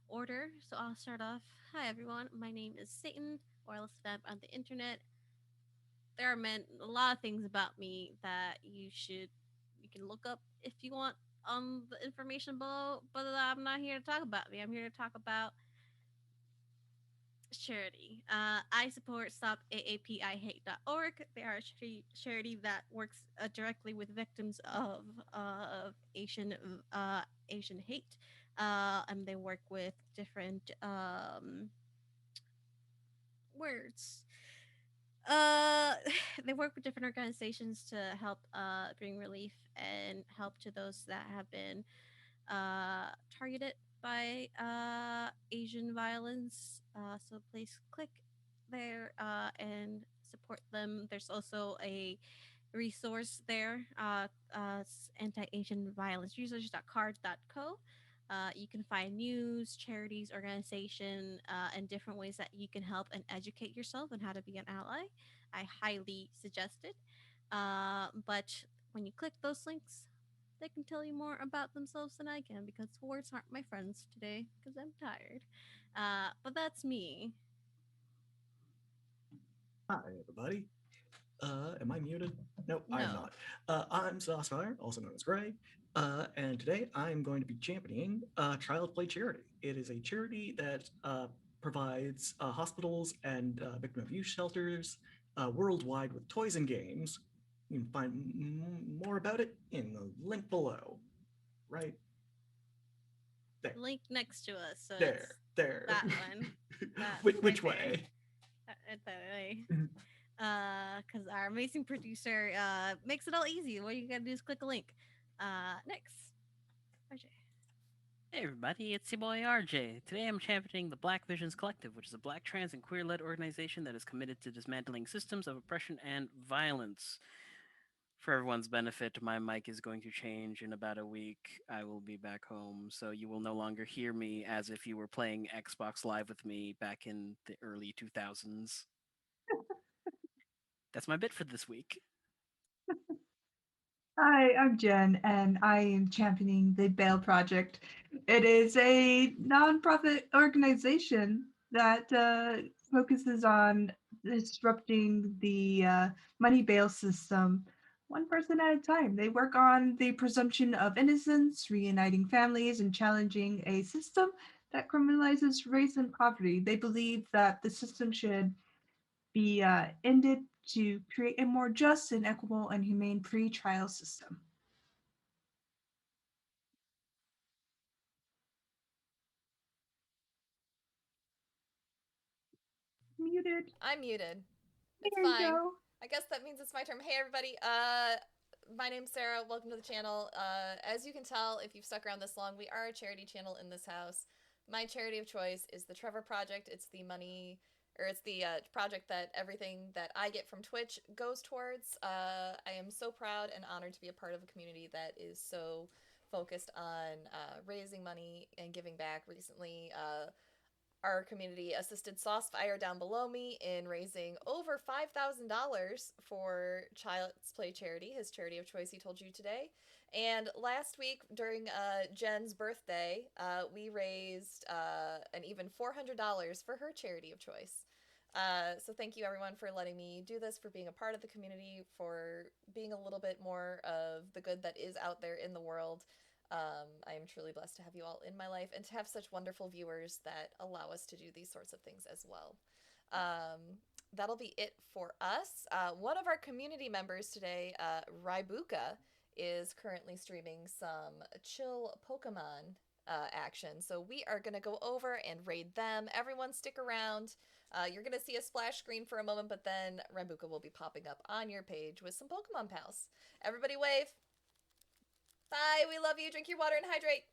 order. So I'll start off. Hi everyone, my name is Satan, or else Vamp on the internet. There are a lot of things about me that you can look up if you want on the information below. But I'm not here to talk about me. I'm here to talk about charity. I support StopAAPIHate.org. They are a charity that works directly with victims of Asian hate, and they work with different words. Uh, they work with different organizations to help bring relief and help to those that have been targeted by Asian violence. So please click there and support them. There's also a resource there, anti-Asian violence resources.card.co. You can find news, charities, organization, and different ways that you can help and educate yourself on how to be an ally. I highly suggest it. But when you click those links, they can tell you more about themselves than I can because words aren't my friends today because I'm tired. But that's me. Hi, everybody. Am I muted? Nope, I'm No. not. I'm Saucefire, also known as Gray, and today I'm going to be championing Child Play Charity. It is a charity that provides hospitals and victim abuse shelters worldwide with toys and games. You can find more about it in the link below. Right there. Link next to us. So There. it's There. that one. That Which right way? that way. Mhm. Because our amazing producer makes it all easy. What you gotta do is click a link. Next. RJ. Hey everybody, it's your boy RJ. Today I'm championing the Black Visions Collective, which is a black, trans, and queer led organization that is committed to dismantling systems of oppression and violence. For everyone's benefit, my mic is going to change in about a week. I will be back home, so you will no longer hear me as if you were playing Xbox Live with me back in the early 2000s. That's my bit for this week. Hi, I'm Jen, and I am championing the Bail Project. It is a nonprofit organization that focuses on disrupting the money bail system one person at a time. They work on the presumption of innocence, reuniting families, and challenging a system that criminalizes race and poverty. They believe that the system should be ended to create a more just and equitable and humane pre-trial system. Muted. I'm muted. It's There you fine. go. I guess that means it's my turn. Hey everybody. My name's Sarah. Welcome to the channel. As you can tell, if you've stuck around this long, we are a charity channel in this house. My charity of choice is the Trevor Project. It's the money, or it's the project that everything that I get from Twitch goes towards. I am so proud and honored to be a part of a community that is so focused on raising money and giving back. Recently, our community assisted Sauce Fire down below me in raising over $5,000 for Child's Play Charity, his charity of choice he told you today. And last week, during Jen's birthday, we raised an even $400 for her charity of choice. So thank you everyone for letting me do this, for being a part of the community, for being a little bit more of the good that is out there in the world. I am truly blessed to have you all in my life and to have such wonderful viewers that allow us to do these sorts of things as well. That'll be it for us. One of our community members today, Raibuka, is currently streaming some chill Pokemon action. So we are going to go over and raid them. Everyone stick around. You're going to see a splash screen for a moment, but then Raibuka will be popping up on your page with some Pokemon pals. Everybody wave. Bye. We love you. Drink your water and hydrate.